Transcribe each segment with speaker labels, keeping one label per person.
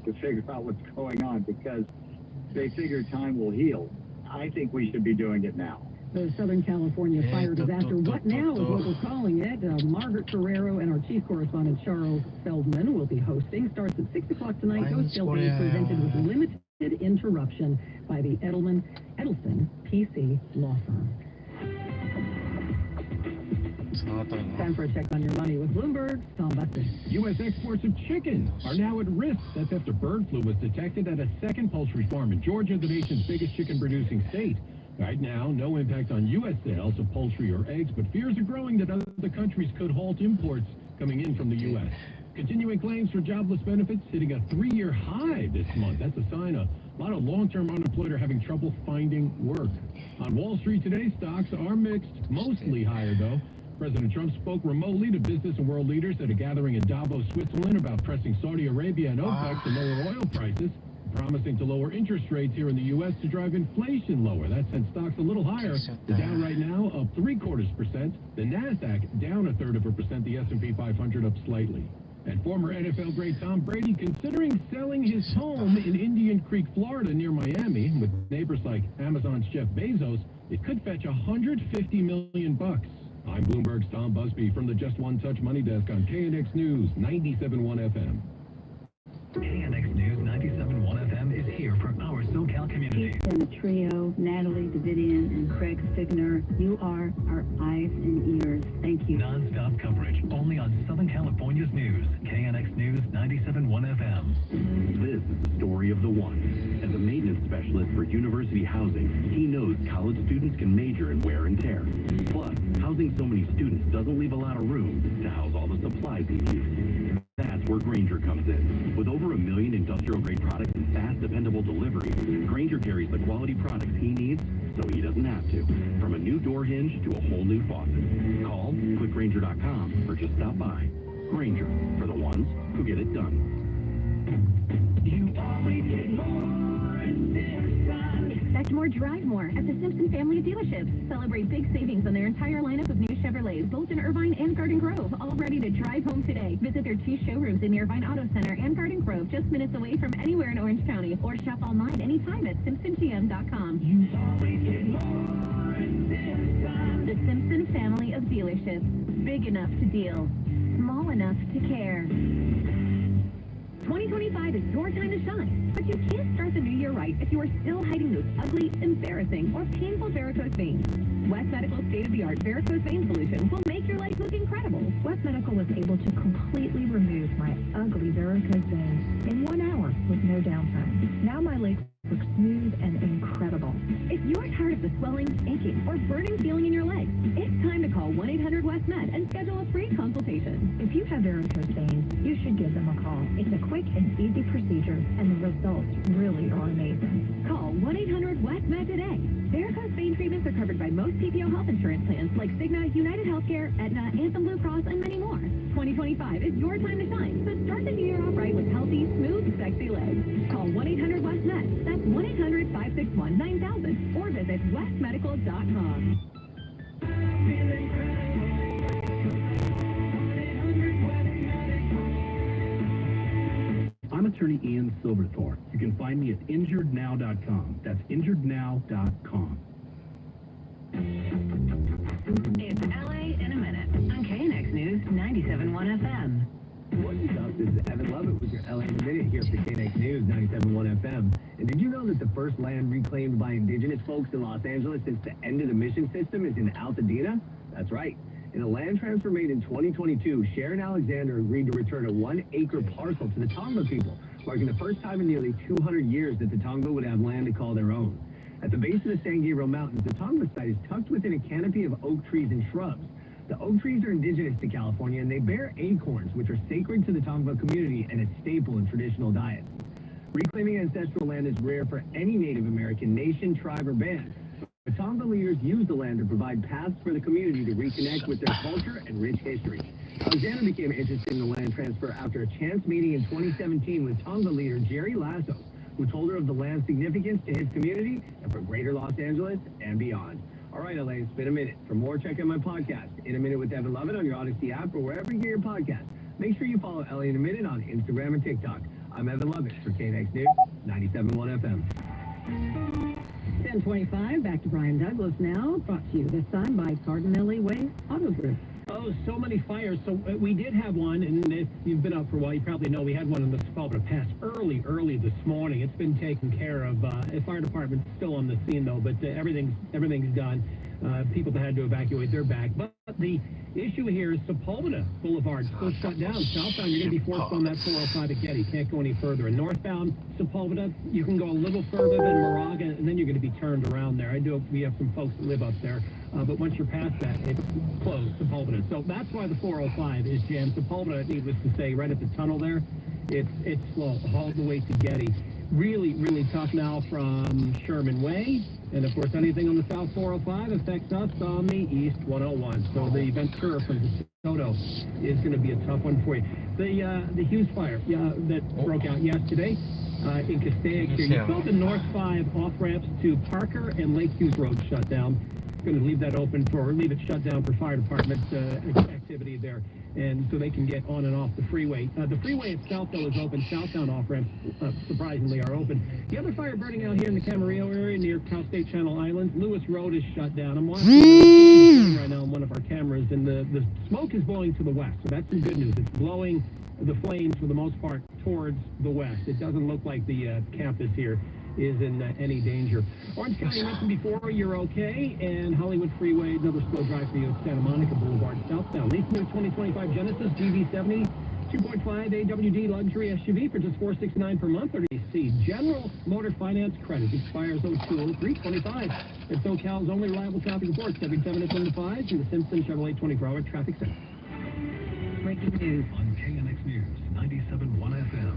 Speaker 1: to figure out what's going on because they figure time will heal. I think we should be doing it now.
Speaker 2: The Southern California fire disaster, what now is what we're calling it. Margaret Ferrero and our chief correspondent Charles Feldman will be hosting. Starts at 6 o'clock tonight. Ghost Tale being presented with limited interruption by the Edelson PC law firm. Time for a check on your money with Bloomberg. Tom Buster.
Speaker 3: U.S. exports of chicken are now at risk. That's after bird flu was detected at a second poultry farm in Georgia, the nation's biggest chicken-producing state. Right now, no impact on U.S. sales of poultry or eggs, but fears are growing that other countries could halt imports coming in from the U.S. Continuing claims for jobless benefits hitting a 3-year high this month. That's a sign a lot of long-term unemployed are having trouble finding work. On Wall Street today, stocks are mixed, mostly higher, though. President Trump spoke remotely to business and world leaders at a gathering in Davos, Switzerland, about pressing Saudi Arabia and OPEC to lower oil prices, promising to lower interest rates here in the U.S. to drive inflation lower. That sent stocks a little higher. The Dow right now up 0.75%. The NASDAQ down 0.33%. The S&P 500 up slightly. And former NFL great Tom Brady considering selling his home in Indian Creek, Florida, near Miami, with neighbors like Amazon's Jeff Bezos. It could fetch $150 million. I'm Bloomberg's Tom Busby from the Just One Touch Money Desk on KNX News 97.1 FM.
Speaker 4: KNX News 97.1 FM is here for our SoCal community.
Speaker 5: And the trio, Natalie Davidian and Craig Stigner, you are our eyes and ears. Thank you.
Speaker 4: Non-stop coverage only on Southern California's news. KNX News 97.1 FM.
Speaker 6: This is the story of the one. As a maintenance specialist for university housing, he knows college students can major in wear and tear. Plus, housing so many students doesn't leave a lot of room to house all the supplies he needs. That's where Grainger comes in. With over 1 million industrial-grade products and fast, dependable delivery, Grainger carries the quality products he needs so he doesn't have to. From a new door hinge to a whole new faucet. Call clickgrainger.com or just stop by. Grainger, for the ones who get it done.
Speaker 7: You always get more in this time. Expect more, drive more at the Simpson family of dealerships. Celebrate big savings on their entire lineup of new Chevrolets, both in Irvine and Garden Grove, all ready to drive home today. Visit their 2 showrooms in the Irvine Auto Center and Garden Grove, just minutes away from anywhere in Orange County, or shop online anytime at simpsongm.com. You always get more in this time. The Simpson family of dealerships, big enough to deal, small enough to care. 2025 is your time to shine, but you can't start the new year right if you are still hiding those ugly, embarrassing, or painful varicose veins. West Medical's state-of-the-art varicose vein solution will make your life look incredible.
Speaker 8: West Medical was able to completely remove my ugly varicose veins in 1 hour with no downtime. Now my legs look smooth and incredible.
Speaker 7: If you're tired of the swelling, aching, or burning feeling in your legs, it's time to call 1-800-WEST-MED and schedule a free consultation.
Speaker 8: If you have varicose veins, you should give them a call. It's a quick and easy procedure, and the results really are amazing.
Speaker 7: Call 1-800-WEST-MED today. Varicose vein treatments are covered by most PPO health insurance plans like Cigna, United Healthcare, Aetna, Anthem Blue Cross, and many more. 2025 is your time to shine, so start the new year off right with healthy, smooth, sexy legs. Call 1-800-WEST-MED. That's 1-800-561-9000 or visit westmedical.com.
Speaker 6: I'm attorney Ian Silverthorne. You can find me at injurednow.com. That's injurednow.com.
Speaker 9: It's LA in a minute on KNX News 97.1 FM.
Speaker 10: What's up? This is Evan Lovett with your LA in a minute here for KNX News 97.1 FM. And did you know that the first land reclaimed by Indigenous folks in Los Angeles since the end of the mission system is in Altadena? That's right. In a land transfer made in 2022, Sharon Alexander agreed to return a 1-acre parcel to the Tonga people, marking the first time in nearly 200 years that the Tonga would have land to call their own. At the base of the Sangiro Mountains, the Tonga site is tucked within a canopy of oak trees and shrubs. The oak trees are indigenous to California, and they bear acorns, which are sacred to the Tonga community and a staple in traditional diets. Reclaiming ancestral land is rare for any Native American nation, tribe, or band. The Tonga leaders use the land to provide paths for the community to reconnect with their culture and rich history. Alexander became interested in the land transfer after a chance meeting in 2017 with Tonga leader Jerry Lasso, who told her of the land's significance to his community and for greater Los Angeles and beyond. All right, LA, it's been a minute. For more, check out my podcast, In a Minute with Evan Lovett, on your Odyssey app or wherever you get your podcast. Make sure you follow LA in a Minute on Instagram and TikTok. I'm Evan Lovett for KNX News, 97.1 FM.
Speaker 2: 10:25, back to Brian Douglas now, brought to you this time by Cardinelli Way Auto Group.
Speaker 3: Oh, so many fires. So we did have one, and if you've been out for a while, you probably know we had one in the Sepulveda Pass early this morning. It's been taken care of. The fire department's still on the scene, though, but everything's done. People that had to evacuate, they're back. But the issue here is Sepulveda Boulevard still shut down. Southbound, you're going to be forced on that 405 at Getty. Can't go any further. And northbound Sepulveda, you can go a little further than Moraga, and then you're going to be turned around there. We have some folks that live up there. But once you're past that, it's closed, Sepulveda. So that's why the 405 is jammed. Sepulveda, needless to say, right at the tunnel there, it's slow all the way to Getty. Really, really tough now from Sherman Way. And, of course, anything on the South 405 affects us on the East 101. So the Ventura from DeSoto is going to be a tough one for you. The Hughes fire that broke out yesterday in Castaic here. You saw the North 5 off-ramps to Parker and Lake Hughes Road shut down. Going to leave it shut down for fire department activity there, and so they can get on and off the freeway. The freeway itself, though, is open. Southbound off-ramps, surprisingly, are open. The other fire burning out here in the Camarillo area near Cal State Channel Islands, Lewis Road is shut down. I'm watching right now on one of our cameras, and the smoke is blowing to the west, so that's some good news. It's blowing the flames, for the most part, towards the west. It doesn't look like the campus here is in any danger. Orange County, I mentioned before, you're okay, and Hollywood Freeway, another slow drive for you at Santa Monica Boulevard, southbound. Lease new 2025 Genesis GV70, 2.5 AWD luxury SUV for just $469 per month, or DC. General Motor Finance Credit expires 02/03/25. It's SoCal's only reliable traffic reports every 7 to 10 to 5 through the Simpson Chevrolet 24-hour traffic center.
Speaker 2: Breaking news
Speaker 4: on KNX News 97.1 FM.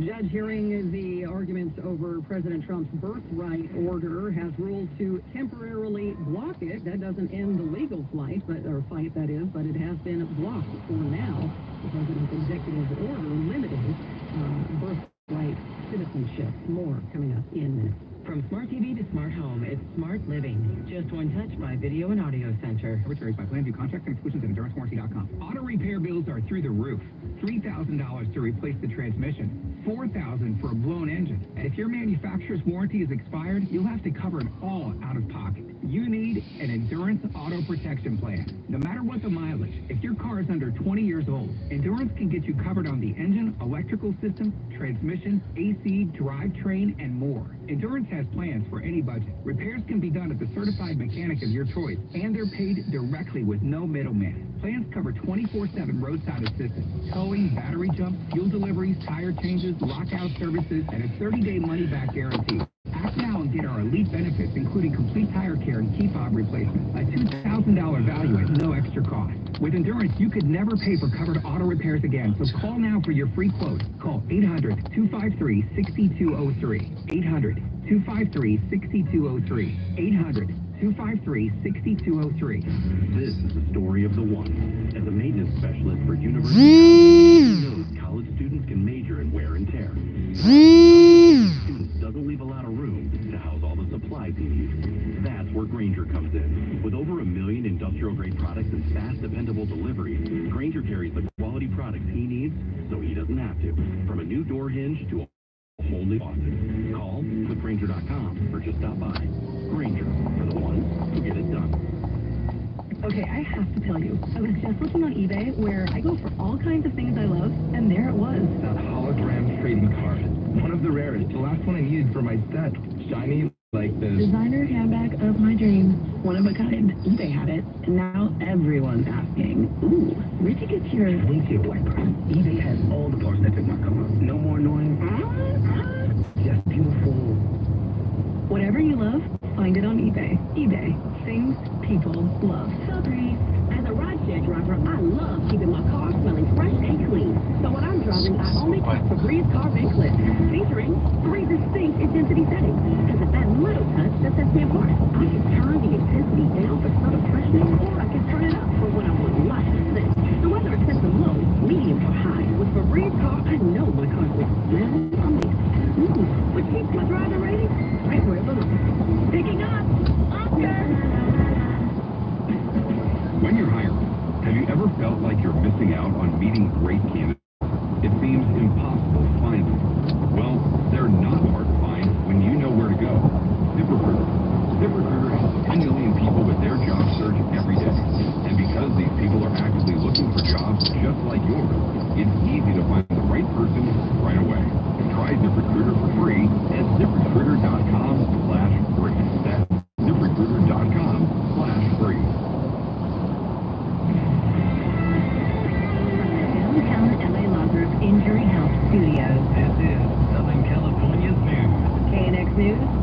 Speaker 2: Judge hearing the arguments over President Trump's birthright order has ruled to temporarily block it. That doesn't end the legal fight, but it has been blocked for now. The president's executive order limiting birthright citizenship. More coming up in minutes.
Speaker 11: From smart TV to smart home, it's smart living. Just one touch by Video and Audio Center.
Speaker 12: Which varies by plan, view contracts and exclusions at EnduranceWarranty.com. Auto repair bills are through the roof. $3,000 to replace the transmission. $4,000 for a blown engine. And if your manufacturer's warranty is expired, you'll have to cover it all out of pocket. You need an Endurance Auto Protection Plan. No matter what the mileage, if your car is under 20 years old, Endurance can get you covered on the engine, electrical system, transmission, AC, drivetrain, and more. Endurance has plans for any budget. Repairs can be done at the certified mechanic of your choice, and they're paid directly with no middleman. Plans cover 24/7 roadside assistance, towing, battery jumps, fuel deliveries, tire changes, lockout services, and a 30-day money-back guarantee. Act now and get our elite benefits, including complete tire care and key fob replacement. A $2,000 value at no extra cost. With Endurance, you could never pay for covered auto repairs again, so call now for your free quote. Call 800-253-6203. 800-253-6203. 800-253-6203.
Speaker 6: This is the story of the one. As a maintenance specialist for university, he knows college students can major in wear and tear. Students doesn't leave a lot of room to house all the supplies he needs. That's where Grainger comes in. With over 1 million industrial-grade products and fast, dependable deliveries, Grainger carries the quality products he needs so he doesn't have to. From a new door hinge to a whole new faucet. Call clickgrainger.com or just stop by. Grainger, for the ones who get it done.
Speaker 9: Okay, I have to tell you, I was just looking on eBay where I go for all kinds of things I love, and there it was.
Speaker 10: That hologram trading card. One of the rarest. The last one I needed for my set. Shiny like this.
Speaker 9: Designer handbag of my dreams. One of a kind. eBay had it, and now everyone's asking, ooh, where'd you get your...
Speaker 10: Way too boyfriend. eBay has all the parts that fit my cover. No more annoying. Just beautiful.
Speaker 9: Whatever you love, find it on eBay. eBay. Things people love.
Speaker 13: Sorry. As a rideshare driver, I love keeping my car smelling fresh and clean. So when I'm driving, I only take Febreze Car Vent Clip, featuring 3 distinct intensity settings. Because it's that little touch that sets me apart. I can turn the intensity down for subtle freshness, or I can turn it up for when I want lots of scent. So whether it's set to low, medium, or high, with Febreze Car, I know my car will smell amazing. Which keeps my driving rating right where it belongs. Picking up, Oscar!
Speaker 14: When you're hiring, have you ever felt like you're missing out on meeting great candidates? It seems impossible to find them.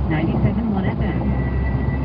Speaker 7: 97.1 FM.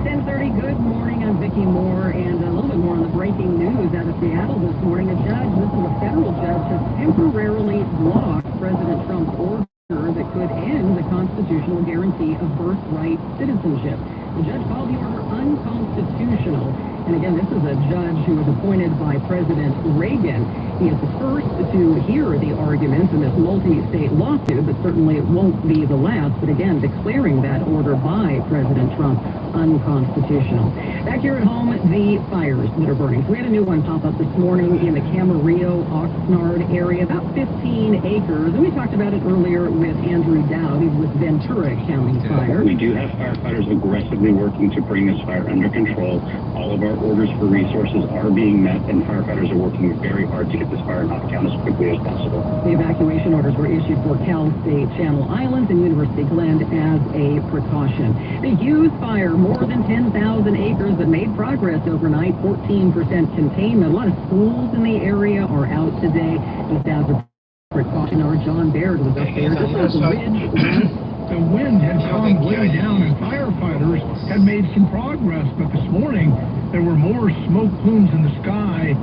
Speaker 2: 10:30, good morning. I'm Vicki Moore, and a little bit more on the breaking news out of Seattle this morning. This is a federal judge, has temporarily blocked President Trump's order that could end the constitutional guarantee of birthright citizenship. The judge called the order unconstitutional. And again, this is a judge who was appointed by President Reagan. He is the first to hear the arguments in this multi-state lawsuit, but certainly it won't be the last. But again, declaring that order by President Trump unconstitutional. Back here at home, the fires that are burning. So we had a new one pop up this morning in the Camarillo, Oxnard area, about 15 acres. And we talked about it earlier with Andrew Dowd. He's with Ventura County Fire.
Speaker 15: We do have firefighters aggressively working to bring this fire under control. All of our orders for resources are being met, and firefighters are working very hard to get this fire knocked down as quickly as possible.
Speaker 2: The evacuation orders were issued for Cal State Channel Islands and University Glen as a precaution. The Hughes fire, more than 10,000 acres that made progress overnight, 14% containment. A lot of schools in the area are out today. Just as a precaution, our John Baird was up there. Just on the ridge.
Speaker 3: The wind had calmed way down, and firefighters had made some progress, but this morning there were more smoke plumes in the sky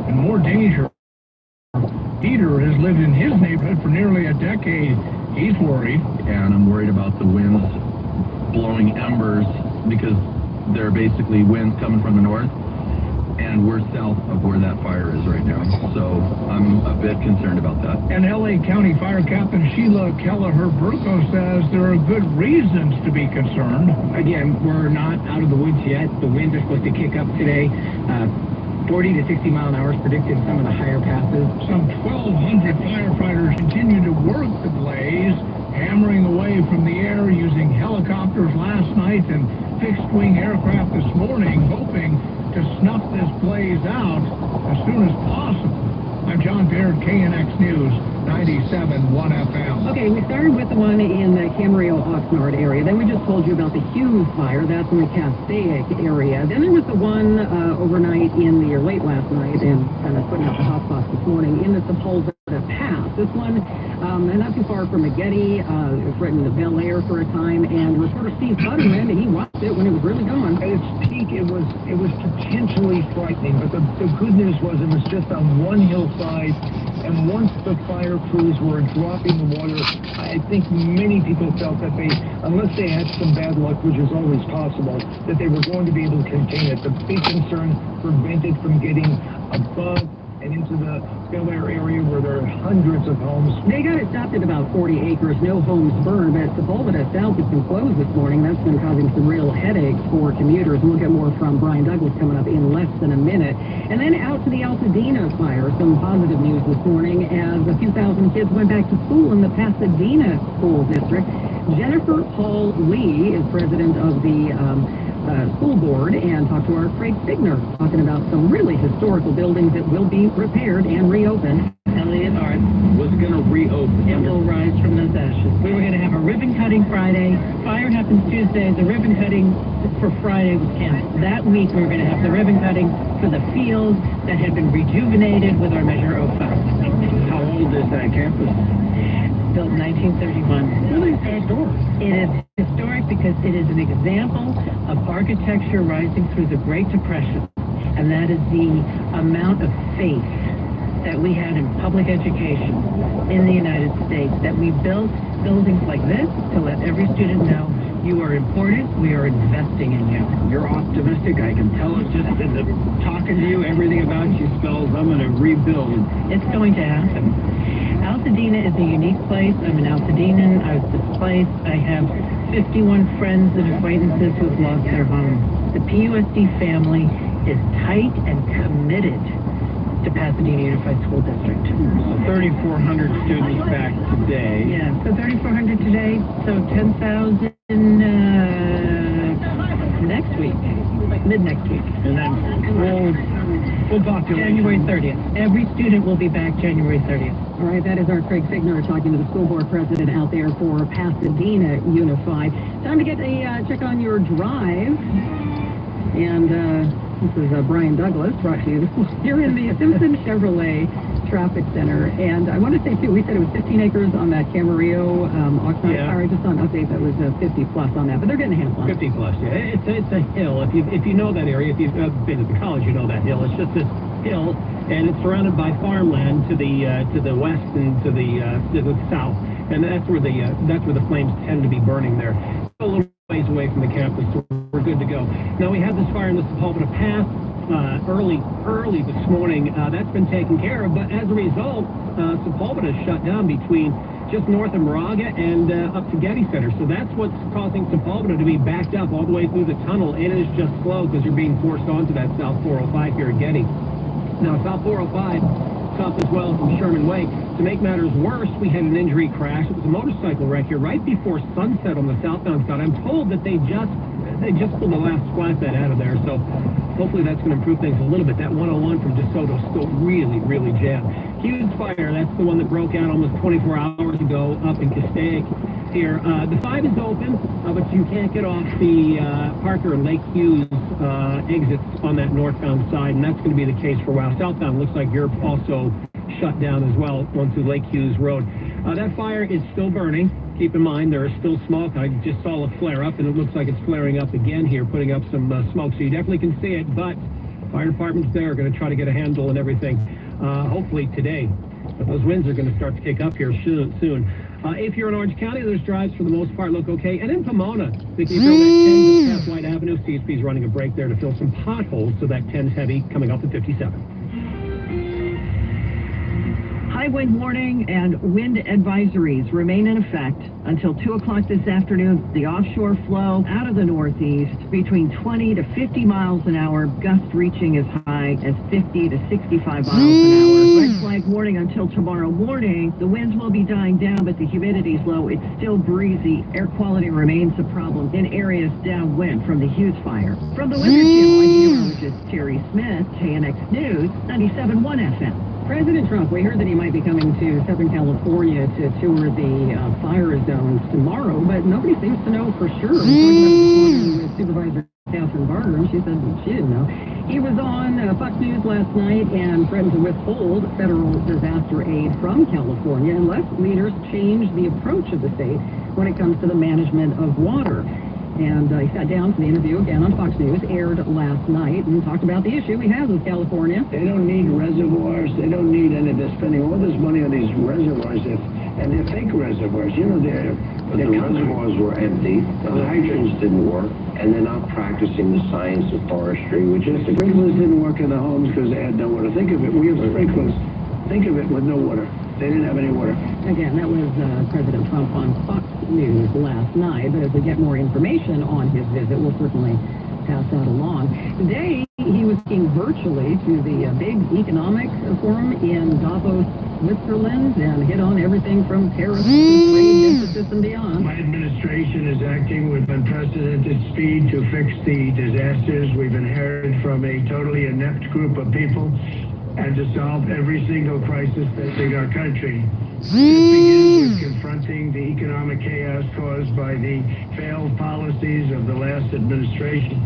Speaker 3: and more danger. Peter has lived in his neighborhood for nearly a decade. He's worried.
Speaker 6: Yeah, and I'm worried about the winds blowing embers because they're basically winds coming from the north, and we're south of where that fire is right now. So I'm a bit concerned about that.
Speaker 3: And L.A. County Fire Captain Sheila Kelleher-Burko says there are good reasons to be concerned.
Speaker 10: Again, we're not out of the woods yet. The winds are supposed to kick up today. 40 to 60 mile an hour is predicted in some of the higher passes.
Speaker 3: Some 1,200 firefighters continue to work the blaze, hammering away from the air using helicopters last night and fixed-wing aircraft this morning, hoping to snuff this blaze out as soon as possible. I'm John Baird, KNX News, 97.1 FM.
Speaker 2: Okay, we started with the one in the Camarillo, Oxnard area. Then we just told you about the Hughes fire. That's in the Castaic area. Then there was the one overnight or late last night, and kind of putting out the hot spots this morning in the Sepulveda Pass. This one, not too far from Maggetti. It was right in the Bel Air for a time, and reporter Steve Futterman, he watched it when it was really going.
Speaker 16: At its peak, it was potentially frightening, but the good news was it was just on one hillside, and once the fire crews were dropping the water, I think many people felt that unless they had some bad luck, which is always possible, that they were going to be able to contain it. The big concern prevented from getting above and into the Bel Air area where there are hundreds of homes.
Speaker 2: They got it stopped at about 40 acres, no homes burned, but Sepulveda South has been closed this morning. That's been causing some real headaches for commuters. We'll get more from Brian Douglas coming up in less than a minute. And then out to the Altadena fire, some positive news this morning as a few thousand kids went back to school in the Pasadena school district. Jennifer Paul Lee is president of the school board, and talked to our Craig Signer talking about some really historical buildings that will be repaired and reopened.
Speaker 11: Elliott Arts
Speaker 10: was going to reopen.
Speaker 11: It will rise from those ashes. We were going to have a ribbon cutting Friday. Fire happens Tuesday. The ribbon cutting for Friday was canceled. That week we were going to have the ribbon cutting for the field that had been rejuvenated with our Measure 05.
Speaker 10: How old is that campus?
Speaker 11: Built in 1931.
Speaker 10: Really historic.
Speaker 11: It is historic because it is an example of architecture rising through the Great Depression, and that is the amount of faith that we had in public education in the United States, that we built buildings like this to let every student know you are important, we are investing in you.
Speaker 10: You're optimistic, I can tell it just in the talking to you, everything about you spells I'm going to rebuild.
Speaker 11: It's going to happen. Altadena is a unique place. I'm an Altadenan. I was displaced. I have 51 friends and acquaintances who have lost their homes. The PUSD family is tight and committed to Pasadena Unified School District.
Speaker 10: So 3,400 students back today.
Speaker 11: Yeah, so 3,400 today, so 10,000 next week, mid-next week.
Speaker 10: And then full population.
Speaker 11: January 30th. Every student will be back January 30th.
Speaker 2: All right, that is our Craig Signer talking to the school board president out there for Pasadena Unified. Time to get a check on your drive. And this is Brian Douglas brought to you here in the Simpson Chevrolet traffic center. And I want to say, too, we said it was 15 acres on that Camarillo Oxnard fire. I just saw an update that was 50 plus on that, but they're getting a handle on it.
Speaker 17: 50 plus, yeah. It's a hill. If you know that area, if you've been at the college, you know that hill. It's just this hill, and it's surrounded by farmland to the west and to the south, and that's where the flames tend to be burning there. A little ways away from the campus, so we're good to go. Now we had this fire in the Sepulveda Pass early this morning. That's been taken care of, but as a result, Sepulveda is shut down between just north of Moraga and up to Getty Center. So that's what's causing Sepulveda to be backed up all the way through the tunnel. It is just slow because you're being forced onto that South 405 here at Getty. Now, South 405 stopped as well from Sherman Way. To make matters worse, we had an injury crash. It was a motorcycle wreck here right before sunset on the southbound side. I'm told that they just pulled the last flatbed out of there, so hopefully that's going to improve things a little bit. That 101 from DeSoto is still really, really jammed. Hughes Fire, that's the one that broke out almost 24 hours ago up in Castaic here. The 5 is open, but you can't get off the Parker and Lake Hughes exits on that northbound side, and that's going to be the case for a while. Southbound looks like you're also shut down as well onto Lake Hughes Road. That fire is still burning. Keep in mind, there is still smoke. I just saw a flare up, and it looks like it's flaring up again here, putting up some smoke. So you definitely can see it, but fire departments there are going to try to get a handle and everything, hopefully today. But those winds are going to start to kick up here soon. If you're in Orange County, those drives for the most part look okay. And in Pomona, thinking you fill that 10 to White Avenue, CSP's running a break there to fill some potholes, so that 10's heavy coming off the 57.
Speaker 11: High wind warning and wind advisories remain in effect until 2 o'clock this afternoon. The offshore flow out of the northeast between 20 to 50 miles an hour, gusts reaching as high as 50 to 65 miles an hour. Red flag warning until tomorrow morning. The winds will be dying down, but the humidity's low. It's still breezy. Air quality remains a problem in areas downwind from the Hughes fire. From the Weather Channel, I'm meteorologist Terry Smith, KNX News, 97.1 FM.
Speaker 2: President Trump, we heard that he might be coming to Southern California to tour the fire zones tomorrow, but nobody seems to know for sure. We talked about it this morning with Supervisor Catherine Barger, and she said she didn't know. He was on Fox News last night and threatened to withhold federal disaster aid from California unless leaders change the approach of the state when it comes to the management of water. And he sat down for the interview again on Fox News, aired last night, and talked about the issue he has with California.
Speaker 18: They don't need reservoirs. They don't need any of this, spending all this money on these reservoirs, and they're fake reservoirs. You know, the reservoirs were empty, the hydrants didn't work, and they're not practicing the science of forestry, which is the sprinklers didn't work in the homes because they had no water. Think of it, we have sprinklers. Think of it with no water. They didn't have any water.
Speaker 2: Again, that was President Trump on Fox News last night, but as we get more information on his visit, we'll certainly pass that along. Today, he was speaking virtually to the big economic forum in Davos, Switzerland, and hit on everything from tariffs to trade deficits and beyond.
Speaker 19: My administration is acting with unprecedented speed to fix the disasters we've inherited from a totally inept group of people and to solve every single crisis facing our country. This begins with confronting the economic chaos caused by the failed policies of the last administration.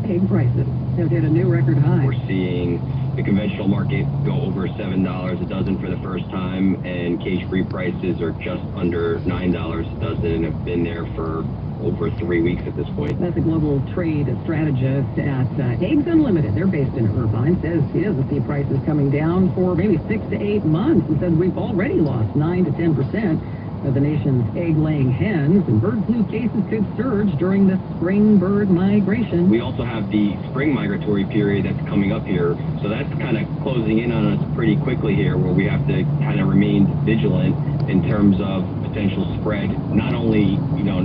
Speaker 2: Egg prices have hit a new record high.
Speaker 20: We're seeing the conventional market go over $7 a dozen for the first time, and cage-free prices are just under $9 a dozen and have been there for over 3 weeks at this point.
Speaker 2: That's a global trade strategist at Eggs Unlimited. They're based in Irvine. Says he doesn't see prices coming down for maybe 6 to 8 months. He said we've already lost 9 to 10% of the nation's egg-laying hens, and bird flu cases could surge during the spring bird migration.
Speaker 20: We also have the spring migratory period that's coming up here, so that's kind of closing in on us pretty quickly here, where we have to kind of remain vigilant in terms of potential spread, not only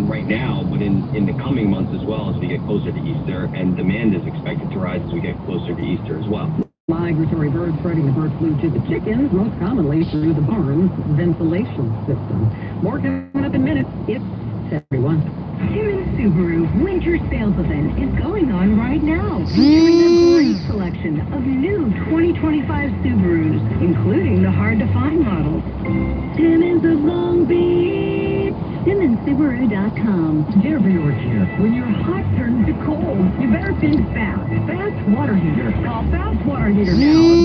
Speaker 20: right now, but in the coming months as well as we get closer to Easter, and demand is expected to rise as we get closer to Easter as well.
Speaker 2: Migratory birds spreading the bird flu to the chickens, most commonly through the barn's ventilation system. More coming up in minutes. It's everyone.
Speaker 13: Simmons Subaru Winter Sales Event is going on right now, featuring a great selection of new 2025 Subarus, including the hard-to-find models. Simmons of Long Beach. Simmons
Speaker 5: Subaru.com.
Speaker 2: Dear viewer here, when your hot turns to cold, you better think fast. Fast water heater. Call Fast Water Heater now at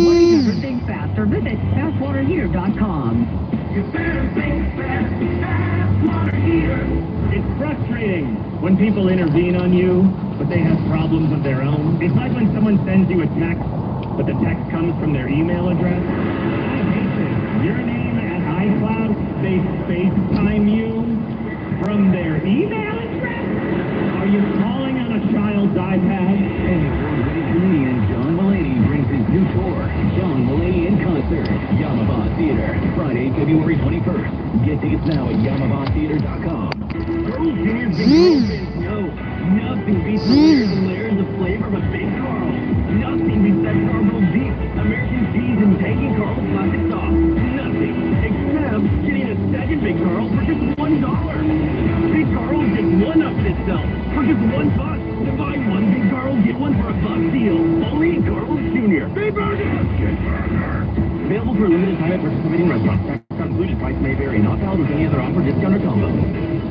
Speaker 2: 1-800-THINK-FAST or visit fastwaterheater.com.
Speaker 19: You better think fast. Fast water heater.
Speaker 10: It's frustrating when people intervene on you, but they have problems of their own. It's like when someone sends you a text, but the text comes from their email address. I hate this. Your name at iCloud, they FaceTime you from their email address? Are you calling on a child's iPad?
Speaker 6: Hey, award-winning comedian John Mulaney brings his new tour, John Mulaney in Concert, Yamava Theater, Friday, February 21st. Get tickets now at yamavatheater.com. Girls, juniors, big girls, no, nothing beats the layers and layers of flavor of a Big Carl. Nothing beats that caramel deep, American cheese and tangy Carl's classic sauce. Nothing, except getting a second Big Carl for just $1. Big Carl's just one-upped itself for just $1. To buy one Big Carl, get one for $1 deal. Only in Carl's Jr. Big Burger! Available for a limited time at participating restaurants. Included price may vary. Not valid with any other offer, discount, or combo.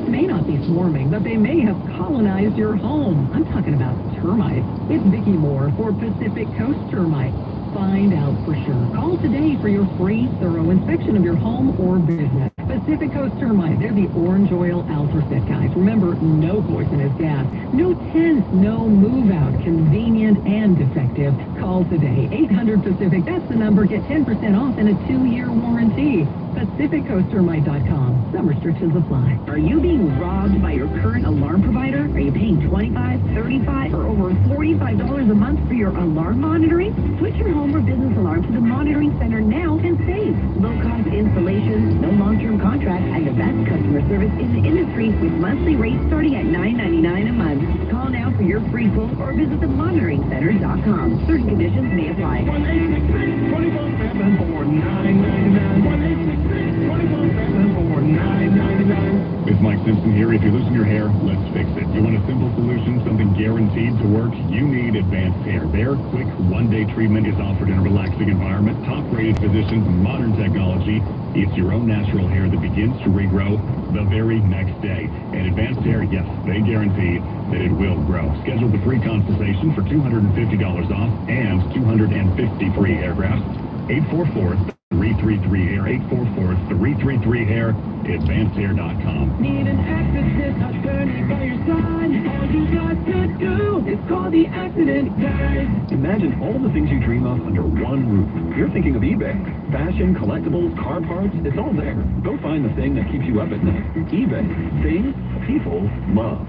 Speaker 2: May not be swarming, but they may have colonized your home. I'm talking about termites. It's Vicki Moore for Pacific Coast Termites. Find out for sure. Call today for your free, thorough inspection of your home or business. Pacific Coast Termite, they're the orange oil Altrafit guys. Remember, no poisonous gas, no tents, no move-out, convenient and effective. Call today, 800-PACIFIC. That's the number. Get 10% off and a 2-year warranty. PacificCoastTermite.com. Some restrictions apply.
Speaker 13: Are you being robbed by your current alarm provider? Are you paying $25, $35, or over $45 a month for your alarm monitoring? Switch your home or business alarm to the Monitoring Center now and save. Low-cost installations, no long-term contract, and the best customer service in the industry with monthly rates starting at $9.99 a month. Call now for your free quote or visit themonitoringcenter.com. Certain conditions may apply.
Speaker 3: 1-866-24-7 for $9.99. 1-866-24-7 for $9.99. It's Mike Simpson here. If you're losing your hair, let's fix it. You want a simple solution, something guaranteed to work? You need Advanced Hair. Their quick one-day treatment is offered in a relaxing environment, top-rated physicians, modern technology. It's your own natural hair that begins to regrow the very next day. And Advanced Hair, yes, they guarantee that it will grow. Schedule the free consultation for $250 off and 250 free hair grafts. 844-333-HAIR, 844-333-HAIR, AdvancedHair.com.
Speaker 11: Need an accident attorney by your side? All you got to do is call the accident guys.
Speaker 6: Imagine all the things you dream of under one roof. You're thinking of eBay. Fashion, collectibles, car parts, it's all there. Go find the thing that keeps you up at night. eBay. Things people love.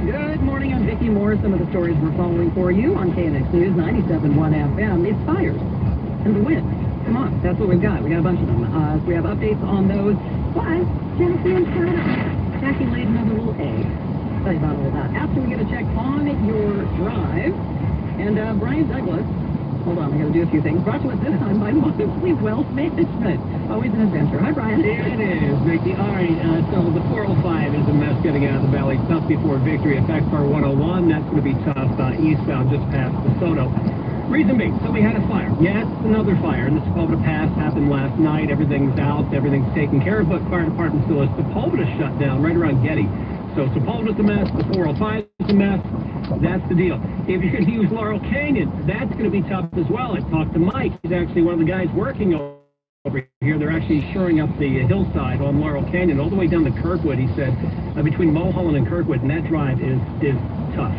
Speaker 2: Good morning, I'm Vicki Moore. Some of the stories we're following for you on KNX News 97.1 FM. It's fires and the wind. Come on, that's what we've got. We got a bunch of them. So we have updates on those. Plus, Jackie and Jackie laid another little egg. Tell you about all that after we get a check on your drive. And Brian Douglas, hold on, we got to do a few things. Brought to us this time by Monthly Wealth Management. Always an adventure. Hi, Brian.
Speaker 17: There it is, Vicki. All right, so the 405 is a mess getting out of the valley. Tough before Victory. Effects are 101. That's going to be tough eastbound just past DeSoto. Reason being, so we had a fire. Yes, another fire, and the Sepulveda Pass happened last night. Everything's out, everything's taken care of, but fire department still is. Sepulveda shut down right around Getty. So Sepulveda's a mess, the 405 is a mess. That's the deal. If you're going to use Laurel Canyon, that's going to be tough as well. I talked to Mike. He's actually one of the guys working over here. They're actually shoring up the hillside on Laurel Canyon all the way down to Kirkwood. He said between Mulholland and Kirkwood, and that drive is tough.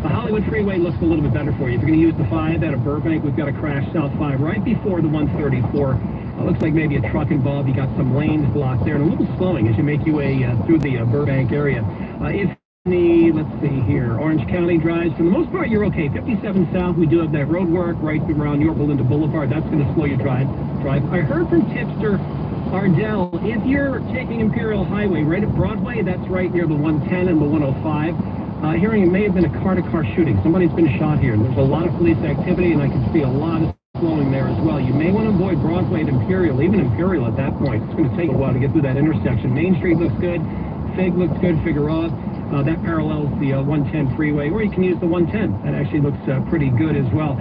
Speaker 17: The Hollywood Freeway looks a little bit better for you. If you're going to use the 5 out of Burbank, we've got a crash South 5 right before the 134. Looks like maybe a truck involved. You got some lanes blocked there, and a little slowing as you make your way through the Burbank area. If let's see here, Orange County drives, for the most part, you're okay. 57 South, we do have that road work right around York Belinda Boulevard. That's going to slow your drive. I heard from Tipster Ardell, if you're taking Imperial Highway right at Broadway, that's right near the 110 and the 105. Hearing it may have been a car-to-car shooting. Somebody's been shot here. There's a lot of police activity, and I can see a lot of slowing there as well. You may want to avoid Broadway to Imperial, even Imperial at that point. It's going to take a while to get through that intersection. Main Street looks good. Fig looks good. Figueroa. That parallels the 110 freeway, or you can use the 110. That actually looks pretty good as well.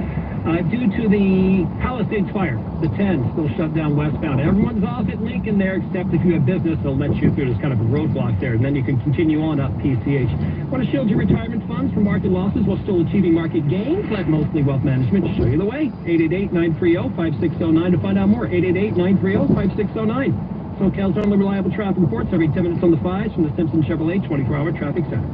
Speaker 17: Due to the Palisades fire, the 10 still shut down westbound. Everyone's off at Lincoln there, except if you have business, they'll let you through. There's kind of a roadblock there, and then you can continue on up PCH. Want to shield your retirement funds from market losses while still achieving market gains? Let Mostly Wealth Management show you the way. 888-930-5609 to find out more. 888-930-5609. SoCal's only reliable traffic reports every 10 minutes on the 5s from the Simpson Chevrolet 24-hour traffic center.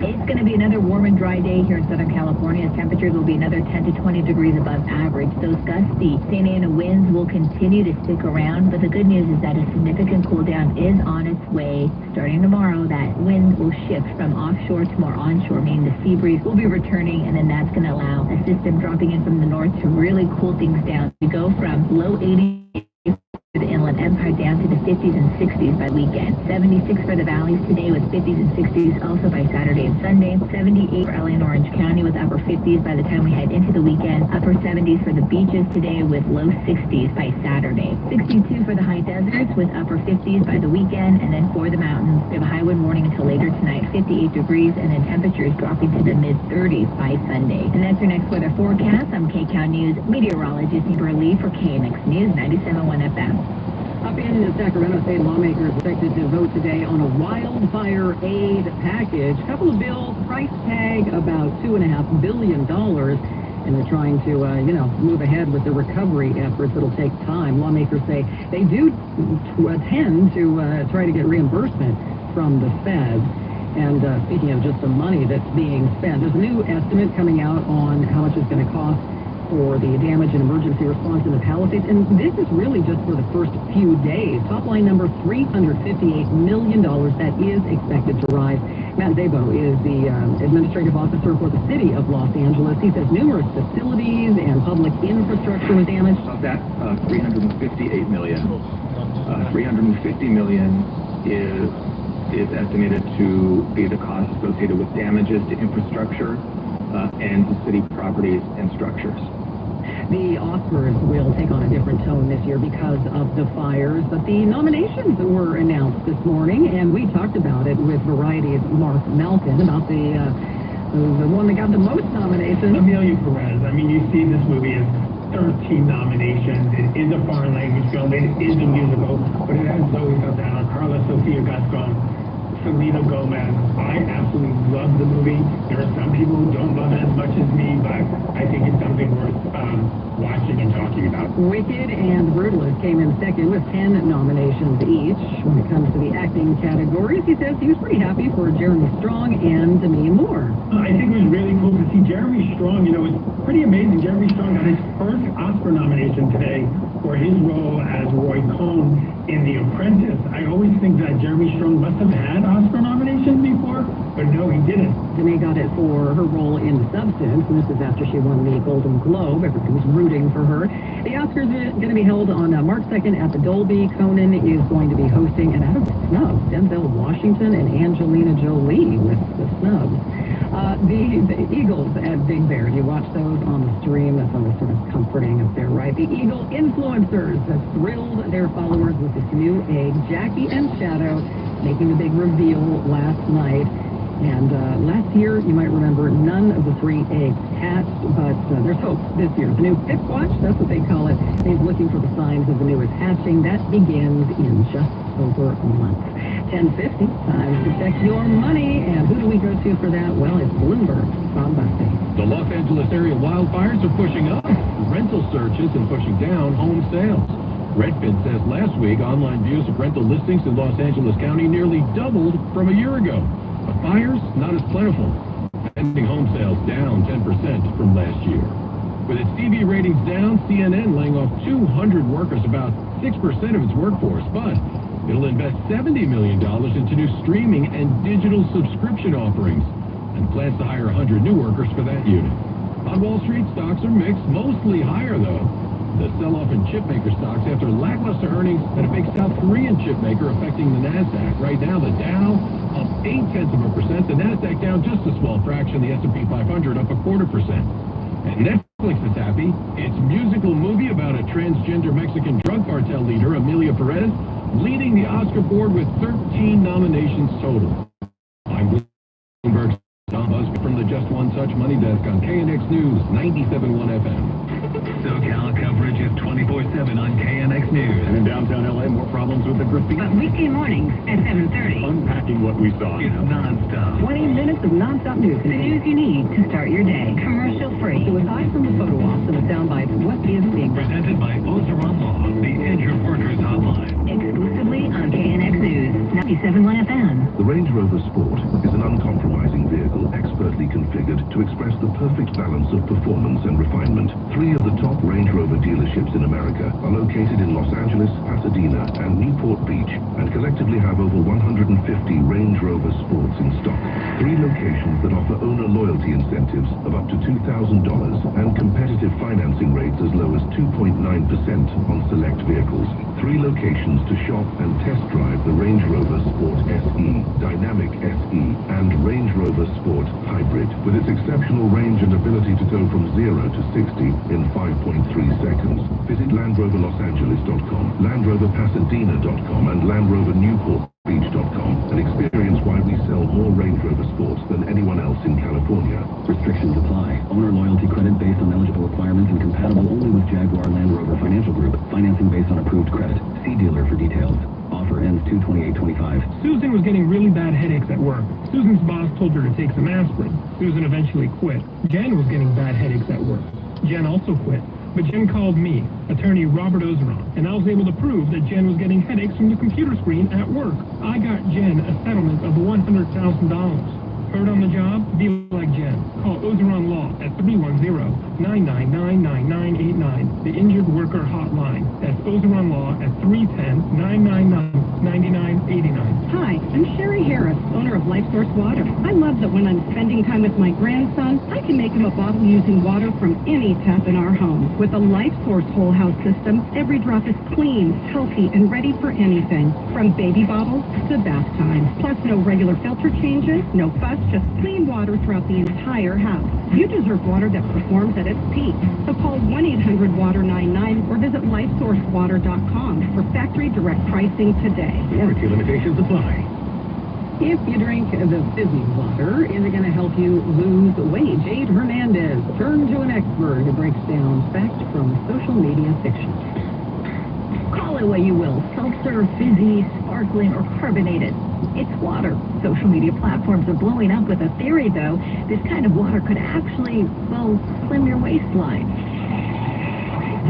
Speaker 21: It's going to be another warm and dry day here in Southern California. Temperatures will be another 10 to 20 degrees above average. Those gusty Santa Ana winds will continue to stick around, but the good news is that a significant cool down is on its way. Starting tomorrow, that wind will shift from offshore to more onshore, meaning the sea breeze will be returning, and then that's going to allow a system dropping in from the north to really cool things down. We go from low 80s the Inland Empire down to the 50s and 60s by weekend. 76 for the valleys today with 50s and 60s also by Saturday and Sunday. 78 for LA and Orange County with upper 50s by the time we head into the weekend. Upper 70s for the beaches today with low 60s by Saturday. 62 for the high deserts with upper 50s by the weekend. And then for the mountains, we have a high wind warning until later tonight, 58 degrees, and then temperatures dropping to the mid-30s by Sunday. And that's your next weather forecast. I'm KCAL News meteorologist Amber Lee for KNX News 97.1 FM.
Speaker 2: Up in Sacramento, state lawmakers expected to vote today on a wildfire aid package. A couple of bills, price tag about $2.5 billion. And they're trying to, move ahead with the recovery efforts. It'll take time. Lawmakers say they do tend to try to get reimbursement from the feds. And speaking of just the money that's being spent, there's a new estimate coming out on how much it's going to cost for the damage and emergency response in the Palisades, and this is really just for the first few days. Top line number, $358 million. That is expected to rise. Matt Szabo is the administrative officer for the city of Los Angeles. He says numerous facilities and public infrastructure was damaged.
Speaker 22: Of that, $358 million. $350 million is estimated to be the cost associated with damages to infrastructure and to city properties and structures.
Speaker 2: The Oscars will take on a different tone this year because of the fires, but the nominations were announced this morning, and we talked about it with Variety's Mark Malkin about the one that got the most nominations.
Speaker 3: Amelia Perez. I mean, you see this movie as 13 nominations. It is a foreign language film. It is a musical, but it has Zoe Saldana, Carla Sofia Gascon, Selena Gomez. I absolutely love the movie. There are some people who don't love it as much as me, but I think it's something worth watching and talking about.
Speaker 2: Wicked and Brutalist came in second with 10 nominations each. When it comes to the acting categories, he says he was pretty happy for Jeremy Strong and Demi Moore.
Speaker 3: I think it was really cool to see Jeremy Strong. You know, it's pretty amazing. Jeremy Strong got his first Oscar nomination today for his role as Roy Cohn in The Apprentice. I always think that Jeremy Strong must have had Oscar nominations before, but no, he didn't.
Speaker 2: Demi got it for her role in Substance, and this is after she won the Golden Globe. Everyone was rooting for her. The Oscars are going to be held on March 2nd at the Dolby. Conan is going to be hosting, and out of the snubs, Denzel Washington and Angelina Jolie with the snubs. The Eagles at Big Bear, you watch those on the stream. That's always sort of comforting up there, right? The Eagle influencers have thrilled their followers with this new egg. Jackie and Shadow making the big reveal last night. And last year, you might remember, none of the 3 eggs hatched, but there's hope this year. The new Fifth Watch, that's what they call it, is looking for the signs of the newest hatching. That begins in just over a month. 10:50, time to check your money. And who do we go to for that? Well, it's Bloomberg. Bob Bussey.
Speaker 3: The Los Angeles area wildfires are pushing up rental searches and pushing down home sales. Redfin says last week online views of rental listings in Los Angeles County nearly doubled from a year ago. But fires not as plentiful. Pending home sales down 10% from last year. With its TV ratings down, CNN laying off 200 workers, about 6% of its workforce, but it'll invest $70 million into new streaming and digital subscription offerings and plans to hire 100 new workers for that unit. On Wall Street, stocks are mixed, mostly higher though. The sell-off in chipmaker stocks after lackluster earnings at a big South Korean chipmaker affecting the NASDAQ. Right now, the Dow up 0.8%, the NASDAQ down just a small fraction, the S&P 500 up 0.25%. And Netflix is happy. Its musical movie about a transgender Mexican drug cartel leader, Amelia Perez, leading the Oscar board with 13 nominations total. I'm Bloomberg's Tom Busby from the Just One Such Money Desk on KNX News 97.1 FM.
Speaker 4: SoCal coverage is 24/7 on KNX News.
Speaker 3: And in downtown LA, more problems with the graffiti.
Speaker 21: But weekday mornings at 7:30.
Speaker 3: Unpacking what we saw.
Speaker 4: It's nonstop.
Speaker 2: 20 minutes of nonstop news.
Speaker 21: The news you need to start your day. Commercial free.
Speaker 2: So aside from the photo ops and the soundbites, what is being
Speaker 4: Presented by Ozeron Law, the Injured Workers Hotline.
Speaker 21: Exclusively on KNX News 97.1 FM.
Speaker 1: The Range Rover Sport is an uncompromising vehicle expertly configured to express the perfect balance of performance and refinement. 3 of the top Range Rover dealerships in America are located in Los Angeles, Pasadena, and Newport Beach, and collectively have over 150 Range Rover Sports in stock. 3 locations that offer owner loyalty incentives of up to $2,000 and competitive financing rates as low as 2.9% on select vehicles. 3 locations to shop and test drive the Range Rover Sport SE, Dynamic SE, and Range Rover Sport Hybrid, with its exceptional range and ability to go from 0 to 60 in 5.3 seconds. Visit LandRoverLosAngeles.com, LandRoverPasadena.com, and LandRoverNewportBeach.com and experience why we sell more Range Rover Sports than anyone else in California.
Speaker 6: Restrictions apply. Owner loyalty credit based on eligible requirements and compatible only with Jaguar Land Rover Financial Group. Financing based on approved credit. See dealer for details. Offer ends 2/28/25.
Speaker 17: Susan was getting really bad headaches at work. Susan's boss told her to take some aspirin. Susan eventually quit. Jen was getting bad headaches at work. Jen also quit. But Jen called me, attorney Robert Ozeron, and I was able to prove that Jen was getting headaches from the computer screen at work. I got Jen a settlement of $100,000. Heard on the job? Be like Jen. Call Ozeron Law at 310-999-9989, the Injured Worker Hotline. That's Ozeron Law at 310-999-9989.
Speaker 2: Hi, I'm Sherry Harris, owner of Life Source Water. I love that when I'm spending time with my grandson, I can make him a bottle using water from any tap in our home. With a Life Source whole house system, every drop is clean, healthy, and ready for anything, from baby bottles to bath time. Plus, no regular filter changes, no fuss, just clean water throughout the entire house. You deserve water that performs at its peak. So call 1-800-WATER-99 or visit LifeSourceWater.com for factory direct pricing today.
Speaker 3: Warranty limitations apply.
Speaker 2: If you drink the fizzy water, is it going to help you lose weight? Jade Hernandez, turn to an expert who breaks down fact from social media fiction.
Speaker 21: Call it what you will, seltzer, fizzy, sparkling, or carbonated. It's water. Social media platforms are blowing up with a theory, though. This kind of water could actually, well, slim your waistline.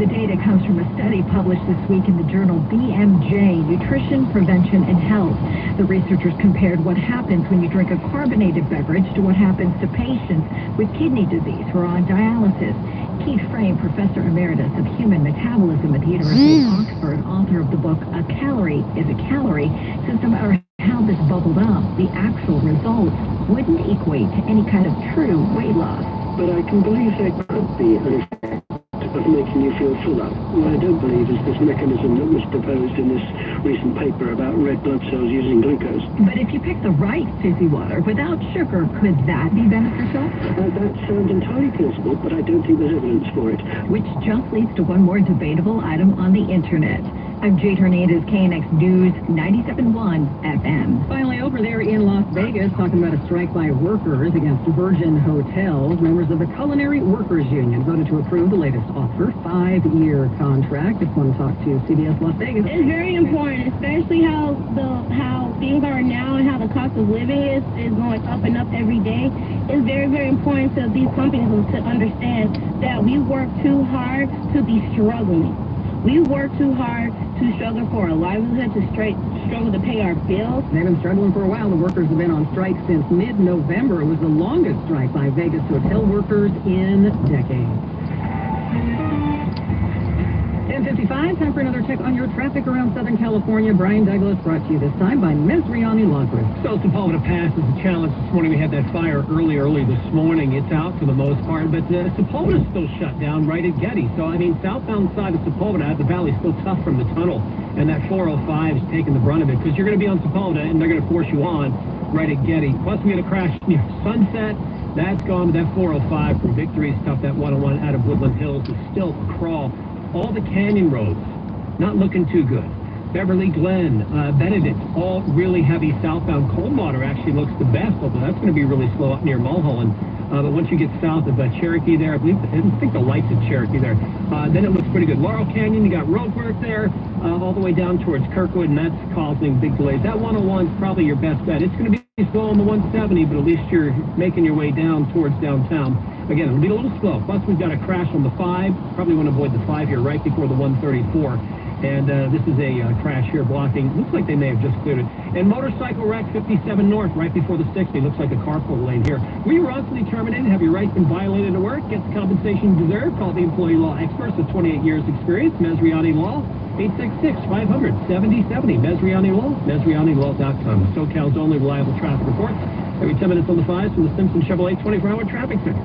Speaker 21: The data comes from a study published this week in the journal BMJ, Nutrition, Prevention, and Health. The researchers compared what happens when you drink a carbonated beverage to what happens to patients with kidney disease who are on dialysis. Keith Frame, Professor Emeritus of Human Metabolism at the University of Oxford, author of the book A Calorie is a Calorie, says no matter how this bubbled up, the actual results wouldn't equate to any kind of true weight loss.
Speaker 18: But I can believe there could be an effect of making you feel fuller. What I don't believe is this mechanism that was proposed in this recent paper about red blood cells using glucose.
Speaker 21: But if you pick the right fizzy water without sugar, could that be beneficial?
Speaker 18: That sounds entirely plausible, but I don't think there's evidence for it.
Speaker 21: Which just leads to one more debatable item on the internet. I'm Jade Hernandez, KNX News 97.1 FM.
Speaker 2: Finally, over there in Las Vegas, talking about a strike by workers against Virgin Hotels. Members of the Culinary Workers Union voted to approve the latest offer, 5-year contract. If one talked to CBS Las Vegas.
Speaker 8: It's very important, especially how things are now and how the cost of living is going up and up every day. It's very, very important to these companies to understand that we work too hard to be struggling. We work too hard to struggle for our livelihood, to struggle to pay our bills.
Speaker 2: They've been struggling for a while. The workers have been on strike since mid-November. It was the longest strike by Vegas hotel workers in decades. 10:55, time for another check on your traffic around Southern California. Brian Douglas brought to you this time by Mesriani Law Group.
Speaker 17: So Sepulveda Pass is a challenge this morning. We had that fire early this morning. It's out for the most part, but Sepulveda's still shut down right at Getty. So, I mean, southbound side of Sepulveda, the valley's still tough from the tunnel, and that 405 is taking the brunt of it because you're going to be on Sepulveda, and they're going to force you on right at Getty. Plus, we had a crash near Sunset. That's gone. That 405 from Victory is tough. That 101 out of Woodland Hills is still a crawl. All the canyon roads, not looking too good. Beverly Glen, Benedict, all really heavy southbound. Coldwater actually looks the best, although that's going to be really slow up near Mulholland. But once you get south of Cherokee there, I think the lights at Cherokee there, then it looks pretty good. Laurel Canyon, you got road work there, all the way down towards Kirkwood, and that's causing big delays. That 101 is probably your best bet. It's going to be slow on the 170, but at least you're making your way down towards downtown. Again, it'll be a little slow. Plus, we've got a crash on the 5. Probably want to avoid the 5 here right before the 134. And this is a crash here blocking. Looks like they may have just cleared it. And motorcycle wreck 57 north right before the 60. Looks like a carpool lane here. Were you wrongfully terminated? Have your rights been violated at work? Get the compensation you deserve? Call the employee law experts with 28 years experience. Mesriani Law, 866-500-7070. Mesriani Law, mesrianilaw.com. SoCal's only reliable traffic report. Every 10 minutes on the 5s from the Simpson Chevrolet 24-hour traffic center.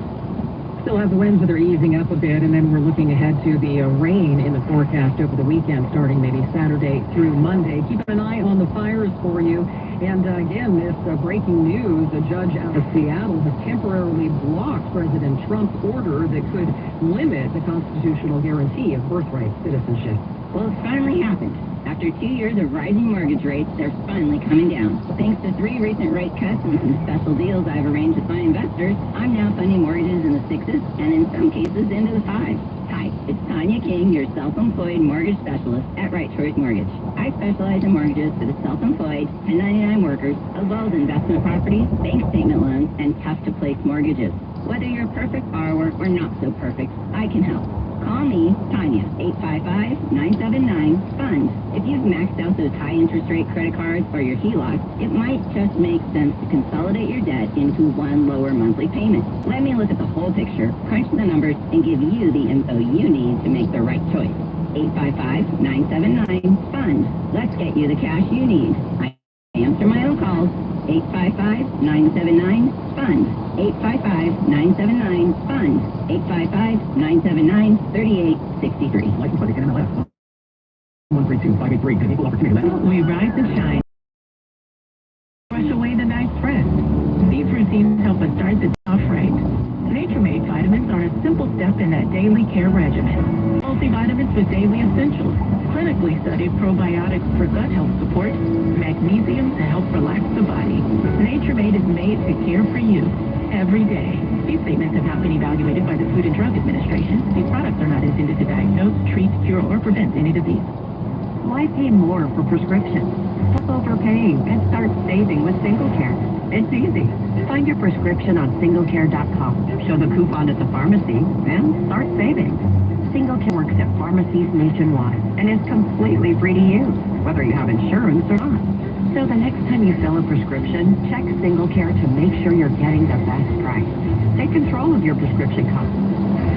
Speaker 2: Still have the winds that are easing up a bit, and then we're looking ahead to the rain in the forecast over the weekend, starting maybe Saturday through Monday. Keep an eye on the fires for you. And again, this breaking news, a judge out of Seattle has temporarily blocked President Trump's order that could limit the constitutional guarantee of birthright citizenship.
Speaker 9: Well, it finally happened. After 2 years of rising mortgage rates, they're finally coming down. Thanks to 3 recent rate cuts and some special deals I've arranged with my investors, I'm now funding mortgages in the 6s and in some cases into the 5s. Hi, it's Tanya King, your self-employed mortgage specialist at Right Choice Mortgage. I specialize in mortgages for the self-employed, 1099 workers, as well as investment properties, bank statement loans, and tough-to-place mortgages. Whether you're a perfect borrower or not so perfect, I can help. Call me, Tanya, 855-979-FUND. If you've maxed out those high-interest rate credit cards or your HELOC, it might just make sense to consolidate your debt into one lower monthly payment. Let me look at the whole picture, crunch the numbers, and give you the info you need to make the right choice. 855-979-FUND. Let's get you the cash you need. I answer my own calls. 855-979-FUND. 855-979-FUND. 855-979-3863.
Speaker 10: License plate NMLS 132-583. Equal opportunity.
Speaker 11: We rise and shine. Brush away the night's rest. These routines help us start the day off right. Nature-made vitamins are a simple step in that daily care regimen. Multivitamins with daily essentials. Clinically studied probiotics for gut health support. Magnesium to help relax the body. Nature-Made is made to care for you every day. These statements have not been evaluated by the Food and Drug Administration. These products are not intended to diagnose, treat, cure, or prevent any disease.
Speaker 2: Why pay more for prescriptions? Stop overpaying and start saving with SingleCare. It's easy. Find your prescription on singlecare.com. Show the coupon at the pharmacy and start saving. SingleCare works at pharmacies nationwide and is completely free to use, whether you have insurance or not. So the next time you fill a prescription, check SingleCare to make sure you're getting the best price. Take control of your prescription costs.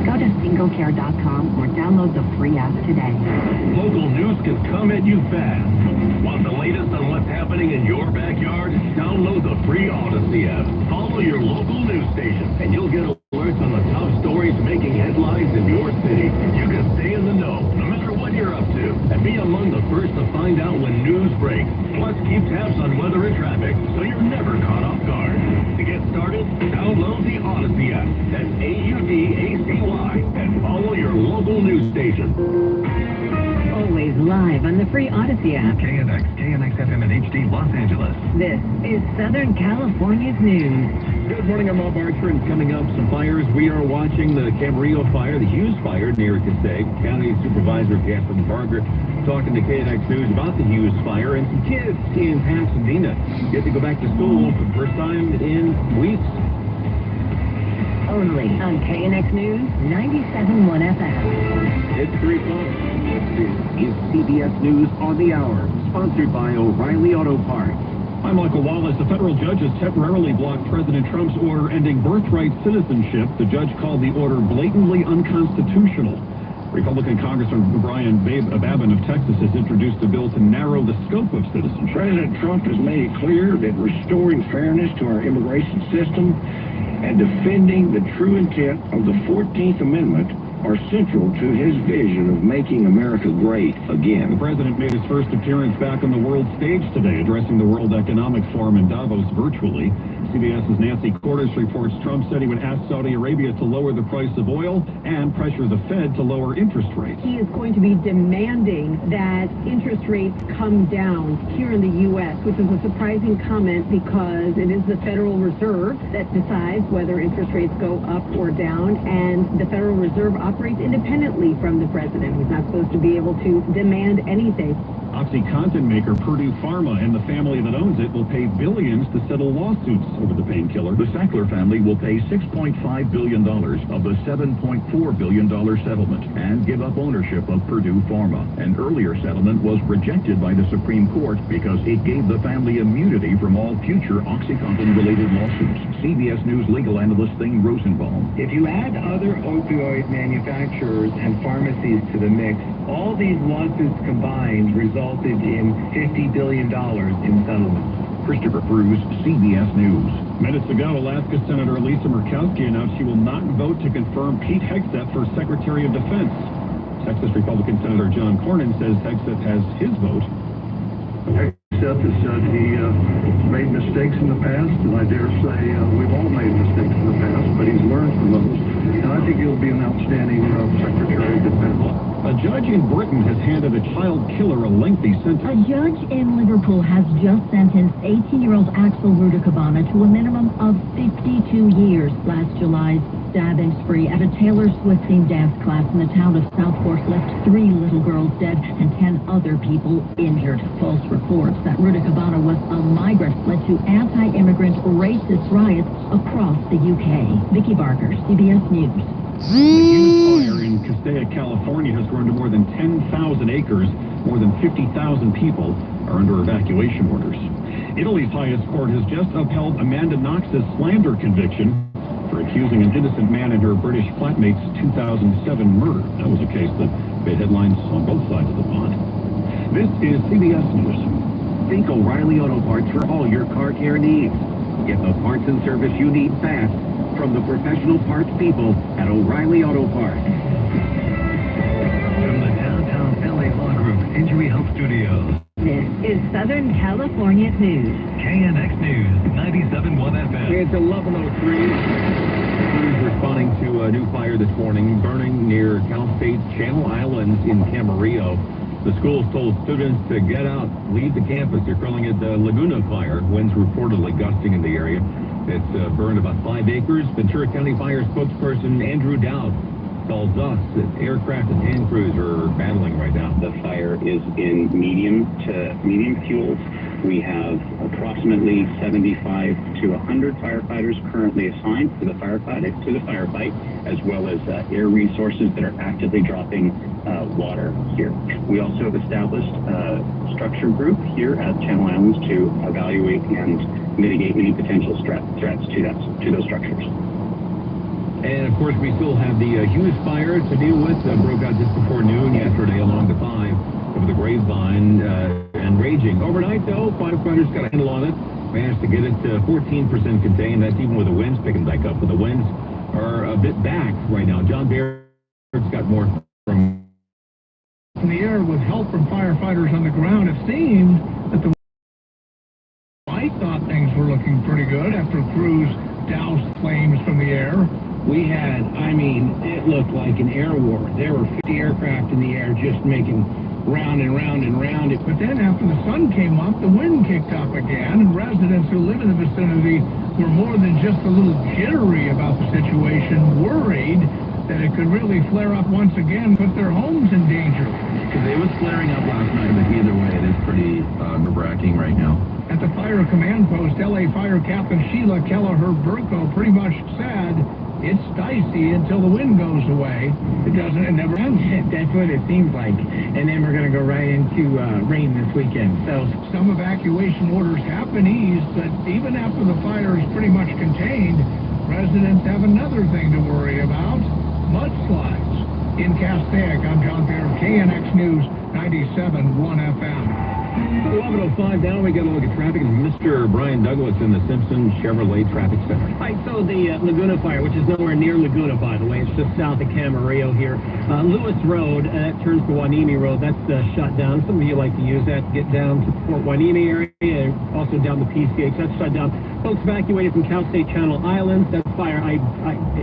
Speaker 2: Go to singlecare.com or download the free app today.
Speaker 3: Local news can come at you fast. Want the latest on what's happening in your backyard? Download the free Odyssey app. Follow your local news station, and you'll get alerts on the top stories making headlines in your city. You can stay in the know, no matter what you're up to, and be among the first to find out when news breaks. Plus, keep tabs on weather and traffic, so you're never caught off guard. To get started, download the Odyssey app. That's AUDACY, and follow your local news station.
Speaker 2: Always live on the free Odyssey app.
Speaker 4: KNX FM and HD Los Angeles.
Speaker 2: This is Southern California's news.
Speaker 17: Good morning, I'm Bob Archer, and coming up, some fires. We are watching the Camarillo fire, the Hughes fire near Passaic. County Supervisor Catherine Barger talking to KNX News about the Hughes fire, and some kids in Altadena get to go back to school for the first time in weeks.
Speaker 2: Only on KNX News 97.1 FM.
Speaker 17: It's 3 o'clock.
Speaker 6: This is CBS News on the Hour, sponsored by O'Reilly Auto Parts.
Speaker 3: I'm Michael Wallace. The federal judge has temporarily blocked President Trump's order ending birthright citizenship. The judge called the order blatantly unconstitutional. Republican Congressman Brian Babin of Texas has introduced a bill to narrow the scope of citizenship.
Speaker 18: President Trump has made it clear that restoring fairness to our immigration system and defending the true intent of the 14th Amendment are central to his vision of making America great again.
Speaker 3: The president made his first appearance back on the world stage today, addressing the World Economic Forum in Davos virtually. CBS's Nancy Cordes reports Trump said he would ask Saudi Arabia to lower the price of oil and pressure the Fed to lower interest rates.
Speaker 2: He is going to be demanding that interest rates come down here in the U.S., which is a surprising comment because it is the Federal Reserve that decides whether interest rates go up or down, and the Federal Reserve operates independently from the president. He's not supposed to be able to demand anything.
Speaker 3: OxyContin maker Purdue Pharma and the family that owns it will pay billions to settle lawsuits over the painkiller. The Sackler family will pay $6.5 billion of the $7.4 billion settlement and give up ownership of Purdue Pharma. An earlier settlement was rejected by the Supreme Court because it gave the family immunity from all future OxyContin-related lawsuits. CBS News legal analyst Thing Rosenbaum.
Speaker 12: If you add other opioid manufacturers and pharmacies to the mix, all these lawsuits combined resulted in $50 billion in settlements.
Speaker 3: Christopher Bruce, CBS News. Minutes ago, Alaska Senator Lisa Murkowski announced she will not vote to confirm Pete Hegseth for Secretary of Defense. Texas Republican Senator John Cornyn says Hegseth has his vote.
Speaker 14: Hegseth has said he made mistakes in the past, and I dare say we've all made mistakes in the past, but he's learned from those, and I think he'll be an outstanding Secretary of Defense.
Speaker 3: A judge in Britain has handed a child killer a lengthy sentence.
Speaker 21: A judge in Liverpool has just sentenced 18-year-old Axel Rudakabana to a minimum of 52 years. Last July's stabbing spree at a Taylor Swift-themed dance class in the town of Southport left 3 little girls dead and 10 other people injured. False reports that Rudakabana was a migrant led to anti-immigrant racist riots across the UK. Vicky Barker, CBS News.
Speaker 3: The huge fire in Castilla, California has grown to more than 10,000 acres. More than 50,000 people are under evacuation orders. Italy's highest court has just upheld Amanda Knox's slander conviction for accusing an innocent man in her British flatmate's 2007 murder. That was a case that made headlines on both sides of the pond. This is CBS News.
Speaker 6: Think O'Reilly Auto Parts for all your car care needs. Get the parts and service you need fast from the professional parts people at O'Reilly Auto Parts.
Speaker 4: From the downtown LA Law Group Injury Health Studios.
Speaker 2: This is Southern California News.
Speaker 4: KNX News, 97.1 FM.
Speaker 3: It's 11:03. Crews responding to a new fire this morning, burning near Cal State's Channel Islands in Camarillo. The schools told students to get out, leave the campus. They're calling it the Laguna Fire. Winds reportedly gusting in the area. It's burned about 5 acres. Ventura County Fire spokesperson Andrew Dowd tells us that aircraft and hand crews are battling right now.
Speaker 15: The fire is in medium fuel. We have approximately 75 to 100 firefighters currently assigned to the firefight, as well as air resources that are actively dropping water here. We also have established a structure group here at Channel Islands to evaluate and mitigate any potential threats to those structures.
Speaker 3: And of course, we still have the Hughes fire to deal with. Broke out just before noon yesterday along the 5 over the Grapevine and raging. Overnight, though, firefighters got a handle on it. Managed to get it to 14% contained. That's even with the winds picking back up. But the winds are a bit back right now. John Baird's got more from
Speaker 16: the air with help from firefighters on the ground. It seemed that the I thought things were looking pretty good after crews doused flames from the air.
Speaker 23: We had, it looked like an air war. There were 50 aircraft in the air just making round and round and round.
Speaker 16: But then after the sun came up, the wind kicked up again, and residents who live in the vicinity were more than just a little jittery about the situation, worried that it could really flare up once again, put their homes in danger.
Speaker 22: Because it was flaring up last night, but either way, it is pretty nerve-wracking right now.
Speaker 16: At the fire command post, LA Fire Captain Sheila Kelleher-Burko pretty much said, it's dicey until the wind goes away. It never ends.
Speaker 23: That's what it seems like. And then we're going to go right into rain this weekend. So
Speaker 16: some evacuation orders have been eased, but even after the fire is pretty much contained, residents have another thing to worry about, mudslides. In Castaic, I'm John Baird, KNX News, 97.1 FM.
Speaker 3: 11:05 now, we got a look at traffic. Mr. Brian Douglas in the Simpson Chevrolet Traffic Center.
Speaker 17: Right, so the Laguna Fire, which is nowhere near Laguna, by the way, it's just south of Camarillo here. Lewis Road, that turns to Huanimi Road, that's shut down. Some of you like to use that to get down to the Fort Huanimi area, and also down the PCH, that's shut down. Folks evacuated from Cal State Channel Islands. That fire,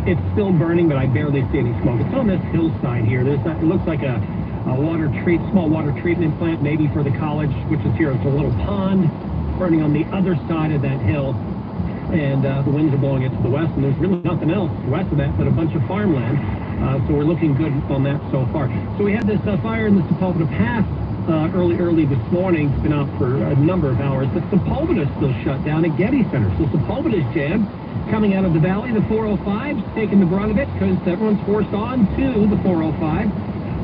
Speaker 17: it's still burning, but I barely see any smoke. It's on this hillside here. It looks like a small water treatment plant, maybe for the college, which is here. It's a little pond burning on the other side of that hill, and the winds are blowing it to the west, and there's really nothing else west of that but a bunch of farmland. So we're looking good on that so far. So we had this fire in the Sepulveda Pass early this morning. It's been out for a number of hours. The Sepulveda is still shut down at Getty Center. So Sepulveda is jammed. Coming out of the valley, the 405's taking the brunt of it because everyone's forced on to the 405.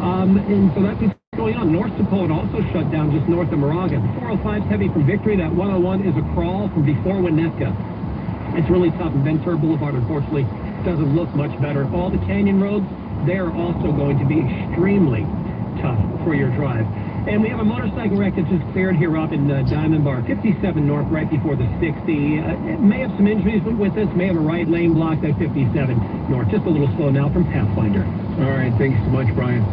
Speaker 17: And so that's what's going on. North Sepulveda also shut down just north of Moraga. The 405's heavy from Victory. That 101 is a crawl from before Winnetka. It's really tough. And Ventura Boulevard, unfortunately, doesn't look much better. All the canyon roads, they're also going to be extremely tough for your drive. And we have a motorcycle wreck that just cleared here up in Diamond Bar, 57 north, right before the 60. It may have some injuries with this, may have a right lane blocked at 57 north. Just a little slow now from Pathfinder.
Speaker 3: All right, thanks so much, Brian.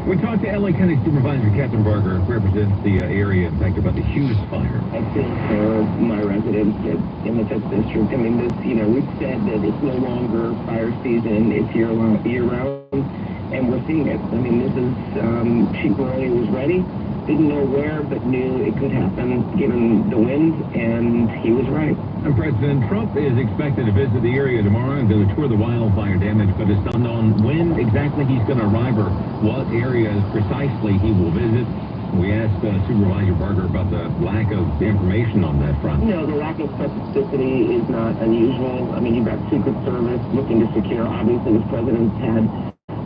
Speaker 3: We talked to LA County Supervisor Captain Barker, who represents the area, in fact, about the Hughes fire.
Speaker 5: I feel for my residents in the 5th District. I mean, we've said that it's no longer fire season, it's year-round, and we're seeing it. I mean, this is, Chief Morelli was ready, didn't know where, but knew it could happen given the wind, and he was right.
Speaker 3: And President Trump is expected to visit the area tomorrow and to tour the wildfire damage, but it's unknown when exactly he's going to arrive or what areas precisely he will visit. We asked Supervisor Barker about the lack of information on that front.
Speaker 5: You know, the lack of specificity is not unusual. I mean, you've got Secret Service looking to secure. Obviously, this president's had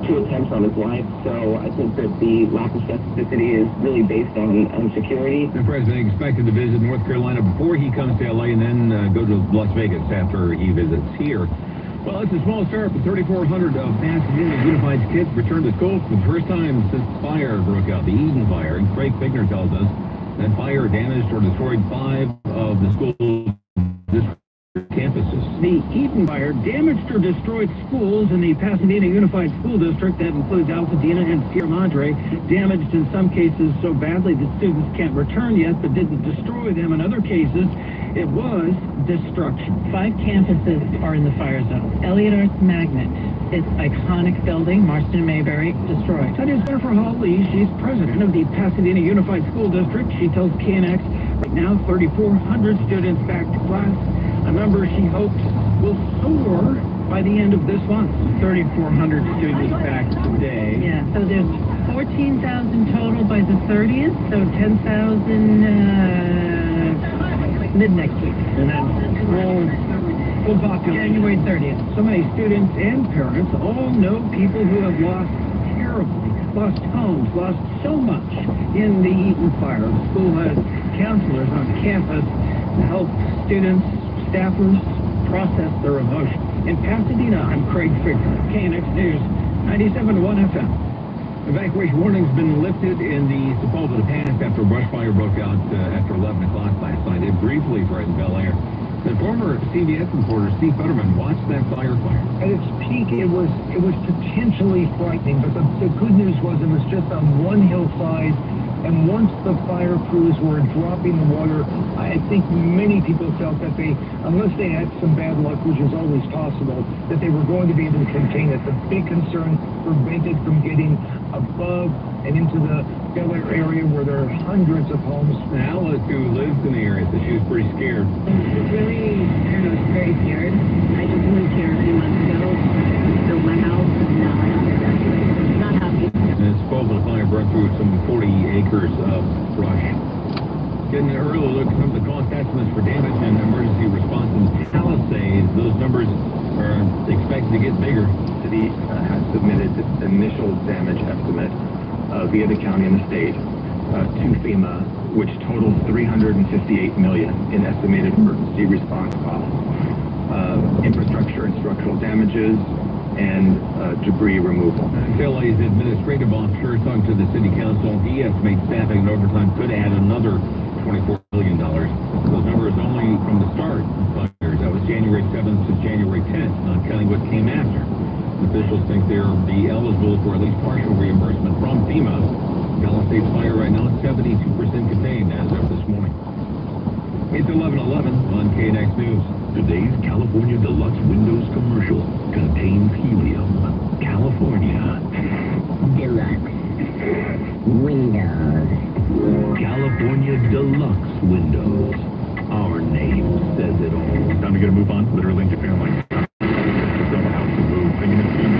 Speaker 5: 2 attempts on his life, so I think that the lack of specificity is really based on security.
Speaker 3: The president expected to visit North Carolina before he comes to LA and then go to Las Vegas after he visits here. Well, it's a small start, but 3,400 of Pasadena Unified's kids returned to school for the first time since the fire broke out, the Eden fire. And Craig Figner tells us that fire damaged or destroyed 5 of the school's campuses.
Speaker 7: The Eden fire damaged or destroyed schools in the Pasadena Unified School District. That includes Altadena and Sierra Madre. Damaged in some cases so badly that students can't return yet, but didn't destroy them. In other cases, it was destruction.
Speaker 11: 5 campuses are in the fire zone. Elliott Arts Magnet, its iconic building, Marston and Mayberry, destroyed.
Speaker 7: That is Jennifer Hawley. She's president of the Pasadena Unified School District. She tells KNX right now 3,400 students back to class, a number she hopes will soar by the end of this month. 3,400 students back today.
Speaker 11: Yeah, so there's 14,000 total by the 30th, so 10,000 mid-next week.
Speaker 7: And then full population.
Speaker 11: January 30th.
Speaker 7: So many students and parents all know people who have lost terribly, lost homes, lost so much in the Eden fire. The school has counselors on campus to help students, staffers process their emotions. In Pasadena, I'm Craig Figner, KNX News, 97.1 FM.
Speaker 3: Evacuation warning's been lifted in the Sepulveda Pass after a brush fire broke out after 11 o'clock last night. It briefly threatened Bel Air. The former CBS reporter Steve Futterman watched that fire.
Speaker 16: At its peak, it was potentially frightening, but the good news was it was just on one hillside. And once the fire crews were dropping the water, I think many people felt that unless they had some bad luck, which is always possible, that they were going to be able to contain it. The big concern prevented from getting above and into the Bel Air area where there are hundreds of homes.
Speaker 3: Alice, who lives in the area, said she was pretty scared.
Speaker 2: Really, I was very scared. I just moved here a few months ago, built my house, and now I'm not happy.
Speaker 3: And the Sepulveda fire burned through some 40 acres of brush. Getting an early look at some of the cost estimates for damage and emergency response in Palisades. Those numbers are expected to get bigger.
Speaker 22: The city has submitted its initial damage estimate via the county and the state to FEMA, which totals $358 million in estimated emergency response costs. Infrastructure and structural damages and debris removal.
Speaker 3: LA's administrative officer talked to the city council. He estimates staffing and overtime could add another $24 billion. Those numbers only from the start of fires. That was January 7th to January 10th, not counting what came after. Officials think they'll be eligible for at least partial reimbursement from FEMA. Palisades fire right now is 72% contained as of this morning. It's 11:11 on KNX News.
Speaker 1: Today's California Deluxe Windows commercial contains helium. California
Speaker 9: Deluxe Windows.
Speaker 1: California Deluxe Windows. Our name says it all.
Speaker 6: Time to get a move on. Literally link your family. Sell a house and move. Thinking it's going to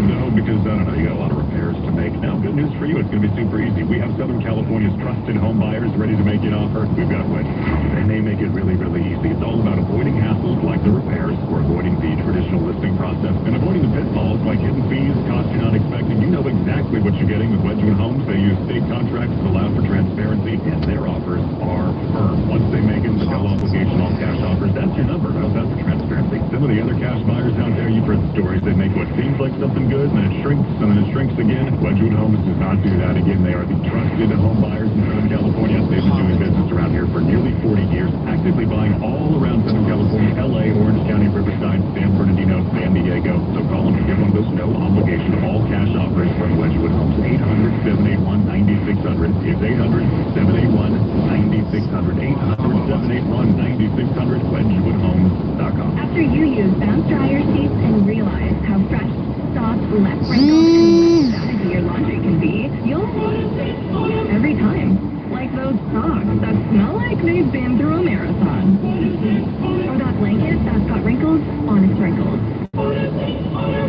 Speaker 6: no, because I don't know, you got a lot of repairs to make. Now, good news for you, it's going to be super easy. We have Southern California's trusted home buyers ready to make you an offer. We've got Wedge, and they make it really, really easy. It's all about avoiding hassles like the repairs, or avoiding the traditional listing process, and avoiding the pitfalls like hidden fees, costs you're not expecting. You know exactly what you're getting with Wedgwood Homes. They use state contracts to allow for transparency, and their offers are firm. Once they make it, the no obligation, all cash offers, that's your number. How's that for transparency? Some of the other cash buyers out there, you've heard the stories. They make what seems like something good, and then it shrinks, and then it shrinks again. Wedgwood Homes does not do that again. They are the trusted home buyers in Southern California. They've been doing business around here for nearly 40 years, actively buying all around Southern California, LA, Orange County, Riverside, San Bernardino, San Diego. So call them to get one of those no obligation, all cash offers from Wedgwood Homes. 800-781-9600. It's 800-781-9600. 800-781-9600. WedgwoodHomes.com.
Speaker 21: After you use bounce dryer sheets and realize how fresh, soft, less wrinkled, and less staticky your laundry can be, you'll every time. Like those socks that smell like they've been through a marathon. Or that blanket that's got wrinkles on its wrinkles.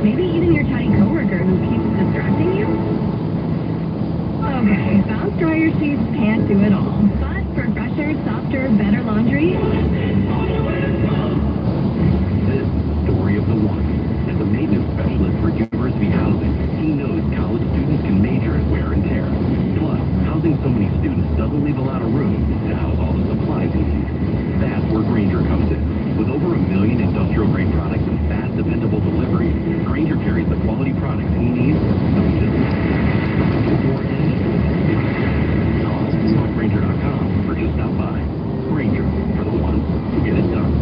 Speaker 21: Maybe even your chatty coworker who keeps distracting you. Okay, bounce dryer sheets can't do it all. But for fresher, softer, better laundry,
Speaker 6: This story of the one. As a maintenance specialist for university housing, he knows college students can major in wear and tear. Plus, housing so many students doesn't leave a lot of room to house all the supplies you need. That's where Granger comes in. With over 1 million industrial-grade products and fast, dependable delivery, Granger carries the quality products he needs. So just before call Granger.com or just stop by. Granger, for the ones who get it done.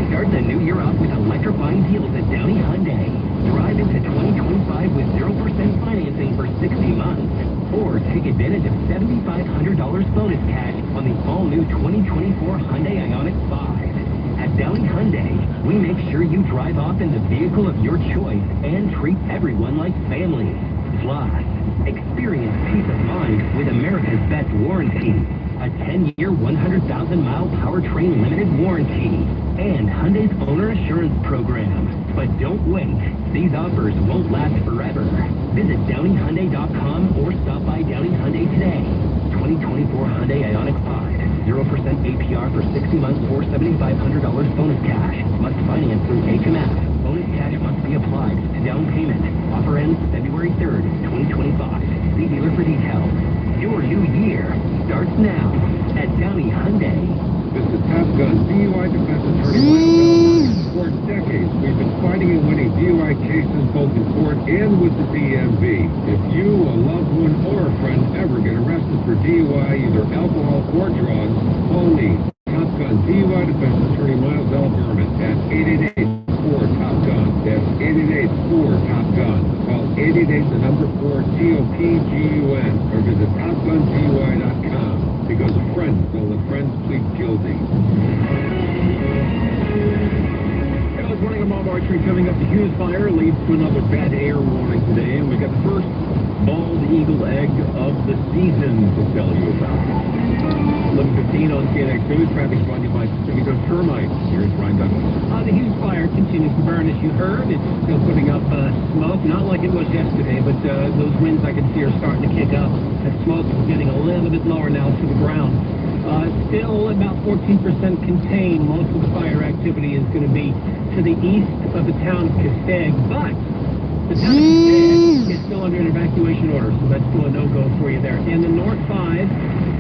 Speaker 10: Start the new year off with electrifying deals at Downey Hyundai. Drive into 2025 with 0% financing for 60 months. Or take advantage of $7,500 bonus cash on the all-new 2024 Hyundai Ioniq 5. At Downey Hyundai, we make sure you drive off in the vehicle of your choice and treat everyone like family. Plus, experience peace of mind with America's best warranty. A 10-year, 100,000-mile powertrain limited warranty. And Hyundai's owner assurance program. But don't wait. These offers won't last forever. Visit DowneyHyundai.com or stop by Downey Hyundai today. 2024 Hyundai Ioniq 5. 0% APR for 60 months or $7,500 bonus cash. Must finance through HMS. Bonus cash must be applied to down payment. Offer ends February 3rd, 2025. See dealer for details. Your new year starts now at Downey Hyundai.
Speaker 3: This is Top Gun DUI Defense Attorney Miles Elmer. For decades, we've been fighting and winning DUI cases both in court and with the DMV. If you, a loved one, or a friend ever get arrested for DUI, either alcohol or drugs, call me, Top Gun DUI Defense Attorney Miles Elmer at 888-4-TOP-GUN. That's 888-4-TOP-GUN. Call 888 the number 4 TOPGUN or visit TopGunDUI.com. Because friends will let friends plead guilty. It's running a mob archery coming up. The Hughes fire leads to another bad air warning today, and we got the first bald eagle egg of the season to tell you about. 11:15 on KNX News. Traffic brought to you by Pacific Coast Termites. Here's Brian Douglas.
Speaker 17: The Hughes fire continues to burn, as you heard. It's still putting up smoke, not like it was yesterday, but those winds I can see are starting to kick up. That smoke is getting a little bit lower now to the ground. Still about 14% contained. Most of the fire activity is going to be to the east of the town of Castaic, but the town of Castaic is still under an evacuation order, so that's still a no-go for you there. And the North 5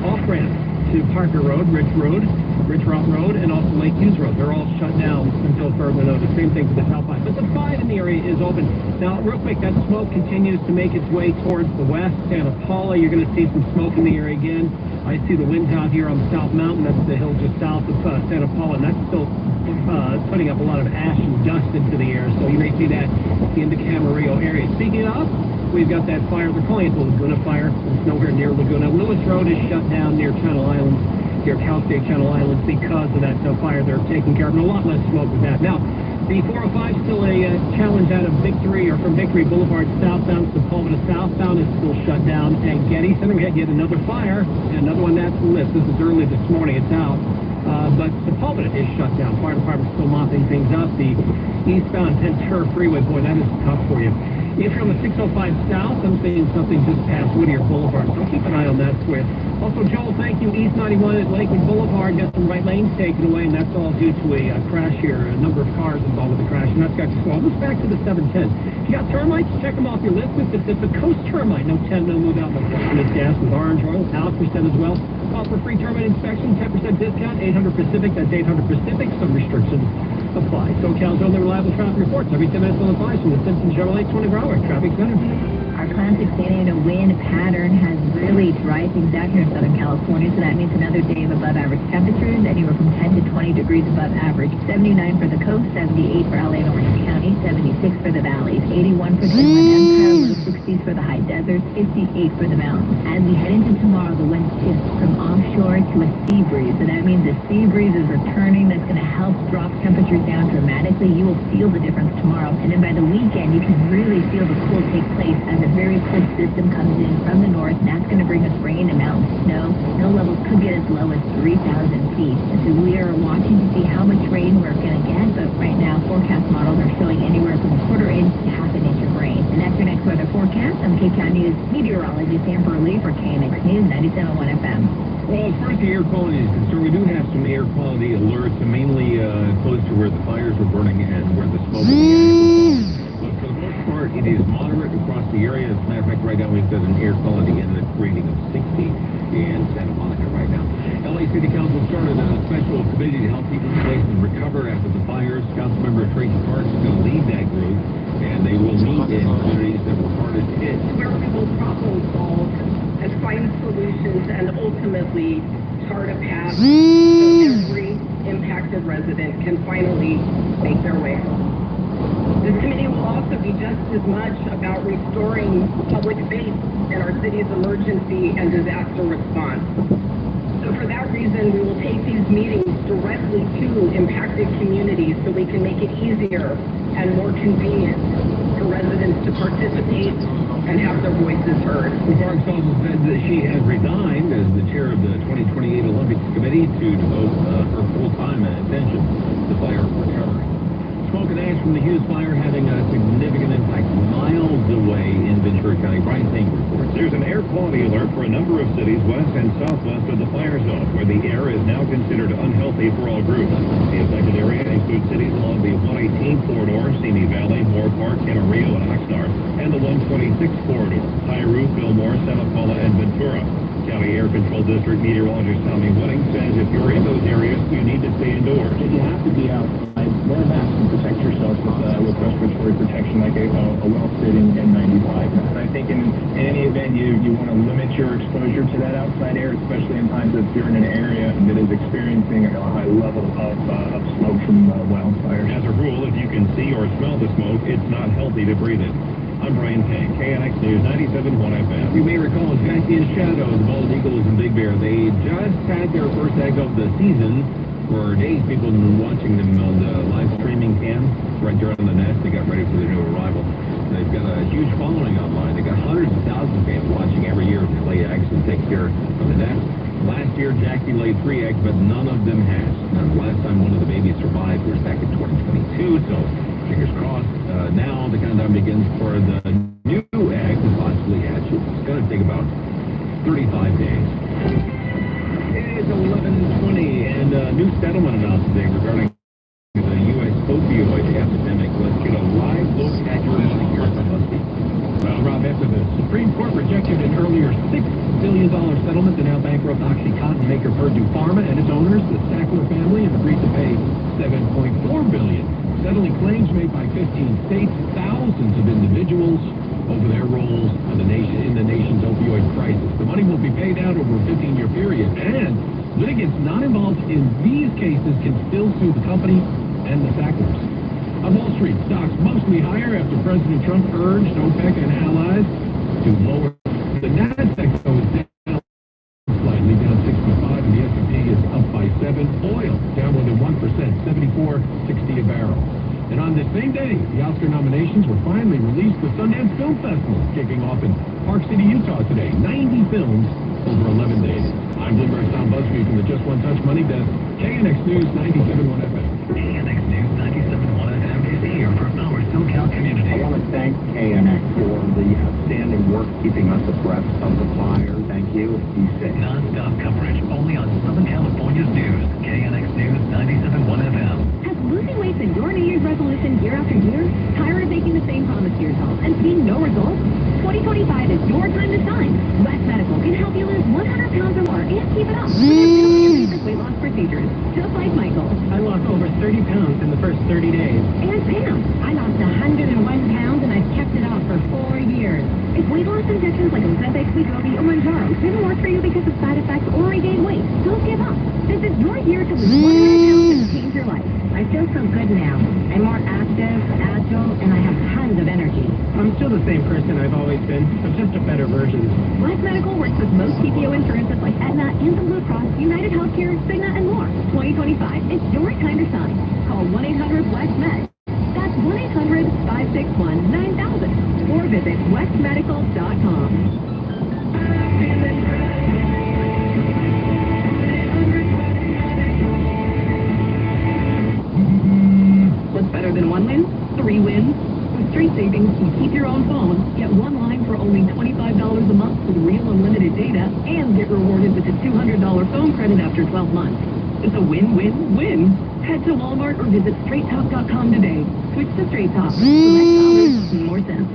Speaker 17: off-ramp to Parker Road, Ridge Route Road, and also Lake Hughes Road. They're all shut down until further notice. Same thing for the South Line. But the 5 in the area is open. Now, real quick, that smoke continues to make its way towards the west. Santa Paula, you're going to see some smoke in the area again. I see the winds out here on the South Mountain. That's the hill just south of Santa Paula, and that's still putting up a lot of ash and dust into the air. So you may see that in the Camarillo area. Speaking of, we've got that fire. They're calling it the Laguna Fire. It's nowhere near Laguna. Lewis Road is shut down near Channel Islands, near Cal State Channel Islands, because of that fire they're taking care of, and a lot less smoke with that. Now, the 405 still a challenge out of Victory, or from Victory Boulevard southbound. Sepulveda southbound is still shut down. And Getty Center, we had yet another fire, and another one that's lit. This is early this morning. It's out. But Sepulveda is shut down. Fire department's still mopping things up. The eastbound Ventura Freeway, boy, that is tough for you. If you're on the 605 south, I'm seeing something just past Whittier Boulevard, so keep an eye on that square. Also, Joel, thank you. East 91 at Lakewood Boulevard got some right lanes taken away, and that's all due to a crash here. A number of cars involved with the crash, and that's got you swallowed. Let's back to the 710. If you got termites, check them off your list. It's the Coast Termite. No 10, no move out, no this gas with orange oil. Alex percent as well. Call for free termite inspection, 10% discount, 800 Pacific. That's 800 Pacific. Some restrictions apply. SoCal's only reliable traffic reports every 10 minutes on the 5 from the Simpson Chevrolet 24-hour traffic center.
Speaker 21: Our classic Santa Ana wind pattern has really dried things out here in Southern California, so that means another day of above average temperatures, anywhere from 10 to 20 degrees above average. 79 for the coast, 78 for LA and Orange County, 76 for the valleys, 81 for the Inland Empire, low 60s for the high deserts, 58 for the mountains. As we head into tomorrow, the wind shifts from offshore to a sea breeze, so that means the sea breeze is returning. That's going to help drop temperatures down dramatically. You will feel the difference tomorrow, and then by the weekend, you can really feel the cool take place as a very cold system comes in from the north, and that's going to bring us rain and mountain snow. Snow levels could get as low as 3,000 feet. And so we are watching to see how much rain we're going to get, but right now forecast models are showing anywhere from a quarter inch to half an inch of rain. And that's your next weather forecast. I'm Cape Cod News meteorologist Amber Lee for KNX News 97.1 FM.
Speaker 3: Well, as far as the air quality is concerned, we do have some air quality alerts, mainly close to where the fires were burning and where the smoke was. But for the most part, it is moderate across the area. As a matter of fact, right now we've got an air quality index rating of 60 in Santa Monica right now. LA City Council started a special committee to help people place and recover after the fires. Councilmember Tracy Parks is going to lead that group, and they will meet in communities that were hardest hit.
Speaker 2: Where we will problem solve and find solutions and ultimately chart a path so every impacted resident can finally make their way home. This committee will also be just as much about restoring public faith in our city's emergency and disaster response. So for that reason, we will take these meetings directly to impacted communities so we can make it easier and more convenient for residents to participate and have their voices heard.
Speaker 3: Parks also said that she has resigned as the chair of the 2028 Olympics Committee to devote her full-time attention to fire recovery. Smoke and ash from the Hughes fire having a significant impact miles away in Ventura County. Brian Singh reports.
Speaker 13: There's an air quality alert for a number of cities west and southwest of the fire zone, where the air is now considered unhealthy for all groups. The affected area includes cities along the 118 corridor, Simi Valley, Moore Park, Camarillo, and Oxnard, and the 126 corridor, Piru, Fillmore, Santa Paula, and Ventura. County Air Control District meteorologist Tommy Wooding says if you're in those areas, you need to stay indoors.
Speaker 22: You have to be outside, wear a mask and protect yourself with respiratory protection like a well-fitting N95. And I think in any event, you want to limit your exposure to that outside air, especially in times if you're in an area that is experiencing a high level of smoke from wildfires.
Speaker 13: As a rule, if you can see or smell the smoke, it's not healthy to breathe in. I'm Brian Kane, KNX News 97.1 FM.
Speaker 3: You may recall Jackie and Shadow, the Bald Eagles and Big Bear. They just had their first egg of the season. For days, people have been watching them on the live streaming cam right there on the nest. They got ready for their new arrival. They've got a huge following online. They got hundreds of thousands of fans watching every year as they lay eggs and take care of the nest. Last year, Jackie laid 3 eggs, but none of them hatched. Now, the last time one of the babies survived was back in 2022, so fingers crossed. Now the countdown begins for the new egg to possibly hatch. It's going to take about 35 days. It is 11:20, and a new settlement announced today regarding the U.S. opioid epidemic. Let's get a live look at your morning here from us. Well, Rob, after the Supreme Court rejected an earlier $6 billion settlement that now bankrupt OxyContin maker Purdue Pharma and its owners, the Sackler family, have agreed to pay $7.4 billion, settling claims made by 15 states, thousands of individuals over their roles in the nation's opioid crisis. The money will be paid out over a 15-year period, and litigants not involved in these cases can still sue the company and the Sacklers. On Wall Street, stocks mostly higher after President Trump urged OPEC and allies to lower the NASDAQ goes down slightly, down 65, and the S&P is up by 7. Oil down more than 1%, $74.60 a barrel. And on this same day, the Oscar nominations were finally released. The Sundance Film Festival kicking off in Park City, Utah today. 90 films over 11 days. I'm Bloomberg's Tom Busby from the Just One Touch Money Desk. KNX News 97.1 FM.
Speaker 4: KNX News 97.1 FM is here for our SoCal community.
Speaker 22: I want to thank KNX for the outstanding work keeping us abreast of the fire. Thank you. Be safe.
Speaker 4: Non-stop coverage only on Southern California's news. KNX News 97.1 FM.
Speaker 21: Has losing weight been your New Year's resolution year after year? Tired of making the same promise to yourself and seeing no results? 2025 is your time to shine. West Medical can help you lose 100 pounds or more and keep it up with their minimally invasive weight loss procedures. Just like Michael.
Speaker 17: I lost over 30 pounds in the first 30 days.
Speaker 21: And Pam. I lost 101 pounds and I've kept it off for 4 years. If weight loss injections like Ozempic, Wegovy, or Manjaro didn't work for you because of side effects or regain weight, don't give up. This is your year to lose 100 pounds and change your life. I feel so good now. I'm more active, agile, and I have tons of energy.
Speaker 17: I'm still the same person I've always been, but just a better version.
Speaker 21: West Medical works with most PPO insurances like Aetna, Anthem Blue Cross, United Healthcare, Cigna, and more. 2025, it's your time to shine. Call 1-800-WEST-MED. That's 1-800-561-9000. Or visit westmedical.com. What's better than 1 win? 3 wins. With Straight Savings, you keep your own phone, get 1 line for only $25 a month with real unlimited data, and get rewarded with a $200 phone credit after 12 months. It's a win-win-win. Head to Walmart or visit straighttalk.com today. Switch to Straight Talk. Select dollars, more sense.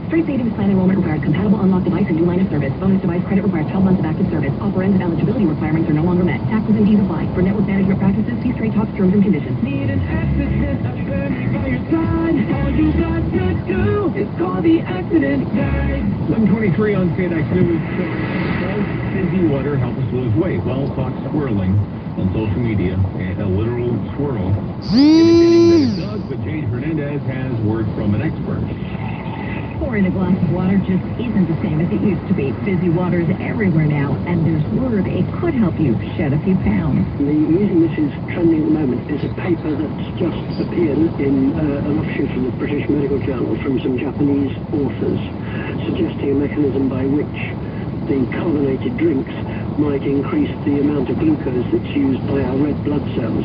Speaker 21: Straight Savings plan enrollment required compatible unlocked device and new line of service. Bonus device credit requires 12 months of active service. Offer ends and eligibility requirements are no longer met. Taxes and fees apply. For network management practices, see Straight Talk's terms and conditions. Need an assistant attorney by your side. All you got to do is call the accident guy.
Speaker 3: 11:23 on KNX News. Does fizzy water help us lose weight? Well, talk swirling on social media, a literal swirl, indicating that it does, but Jade Hernandez has word from an expert.
Speaker 21: Pouring a glass of water just isn't the same as it used to be. Fizzy water is everywhere now, and there's word it could help you shed a few pounds.
Speaker 8: The reason this is trending at the moment is a paper that's just appeared in an offshoot of the British Medical Journal from some Japanese authors, suggesting a mechanism by which the carbonated drinks might increase the amount of glucose that's used by our red blood cells.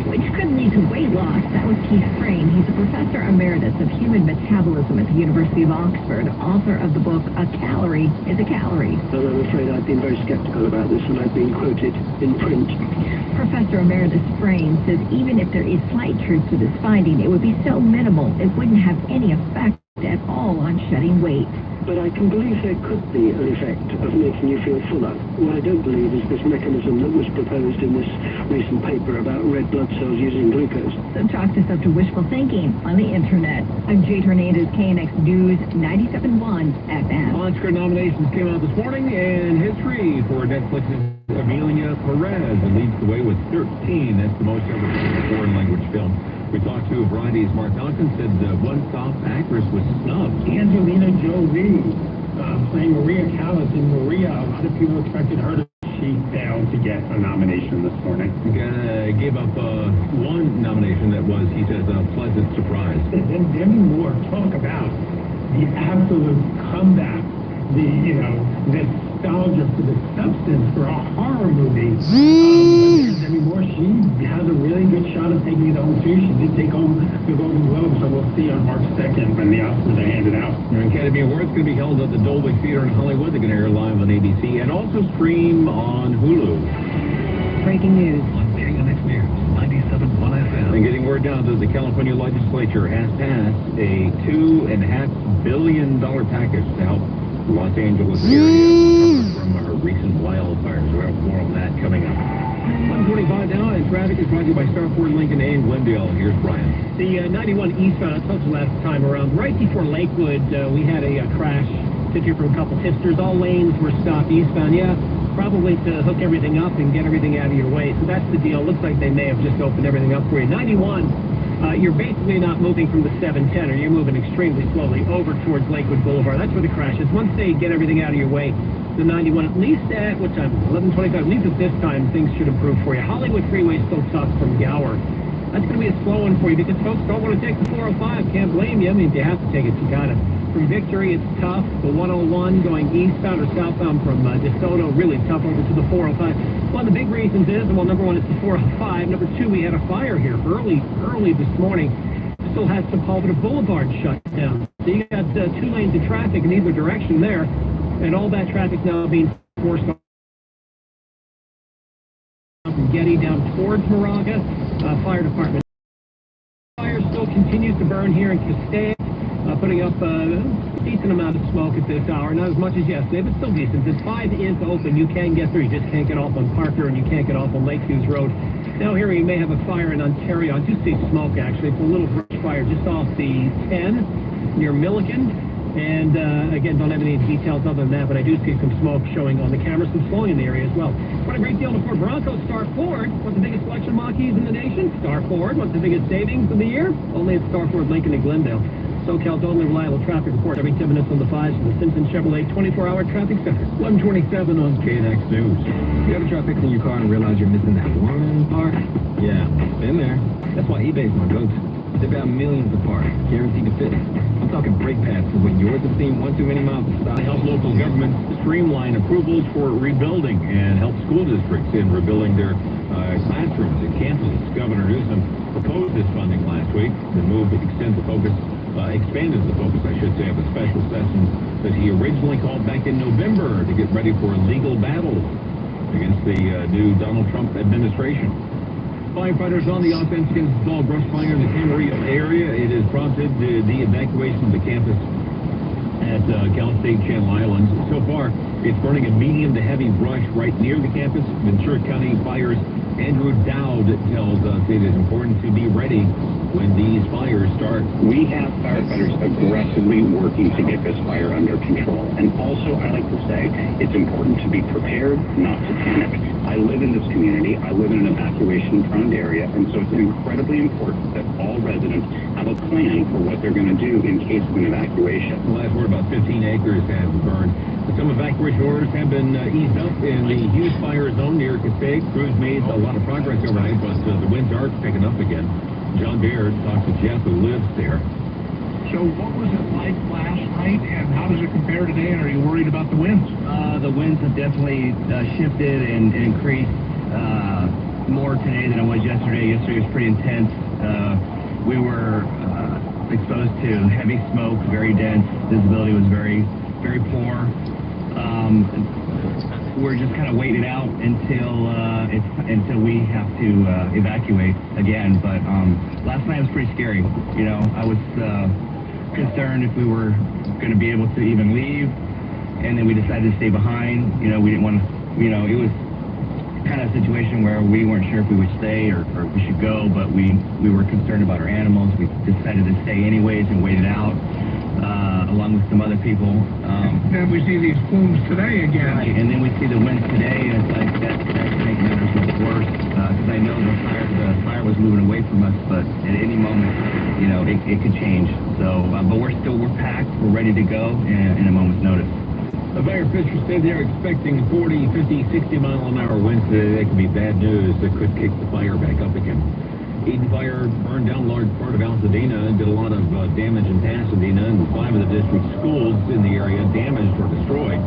Speaker 21: Which could lead to weight loss. That was Keith Frayne. He's a professor emeritus of human metabolism at the University of Oxford, author of the book A Calorie is a Calorie.
Speaker 8: And I'm afraid I've been very skeptical about this, and I've been quoted in print.
Speaker 21: Professor Emeritus Frayne says even if there is slight truth to this finding, it would be so minimal it wouldn't have any effect at all on shedding weight.
Speaker 8: But I can believe there could be an effect of making you feel fuller. What I don't believe is this mechanism that was proposed in this recent paper about red blood cells using glucose.
Speaker 21: So chalk this up to wishful thinking on the internet. I'm Jade Hernandez, KNX News 97.1 FM.
Speaker 3: Oscar nominations came out this morning, and history for Netflix's Amelia Perez leads the way with 13. That's the most ever for a foreign language film. We talked to Variety's Mark Duncan, said one top actress was snubbed.
Speaker 19: Angelina Jolie playing Maria Callas in Maria. A lot of people expected her to. She failed to get a nomination this morning.
Speaker 3: Gave up one nomination that was, he says, a pleasant surprise.
Speaker 19: And then Demi Moore, talk about the absolute comeback, the nostalgia for the substance for a horror movie. Demi Moore, she has a really good shot of taking it home too. She did take home the Golden Globe, so we'll see on March 2nd when the Oscars are handed out.
Speaker 3: The Academy Awards going to be held at the Dolby Theater in Hollywood. They're going to air live on ABC and also stream on Hulu.
Speaker 21: Breaking news
Speaker 4: on KNX News 97.1 FM.
Speaker 3: And getting word now that the California legislature has passed a $2.5 billion package to help Los Angeles area from our recent wildfires. We'll have more on that coming up. 1:25 now, and traffic is brought to you by Starport, Lincoln, and Glendale. Here's Brian.
Speaker 17: The 91 eastbound, I told you last time around, right before Lakewood, we had a crash. Took you from a couple tipsters. All lanes were stopped eastbound. Yeah, probably to hook everything up and get everything out of your way. So that's the deal. Looks like they may have just opened everything up for you. 91, you're basically not moving from the 710, or you're moving extremely slowly over towards Lakewood Boulevard. That's where the crash is. Once they get everything out of your way, the 91, at least at, what time? 11:25. At least at this time, things should improve for you. Hollywood Freeway is still tough from Gower. That's going to be a slow one for you because folks don't want to take the 405. Can't blame you. I mean, if you have to take it, you got to. From Victory, it's tough. The 101 going eastbound or southbound from DeSoto, really tough over to the 405. One of the big reasons is, well, number one, it's the 405. Number two, we had a fire here early this morning. Still has Sepulveda Boulevard shut down. So you got 2 lanes of traffic in either direction there, and all that traffic now being forced from Getty down towards Moraga. Fire department. Fire still continues to burn here in Castaic. Putting up a decent amount of smoke at this hour. Not as much as yesterday, but still decent. The 5 is open. You can get through. You just can't get off on Parker, and you can't get off on Lakeviews Road. Now here we may have a fire in Ontario. I do see smoke, actually. It's a little brush fire just off the 10 near Milliken. And, again, don't have any details other than that, but I do see some smoke showing on the camera, some slowing in the area as well. What a great deal to Ford Bronco. Star Ford, what's the biggest selection of Mach-E's in the nation? Star Ford, what's the biggest savings of the year? Only at Star Ford, Lincoln, and Glendale. SoCal's only reliable traffic report every 10 minutes on the 5s from the Simpson Chevrolet 24-hour traffic center.
Speaker 3: 1:27 on KNX News.
Speaker 12: You ever try fixing your car and realize you're missing that one part? Yeah, been there. That's why eBay's my go-to. They've got millions of parts, guaranteed to fit. I'm talking brake pads for when yours have seen one too many miles to stop.
Speaker 3: Help local governments streamline approvals for rebuilding and help school districts in rebuilding their classrooms and campuses. Governor Newsom proposed this funding last week. The move expanded the focus, I should say, of a special session that he originally called back in November to get ready for legal battles against the new Donald Trump administration. Firefighters on the offense against small brush fire in the Camarillo area. It has prompted the evacuation of the campus at Cal State Channel Islands. So far, it's burning a medium to heavy brush right near the campus. Ventura County Fire's Andrew Dowd tells us it is important to be ready when these fires start.
Speaker 15: We have firefighters aggressively working to get this fire under control. And also, I like to say, it's important to be prepared, not to panic. I live in this community. I live in an evacuation-prone area, and so it's incredibly important that all residents have a plan for what they're going to do in case of an evacuation.
Speaker 3: The last word, about 15 acres have burned. Some evacuation orders have been eased up in the huge fire zone near Castaic. Crews made a lot of progress overnight, but the winds are picking up again. John Baird talked to Jeff, who lives there.
Speaker 18: So what was it like last night, and how does it compare today, and are you worried about the winds?
Speaker 20: The winds have definitely shifted and increased more today than it was yesterday. Yesterday was pretty intense. We were exposed to heavy smoke, very dense. Visibility was very, very poor. We're just kind of waiting it out until we have to evacuate again. But last night was pretty scary. You know, I was concerned if we were going to be able to even leave, and then we decided to stay behind. You know, we didn't want to. You know, it was kind of a situation where we weren't sure if we would stay or if we should go, but we were concerned about our animals. We decided to stay anyways and wait it out. Along with some other people.
Speaker 18: Then we see these plumes today again.
Speaker 20: Right, and then we see the winds today, and it's like that's making matters much worse. Because I know the fire was moving away from us, but at any moment, you know, it could change. So, but we're packed, we're ready to go in a moment's notice.
Speaker 3: The fire officials say they're expecting 40, 50, 60 mile an hour winds today. That could be bad news. That could kick the fire back up again. Eden Fire burned down a large part of Altadena and did a lot of damage in Pasadena, and 5 of the district's schools in the area damaged or destroyed.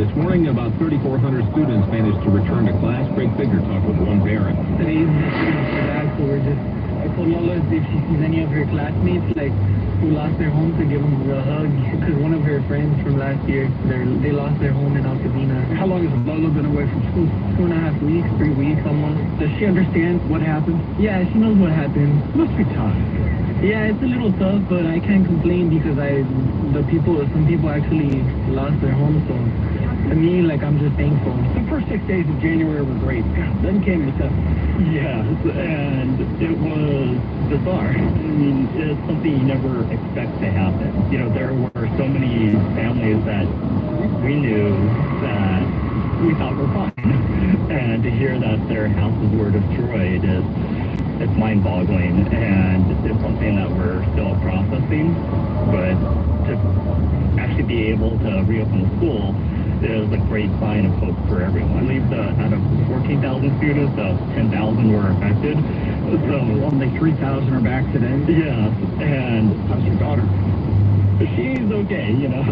Speaker 3: This morning, about 3,400 students managed to return to class. Craig Figure talked with one parent.
Speaker 24: Today's back, so I told Lola if she sees any of her classmates, like, who lost their home, to give them a hug, because one of her friends from last year, they lost their home in Altadena.
Speaker 18: How long has Lola been away from school?
Speaker 24: 2.5 weeks, 3 weeks almost.
Speaker 18: Does she understand what happened?
Speaker 24: Yeah, she knows what happened.
Speaker 18: It must be tough.
Speaker 24: Yeah, it's a little tough, but I can't complain because some people actually lost their home, so to me, like, I'm just thankful. The first 6 days of January were great. Then came the stuff.
Speaker 5: Yes, and it was bizarre. I mean, it's something you never expect to happen. You know, there were so many families that we knew that we thought were fine. And to hear that their houses were destroyed it's mind-boggling, and it's something that we're still processing. But to actually be able to reopen the school is a great sign of hope for everyone. I believe that out of 14,000 students, 10,000 were affected. So
Speaker 24: only 3,000 are back today?
Speaker 5: Yes, and
Speaker 24: how's your daughter?
Speaker 5: She's okay, you know.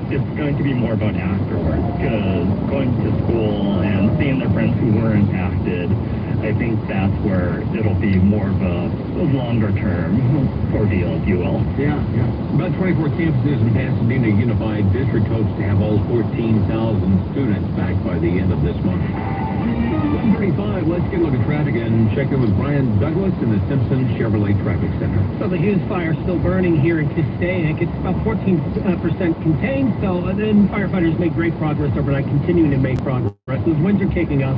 Speaker 5: It's going to be more about afterwards, because going to school and seeing their friends who were impacted, I think that's where it'll be more of a longer-term ordeal, if you will.
Speaker 3: Yeah. About 24 campuses in Pasadena Unified District hopes to have all 14,000 students back by the end of this month. 1:35, let's get a look at traffic and check in with Brian Douglas in the Simpson Chevrolet Traffic Center.
Speaker 17: So the Hughes fire is still burning here in Castaic. It's about 14% contained, so then firefighters make great progress overnight, continuing to make progress. Those winds are kicking up,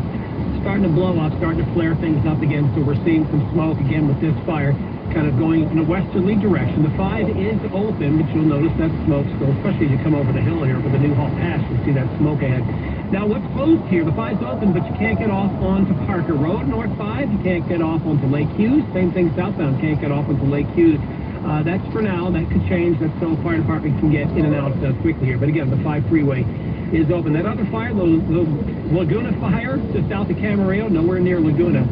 Speaker 17: starting to blow up, starting to flare things up again, so we're seeing some smoke again with this fire kind of going in a westerly direction. The 5 is open, but you'll notice that smoke still, especially as you come over the hill here with the Newhall Pass, you'll see that smoke ahead. Now, what's closed here? The 5's open, but you can't get off onto Parker Road, North 5. You can't get off onto Lake Hughes. Same thing southbound, can't get off onto Lake Hughes. That's for now. That could change. That's so fire department can get in and out quickly here. But again, the 5 freeway is open. That other fire, the Laguna fire, just south of Camarillo, nowhere near Laguna,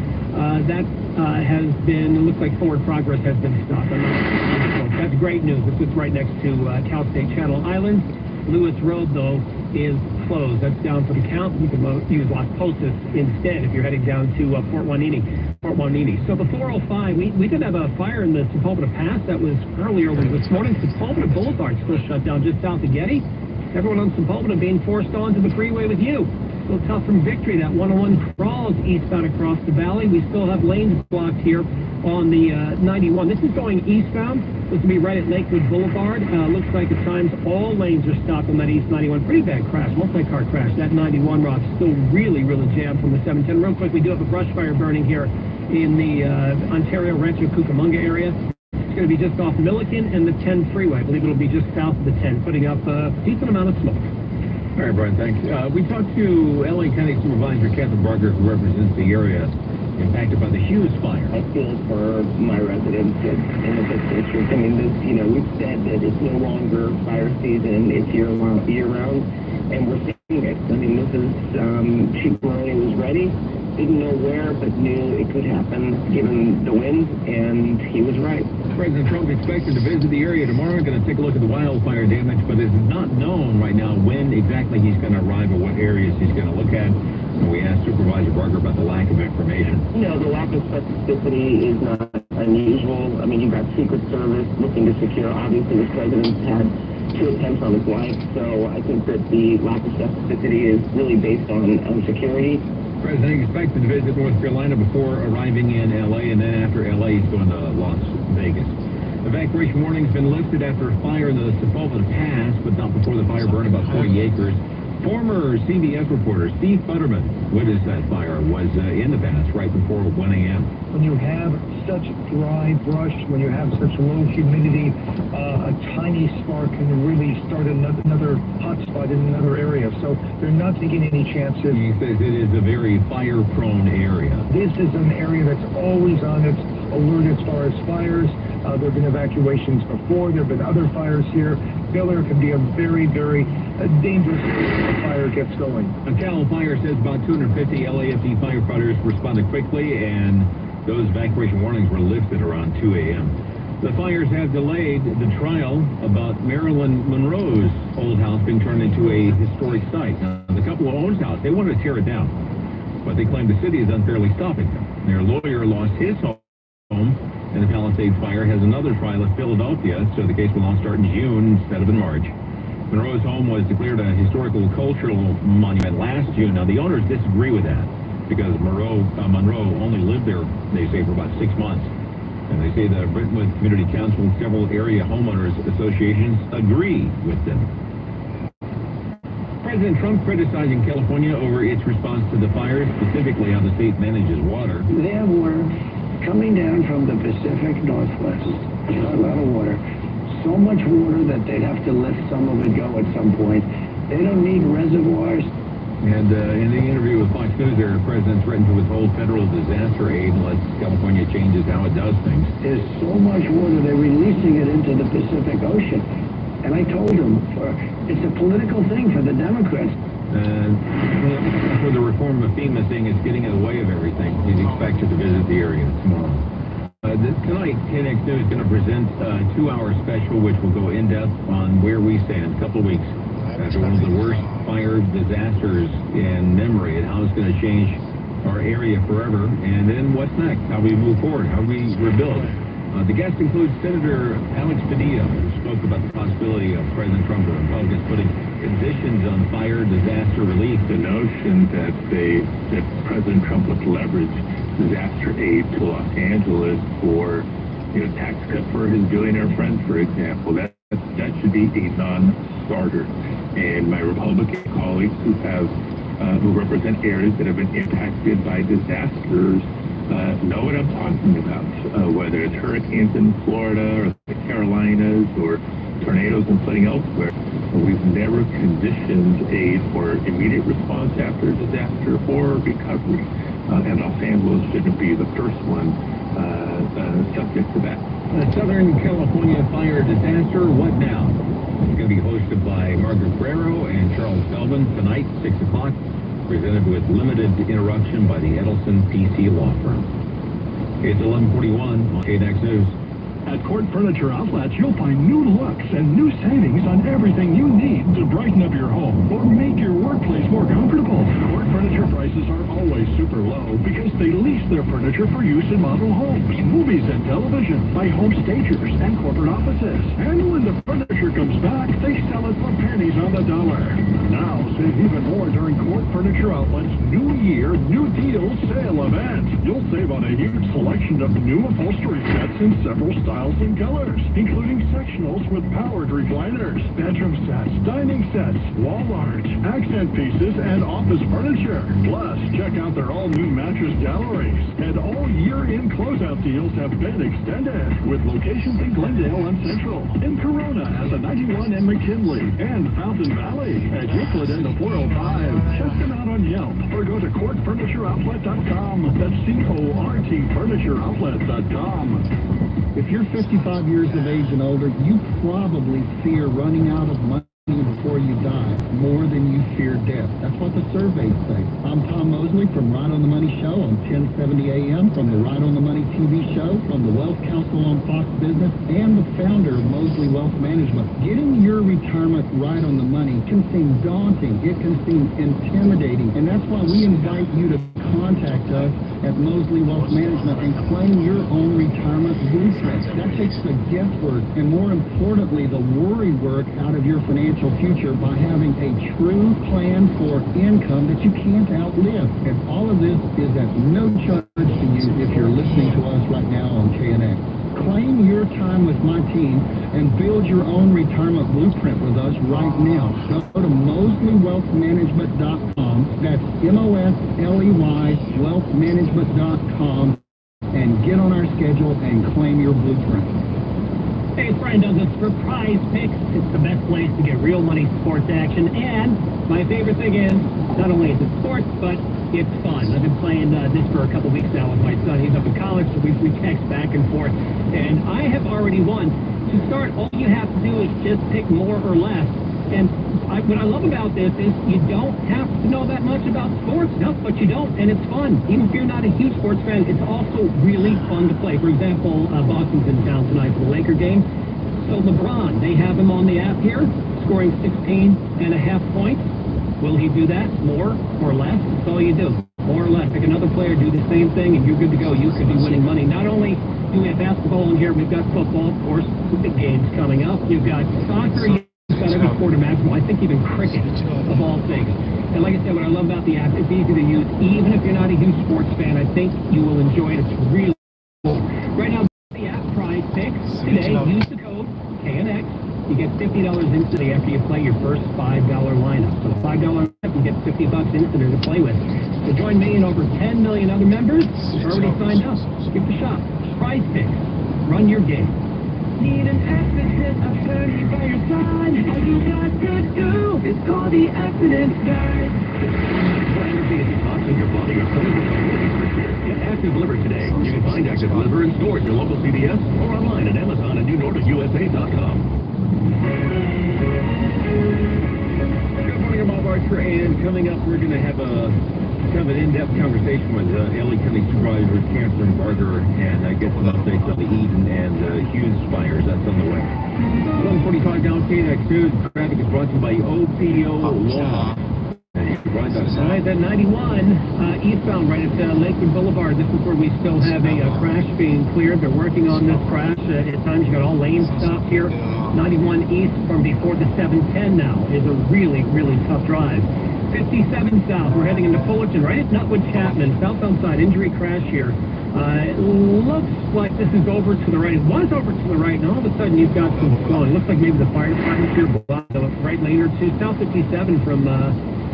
Speaker 17: that has been, it looks like forward progress has been stopped. That's great news. This is right next to Cal State Channel Islands. Lewis Road, though, is closed. That's down for the count. You can use Las Postas instead if you're heading down to Fort Juanini. So the 405, we did have a fire in the Sepulveda Pass. That was earlier this morning. Sepulveda Boulevard still shut down just south of Getty. Everyone on Sepulveda being forced onto the freeway with you. Still tough from Victory. That 101 crawls eastbound across the valley. We still have lanes blocked here on the 91. This is going eastbound. This will be right at Lakewood Boulevard. Looks like at times all lanes are stopped on that East 91. Pretty bad crash, multi-car crash. That 91 rock still really jammed from the 710. Real quick, we do have a brush fire burning here in the Ontario Rancho Cucamonga area. It's going to be just off Milliken and the 10 freeway. I believe it'll be just south of the 10, putting up a decent amount of smoke.
Speaker 3: All right, Brian, thanks. We talked to L.A. County Supervisor Catherine Barker, who represents the area impacted by the Hughes fire.
Speaker 11: I feel for my residents in the district. I mean, we've said that it's no longer fire season, it's year-round, and we're seeing it. I mean, this is, Chief Marley was ready, didn't know where, but knew it could happen given the wind, and he was right.
Speaker 3: President Trump expected to visit the area tomorrow. Going to take a look at the wildfire damage, but it's not known right now when exactly he's going to arrive or what areas he's going to look at. And we asked Supervisor Barker about the lack of information.
Speaker 11: The lack of specificity is not unusual. I mean, you've got Secret Service looking to secure. Obviously, the president's had 2 attempts on his life, so I think that the lack of specificity is really based on security.
Speaker 3: The president expected to visit North Carolina before arriving in L.A., and then after L.A., he's going to Las Vegas. Evacuation warning's been lifted after a fire in the Sepulveda Pass, but not before the fire burned about 40 acres. Former CBS reporter Steve Futterman witnessed that fire, was in the pass right before 1 a.m.
Speaker 16: When you have such dry brush, when you have such low humidity, a tiny spark can really start another hot spot in another area. So they're not taking any chances.
Speaker 3: He says it is a very fire-prone area.
Speaker 16: This is an area that's always on its alert as far as fires. There have been evacuations before. There have been other fires here. Failure can be a very, very dangerous if the fire gets going.
Speaker 3: A Cal Fire says about 250 LAFD firefighters responded quickly, and those evacuation warnings were lifted around 2 a.m. The fires have delayed the trial about Marilyn Monroe's old house being turned into a historic site. Now, the couple who owns the house, they wanted to tear it down, but they claim the city is unfairly stopping them. Their lawyer lost his home, and the Palisades fire has another trial at Philadelphia, so the case will now start in June instead of in March. Monroe's home was declared a historical cultural monument last June. Now, the owners disagree with that because Monroe only lived there, they say, for about 6 months. And they say the Brentwood Community Council and several area homeowners associations agree with them. President Trump criticizing California over its response to the fires, specifically how the state manages water.
Speaker 8: They have water coming down from the Pacific Northwest. A lot of water. So much water that they'd have to let some of it go at some point. They don't need reservoirs.
Speaker 3: And in the interview with Fox News, the president threatened to withhold federal disaster aid unless California changes how it does things.
Speaker 8: There's so much water, they're releasing it into the Pacific Ocean. And I told him, it's a political thing for the Democrats.
Speaker 3: For the reform of FEMA, saying it's getting in the way of everything. He's expected to visit the area tomorrow. Tonight, KNX News is going to present a 2-hour special, which will go in-depth on where we stand a couple of weeks after one of the worst fire disasters in memory, and how it's going to change our area forever. And then what's next? How we move forward? How we rebuild? The guest includes Senator Alex Padilla, who spoke about the possibility of President Trump and Republicans putting conditions on fire disaster relief.
Speaker 22: The notion that President Trump would leverage disaster aid to Los Angeles for, tax cut for his billionaire friends, for example, that should be a non-starter. And my Republican colleagues who represent areas that have been impacted by disasters know what I'm talking about, whether it's hurricanes in Florida or the Carolinas or tornadoes and flooding elsewhere. We've never conditioned aid for immediate response after disaster or recovery, and Los Angeles shouldn't be the first one subject to that.
Speaker 3: The Southern California fire disaster, what now? It's going to be hosted by Margaret Guerrero and Charles Feldman tonight, 6 o'clock. Presented with limited interruption by the Edelson PC law firm. It's 11:41 on KNX News.
Speaker 7: At Court Furniture Outlets, you'll find new looks and new savings on everything you need to brighten up your home or make your workplace more comfortable. Court Furniture prices are always super low because they lease their furniture for use in model homes, movies, and television by home stagers and corporate offices. And when the furniture comes back, they sell it for pennies on the dollar. Now, save even more during Court Furniture Outlets' New Year, New Deal sale event. You'll save on a huge selection of new upholstery sets in several styles and colors, including sectionals with powered recliners, bedroom sets, dining sets, wall art, accent pieces, and office furniture. Plus, check out their all-new mattress galleries. And all year-end closeout deals have been extended, with locations in Glendale and Central, in Corona as a 91 and McKinley, and Fountain Valley at Euclid and the 405. Check them out on Yelp or go to courtfurnitureoutlet.com. That's CORTfurnitureoutlet.com.
Speaker 9: If you're 55 years of age and older, you probably fear running out of money before you die more than you fear death. That's what the surveys say. I'm Tom Mosley from Right on the Money Show on 1070 AM, from the Right on the Money TV show, from the Wealth Council on Fox Business, and the founder of Mosley Wealth Management. Getting your retirement right on the money can seem daunting. It can seem intimidating. And that's why we invite you to contact us at Mosley Wealth Management and claim your own retirement blueprint. That takes the guesswork and, more importantly, the worry work out of your financial future by having a true plan for income that you can't outlive. And all of this is at no charge to you if you're listening to us right now on KNX. Claim your time with my team and build your own retirement blueprint with us right now. Go to mosleywealthmanagement.com. That's MOSLEY wealthmanagement.com, and get on our schedule and claim your blueprint.
Speaker 17: Hey, it's Brian Douglas for Prize Picks. It's the best place to get real money sports action. And my favorite thing is, not only is it sports, but it's fun. I've been playing this for a couple weeks now with my son. He's up in college, so we text back and forth. And I have already won. To start, all you have to do is just pick more or less. And what I love about this is you don't have to know that much about sports. No, but you don't, and it's fun. Even if you're not a huge sports fan, it's also really fun to play. For example, Boston's in town tonight for the Laker game. So LeBron, they have him on the app here, scoring 16.5 points. Will he do that? More or less? That's all you do. More or less. Pick another player, do the same thing, and you're good to go. You could be winning money. Not only do we have basketball in here, we've got football, of course, big games coming up. You've got soccer. You've got every sport imaginable. I think even cricket, of all things. And like I said, what I love about the app, it's easy to use. Even if you're not a huge sports fan, I think you will enjoy it. It's really cool. Right now, the app Prize Picks. Today, use the code KNX You get $50 instantly after you play your first $5 lineup. So $5 lineup, you get $50 instantly to play with. So join me and over 10 million other members who've already signed up. Give it a shot. Prize Picks. Run your game. Need an accident attorney by your side. All you got to do is call the accident guy.
Speaker 13: In your body or get Active Liver today. You can find Active Liver in stores at your local CVS or online at Amazon and NewNordicusa.com. Good morning, I'm Bob Archer, and coming up, we're going to have a kind of an in-depth conversation with LA County Supervisor Catherine Barger and get some updates on the Eden and Hughes fires. That's on the way. 7:45 down KNX News. Traffic is brought to you by OPO Law. Right outside at 91 eastbound, right at Lakewood Boulevard. This is where we still have a crash being cleared. They're working on this crash. At times you got all lanes stopped here. 91 east from before the 710 now is a really, really tough drive. 57 south, we're heading into Fullerton, right at Nutwood Chapman, southbound side, injury crash here. It looks like this is over to the right. It was over to the right, and all of a sudden you've got some slowing. Looks like maybe the fire department's here, right lane or two. South 57 from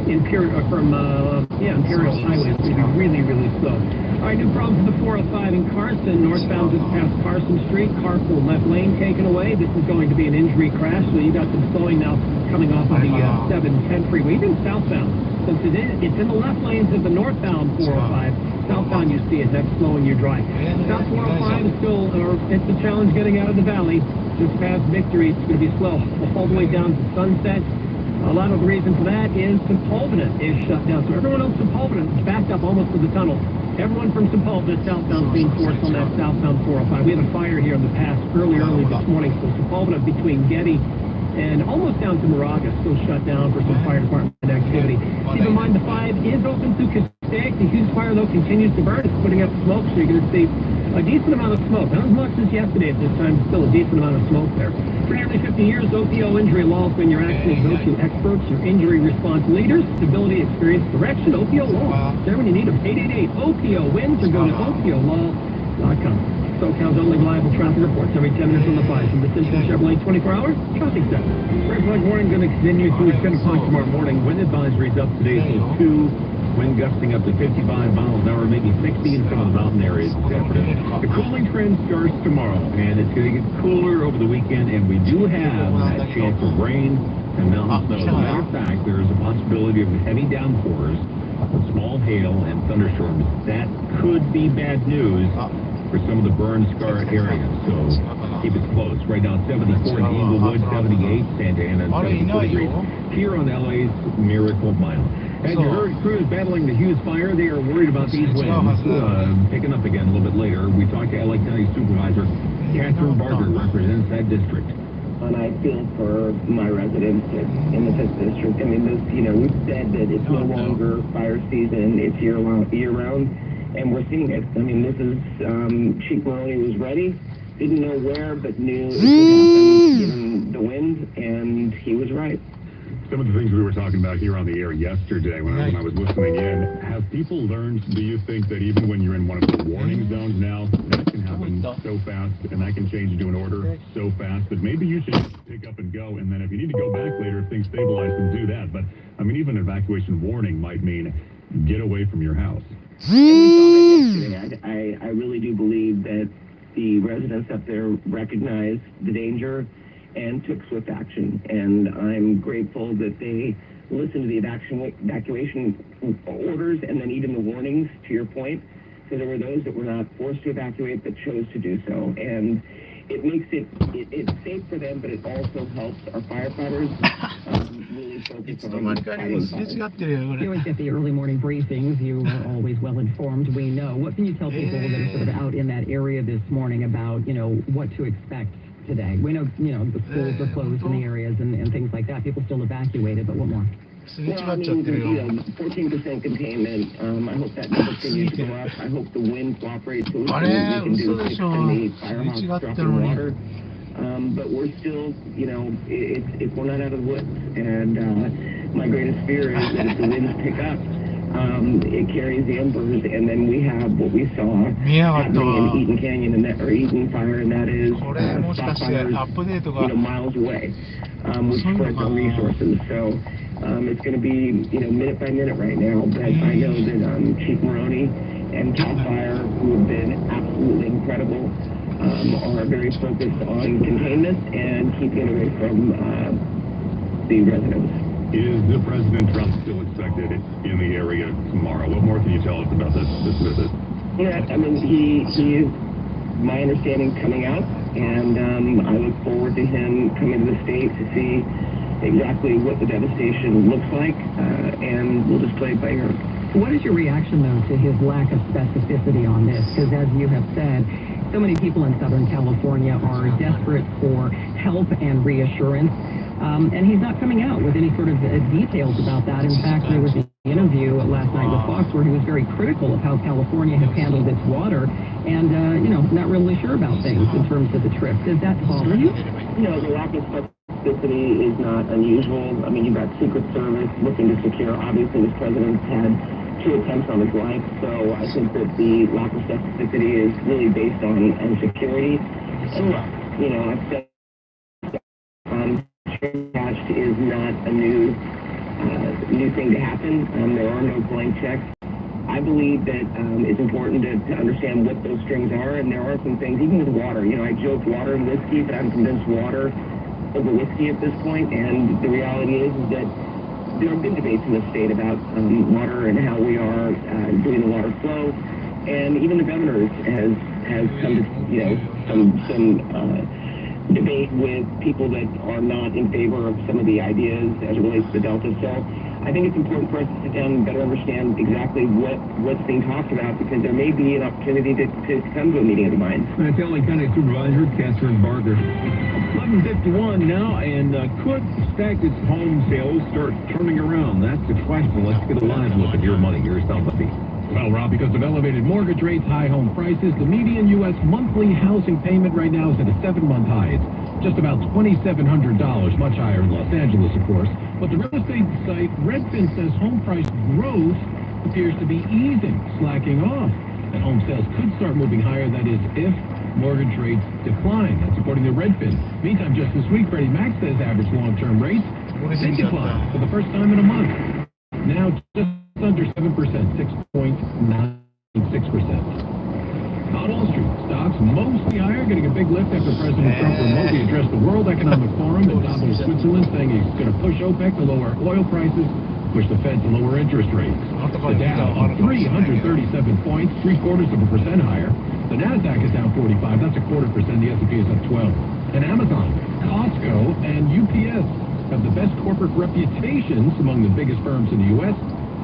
Speaker 13: Imperial Highway. It's going to be really, really slow. All right, new problems with the 405 in Carson. Northbound just past Carson Street. Car full left lane taken away. This is going to be an injury crash, so you got some slowing now coming off of the 710 freeway. Even southbound, since it's in the left lanes of the northbound 405. Southbound, you see it. That's slowing your drive. South 405 is still, it's a challenge getting out of the valley. Just past Victory, it's going to be slow. All the way down to Sunset. A lot of the reason for that is Sepulveda is shut down. So everyone else Sepulveda is backed up almost to the tunnel. Everyone from Sepulveda southbound is being forced on that southbound 405. We had a fire here in the past early this morning. So Sepulveda between Getty and almost down to Moraga still shut down for some fire department activity. Keep in mind the 5 is open to Castaic. The Hughes fire though continues to burn. It's putting up smoke, so you're going to see a decent amount of smoke. Not as much as yesterday at this time, but still a decent amount of smoke there. For nearly 50 years, OPO Injury Law has been your accident go-to experts, your injury response leaders, stability, experience, direction. OPO Law. There when you need them. 888-OPO-WINS or go to OPOLaw.com. SoCal's only reliable traffic reports every 10 minutes on the 5 from the Cincinnati Chevrolet 24-hour traffic center. Red flag warning going to continue through 10 o'clock tomorrow morning. Wind advisories up today till 2. Wind gusting up to 55 miles an hour, maybe 60 in some of the mountain areas this afternoon. The cooling trend starts tomorrow, and it's going to get cooler over the weekend, and we do have that chance of rain and mountain snow. As a matter of fact, there is a possibility of heavy downpours, small hail, and thunderstorms. That could be bad news for some of the burn-scarred areas, so keep it close. Right now, 74 in Inglewood, 78, Santa Ana, 74 degrees. Here on LA's Miracle Mile. And you heard crews battling the Hughes fire. They are worried about these winds picking up again a little bit later. We talked to LA County Supervisor Catherine Barger, represents that district.
Speaker 11: And I feel for my residents in the 5th District. I mean, we've said that it's no longer fire season, it's year-round, and we're seeing it. I mean, this is, Chief Maroney was ready, didn't know where, but knew it would happen given the wind, and he was right.
Speaker 13: Some of the things we were talking about here on the air yesterday when I was listening in, have people learned, do you think, that even when you're in one of the warning zones now, that can happen so fast, and that can change into an order so fast that maybe you should pick up and go, and then if you need to go back later, if things stabilize, then do that. But, I mean, even an evacuation warning might mean get away from your house.
Speaker 11: I really do believe that the residents up there recognize the danger and took swift action. And I'm grateful that they listened to the evacuation orders and then even the warnings, to your point. So there were those that were not forced to evacuate that chose to do so. And it makes it's safe for them, but it also helps our firefighters really focus on fighting fires.
Speaker 2: You always get the early morning briefings. You are always well informed. We know. What can you tell people that are sort of out in that area this morning about, what to expect today? We know, the schools are closed in the areas and things like that. People still evacuated, but what more?
Speaker 11: Well, I mean, 14% containment. I hope that number continues to go up. I hope the wind cooperates so we can do 6 and 8 firehawks dropping water. But we're still, we're not out of the woods. And my greatest fear is that if the winds pick up, it carries the embers, and then we have what we saw happening in Eaton Canyon, or Eaton Fire, and that is spot fires, miles away, which spreads our resources. So it's going to be, minute by minute right now. But I know that Chief Maroney and CAL FIRE, who have been absolutely incredible, are very focused on containment and keeping it away from the residents.
Speaker 13: Is the President Trump still expected in the area tomorrow? What more can you tell us about this visit?
Speaker 11: Yeah, I mean, he is, my understanding, coming out, and I look forward to him coming to the state to see exactly what the devastation looks like, and we'll just play it by ear.
Speaker 2: What is your reaction, though, to his lack of specificity on this? Because as you have said, so many people in Southern California are desperate for help and reassurance. And he's not coming out with any sort of details about that. In fact, there was an interview last night with Fox where he was very critical of how California has handled its water and, not really sure about things in terms of the trip. Does that bother you?
Speaker 11: The lack of specificity is not unusual. I mean, you've got Secret Service looking to secure. Obviously, this president's had 2 attempts on his life, so I think that the lack of specificity is really based on security. And, I've said attached is not a new thing to happen. There are no blank checks. I believe that it's important to understand what those strings are, and there are some things, even with water. I joke water and whiskey, but I'm convinced water over whiskey at this point, and the reality is that there have been debates in the state about water and how we are doing the water flow, and even the governor has come to, some debate with people that are not in favor of some of the ideas as it relates to the Delta. So I think it's important for us to sit down and better understand exactly what's being talked about, because there may be an opportunity to come to a meeting of the minds.
Speaker 12: That's LA County Supervisor Catherine Barker. 11:51 now, and could stagnant home sales start turning around? That's the question. Let's get a live look at your money, your somebody.
Speaker 3: Well, Rob, because of elevated mortgage rates, high home prices, the median U.S. monthly housing payment right now is at a 7-month high. It's just about $2,700, much higher in Los Angeles, of course. But the real estate site Redfin says home price growth appears to be easing, slacking off. And home sales could start moving higher, that is, if mortgage rates decline. That's according to Redfin. Meantime, just this week, Freddie Mac says average long-term rates did decline for the first time in a month. Now just under 7%, 6.96%. On Wall Street, stocks mostly higher, getting a big lift after President Trump remotely addressed the World Economic Forum in Davos, Switzerland, saying he's going to push OPEC to lower oil prices, push the Fed to lower interest rates. The Dow up 337 points, 0.75% higher. The Nasdaq is down 45, that's 0.25%. The S&P is up 12. And Amazon, Costco, and UPS have the best corporate reputations among the biggest firms in the U.S.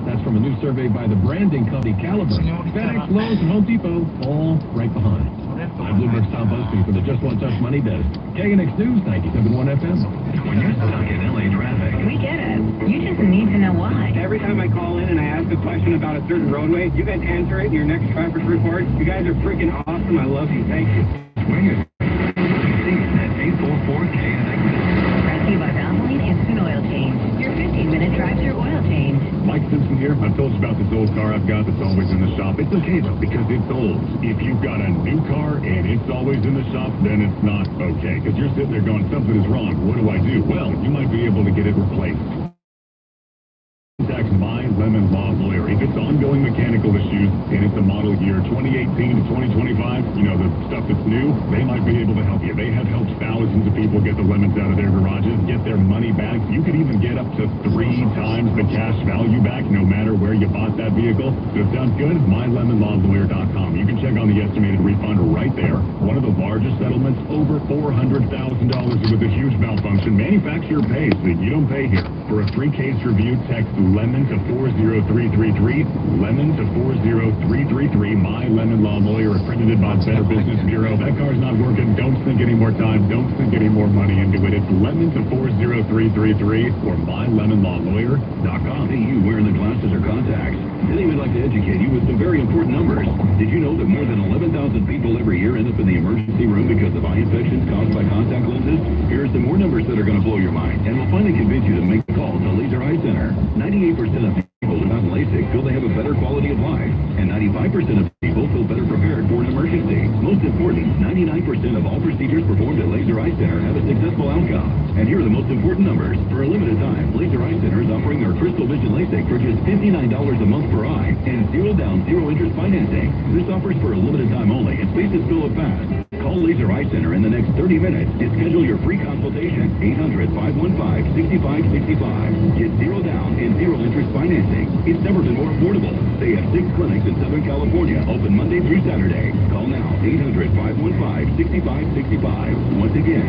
Speaker 3: That's from a new survey by the branding company Caliber. FedEx, Lowe's, and Home Depot, all right behind. I'm Bloomberg's Tom Busby for the Just One Touch Money Desk. KNX News, 97.1 FM.
Speaker 4: When you're stuck in LA traffic,
Speaker 21: We get it. You just need to know why.
Speaker 1: Every time I call in and I ask a question about a certain roadway, you guys answer it in your next traffic report. You guys are freaking awesome. I love you. Thank you.
Speaker 4: swing it. At 844 KNX.
Speaker 21: Brought to you by Valvoline Instant Oil Change. Your 15-minute drive-through oil change.
Speaker 13: Mike Simpson here. I've told you about this old car I've got that's always in the shop. It's okay, though, because it's old. If you've got a new car and it's always in the shop, then it's not okay. Because you're sitting there going, something is wrong. What do I do? Well, you might be able to get it replaced. Contact My Lemon Law Lawyer. If it's ongoing mechanical issues and it's a model year 2018 to 2025, you know, the stuff that's new, they might be able to help you. They have helped thousands of people get the lemons out of their garages, get their money back. You could even get up to 3 times the cash value back no matter where you bought that vehicle. So if it sounds good, mylemonlawlawyer.com. You can check on the estimated refund right there. One of the largest settlements, over $400,000. It was a huge malfunction. Manufacturer pays, so you don't pay here. For a free case review, text LEMON to 40333. LEMON to 40333. My Lemon Law Lawyer, accredited by Better Business Bureau. That car's not working. Don't sink any more time. Don't sink any more money into it. It's LEMON to 40333 or mylemonlawlawyer.com.
Speaker 4: Hey, you wearing the glasses or contacts. Today we'd like to educate you with some very important numbers. Did you know that more than 11,000 people every year end up in the emergency room because of eye infections caused by contact lenses? Here are some more numbers that are going to blow your mind and will finally convince you to make the call to Laser Eye Center. 98% of people who have LASIK feel they have a 95% of people feel better prepared for an emergency. Most important, 99% of all procedures performed at Laser Eye Center have a successful outcome. And here are the most important numbers. For a limited time, Laser Eye Center is offering their Crystal Vision LASIK for just $59 a month per eye and zero down, zero interest financing. This offer's for a limited time only, and please fill up fast. Call Laser Eye Center in the next 30 minutes to schedule your free consultation. 800-515-6565. Get zero down and zero interest financing. It's never been more affordable. They have 6 clinics in Southern California, open Monday through Saturday. Call now, 800-515-6565. Once again,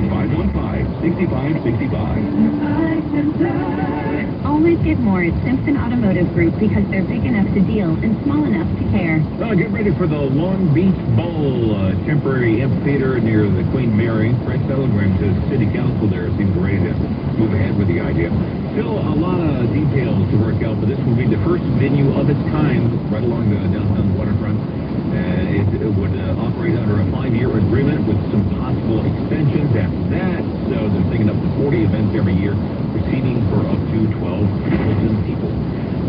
Speaker 4: 800-515-6565.
Speaker 21: Always get more at Simpson Automotive Group because they're big enough to deal and small enough to care.
Speaker 3: Well, get ready for the Long Beach Bowl, temporary amphitheater near the Queen Mary. Fred Telegram says City Council there seems ready to move ahead with the idea. Still a lot of details to work out, but this will be the first venue of its kind right along the downtown waterfront. It would operate under a 5-year agreement with some possible extensions after that. So they're thinking up to 40 events every year, seating for up to 12,000 people.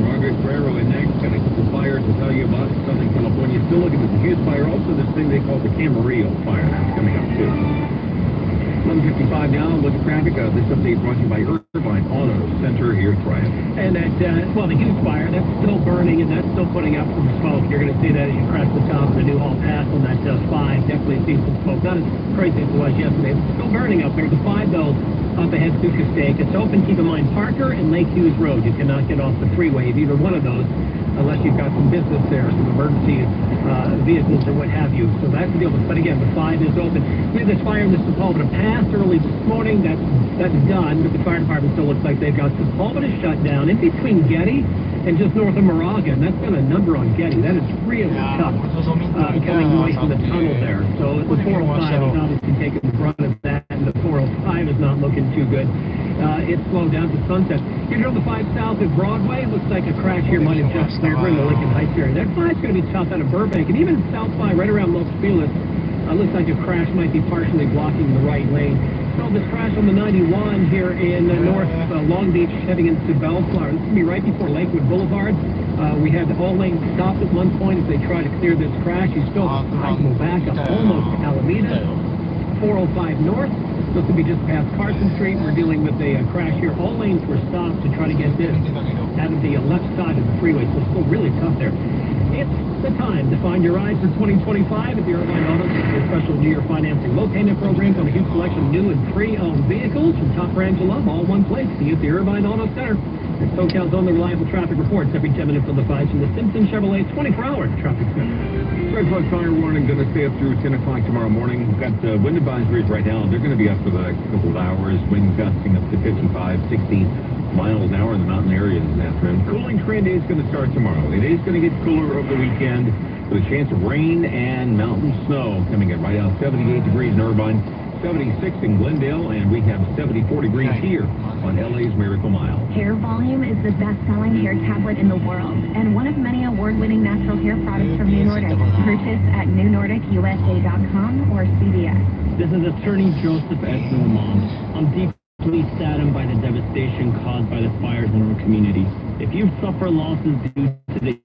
Speaker 3: Margaret Guerrero in next, got a couple fires to tell you about in Southern California. Still looking at the huge fire. Also this thing they call the Camarillo fire. That's coming up too. 1:55 now, look at traffic. This update brought to you by Irvine Auto Center here at Triumph.
Speaker 17: And that, the huge fire, that's still burning, and that's still putting up some smoke. You're going to see that as you cross the top of the Newhall Pass on that 5. Definitely see some smoke. Not as crazy as it was yesterday. It's still burning up there. The 5, though, up ahead, Stuka Steak. It's open, keep in mind, Parker and Lake Hughes Road. You cannot get off the freeway of either one of those unless you've got some business there, some emergency vehicles or what have you. So that's the deal. But again, the 5 is open. We had this fire in the Sepulveda Pass early this morning. That's done, but the fire department still looks like they've got Sepulveda shut down in between Getty and just north of Moraga, and that's been a number on Getty. That is really tough coming away from the tunnel there. So the 405 is obviously taking the brunt of that, and the 405 is not looking too good. It's slowed down to Sunset. You know, the 5 south of Broadway looks like a crash here might have just cleared. We're in the Lincoln Heights area. That 5's going to be tough out of Burbank, and even south by right around Los Feliz. Looks like a crash might be partially blocking the right lane. So this crash on the 91 here in North Long Beach heading into Bellflower. This is going to be right before Lakewood Boulevard. We had all lanes stopped at one point as they try to clear this crash. You still go back up almost to Alameda. 405 North. This will be just past Carson Street. We're dealing with a crash here. All lanes were stopped to try to get this out of the left side of the freeway. So it's still really tough there. It's the time to find your ride for 2025 at the Irvine Auto Center. Special New Year financing, low payment programs on a huge selection of new and pre-owned vehicles from top brands you love, all one place. See you at the Irvine Auto Center. And SoCal's only reliable traffic reports every 10 minutes on the 5 from the Simpson Chevrolet 24-hour traffic center.
Speaker 3: Red flag fire warning going to stay up through 10 o'clock tomorrow morning. We've got wind advisories right now. They're going to be up for the next couple of hours. Winds gusting up to 55, 60 miles an hour in the mountain areas this afternoon. Cooling trend is going to start tomorrow. It is going to get cooler over the weekend with a chance of rain and mountain snow coming in right out. 78 degrees in Irvine, 76 in Glendale, and we have 74 degrees here on LA's Miracle Mile.
Speaker 21: Hair Volume is the best-selling hair tablet in the world and one of many award-winning natural hair products from New Nordic. Purchase at newnordicusa.com or CVS.
Speaker 5: This is Attorney Joseph at Mom. I'm deeply saddened by the devastation caused by the fires in our community. If you suffer losses due to the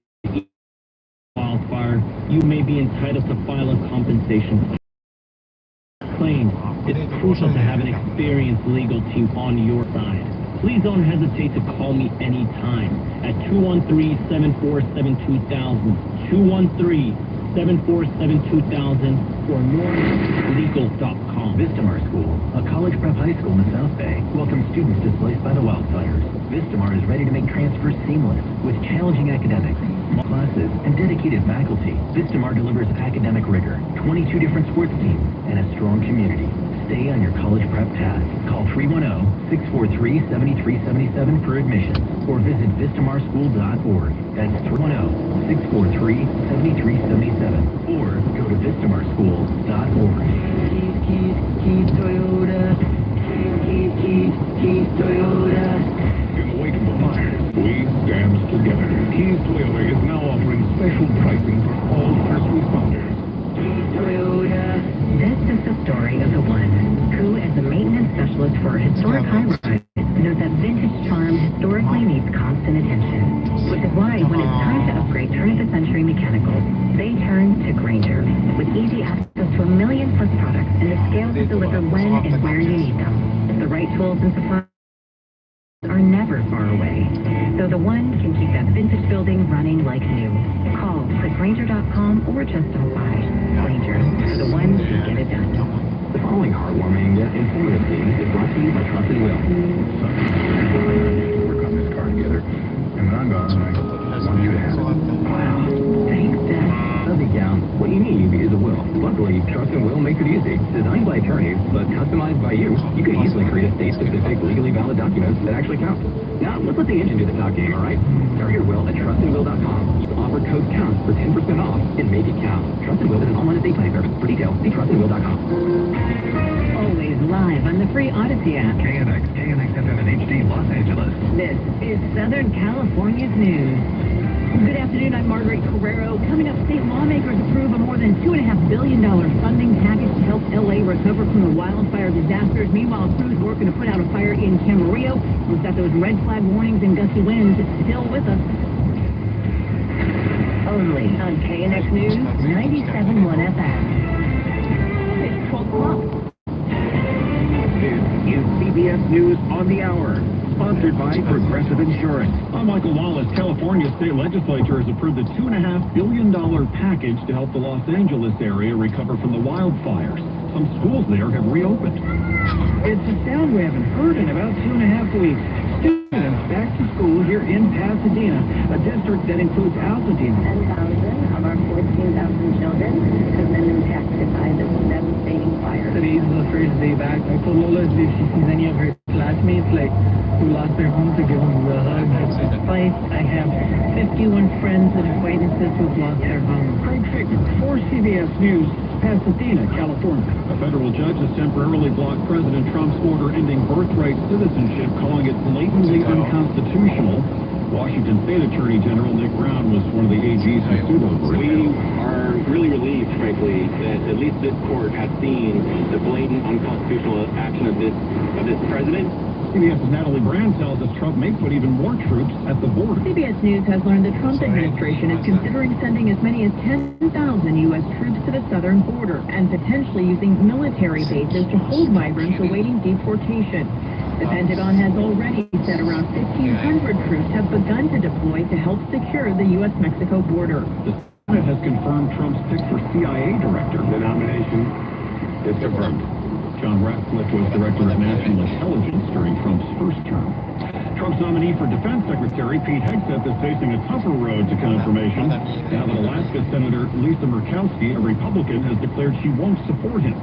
Speaker 5: wildfire, you may be entitled to file a compensation claim. It's crucial to have an experienced legal team on your side. Please don't hesitate to call me anytime at 213-747-2000, 213-747-2000, or morelegal.com.
Speaker 6: Vistamar School, a college prep high school in the South Bay, welcomes students displaced by the wildfires. Vistamar is ready to make transfers seamless with challenging academics, classes, and dedicated faculty. Vistamar delivers academic rigor, 22 different sports teams, and a strong community. Stay on your college prep path. Call 310-643-7377 for admissions or visit VistamarSchool.org. That's 310-643-7377 or go to VistamarSchool.org. Keys Toyota. Keys Toyota.
Speaker 3: In the wake of the fire, we stand together. Keys Toyota is now offering special pricing for all first responders.
Speaker 21: Keys Toyota. This is the story of the one who, as a maintenance specialist for a historic high-rise, knows that vintage charm historically needs constant attention. Which is why, when it's time to upgrade turn-of-the-century mechanical
Speaker 2: Ranger.com or just stop by. Ranger, for the ones who get it done.
Speaker 12: The following heartwarming yet informative scene is brought to you by Trust and Will.
Speaker 22: Work on this car together. And when I'm gone, I want you to have it.
Speaker 12: Wow. Thanks, Dad. Doesn't count. What you need is a will. Luckily, Trust and Will makes it easy. Designed by attorneys, but customized by you. You can easily create state-specific, legally valid documents that actually count. Now, let's let the engine do the talking, all right? Start your will at trustandwill.com. Offer code COUNT for 10% off and make it count. Trust and Will is an online estate planning service. For details, see trustandwill.com.
Speaker 2: Always live on the free Odyssey app.
Speaker 22: KNX FM and HD Los Angeles.
Speaker 2: This is Southern California's news. Good afternoon, I'm Margaret Carrero. Coming up, state lawmakers approve a more than $2.5 billion funding package to help L.A. recover from the wildfire disasters. Meanwhile, crews working to put out a fire in Camarillo. We've got those red flag warnings and gusty winds still with us. Only on KNX News, 97.1 FM. It's 12 o'clock.
Speaker 13: This is CBS News on the Hour, sponsored by Progressive Insurance.
Speaker 3: I'm Michael Wallace. California state legislature has approved a $2.5 billion package to help the Los Angeles area recover from the wildfires. Some schools there have reopened.
Speaker 16: It's a sound we haven't heard in about 2.5 weeks. Students back to school here in Pasadena, a district that includes Altadena.
Speaker 21: 10,000 of our 14,000 children have been impacted by this devastating fire.
Speaker 24: Today's the first day back. I told Lola if she sees any of her classmates who lost their home to give them a hug.
Speaker 2: Place, I have 51 friends and acquaintances who've lost their homes.
Speaker 16: Craig Fickner for CBS News, Pasadena, California.
Speaker 3: A federal judge has temporarily blocked President Trump's order ending birthright citizenship, calling it blatantly unconstitutional. Washington State Attorney General Nick Brown was one of the AGs who sued over it.
Speaker 10: We are really relieved, frankly, that at least this court has seen the blatant unconstitutional action of this president.
Speaker 3: CBS's Natalie Brand tells us Trump may put even more troops at the border.
Speaker 2: CBS News has learned the Trump administration is considering sending as many as 10,000 U.S. troops to the southern border and potentially using military bases to hold migrants awaiting deportation. The Pentagon has already said around 1,500 troops have begun to deploy to help secure the U.S.-Mexico border.
Speaker 3: The Senate has confirmed Trump's pick for CIA director.
Speaker 10: The nomination is confirmed.
Speaker 3: John Ratcliffe was director of national intelligence during Trump's first term. Trump's nominee for defense secretary, Pete Hegseth, is facing a tougher road to confirmation now that Alaska Senator Lisa Murkowski, a Republican, has declared she won't support him.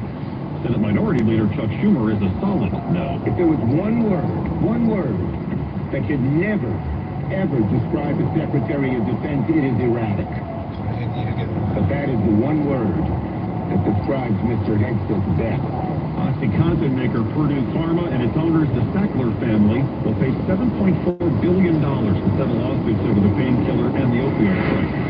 Speaker 3: Senate Minority Leader Chuck Schumer is a solid no.
Speaker 14: If there was one word that could never, ever describe the Secretary of Defense, it is erratic. But that is the one word that describes Mr. Hegseth best.
Speaker 3: OxyContin maker Purdue Pharma and its owners, the Sackler family, will pay $7.4 billion to settle lawsuits over the painkiller and the opioid crisis.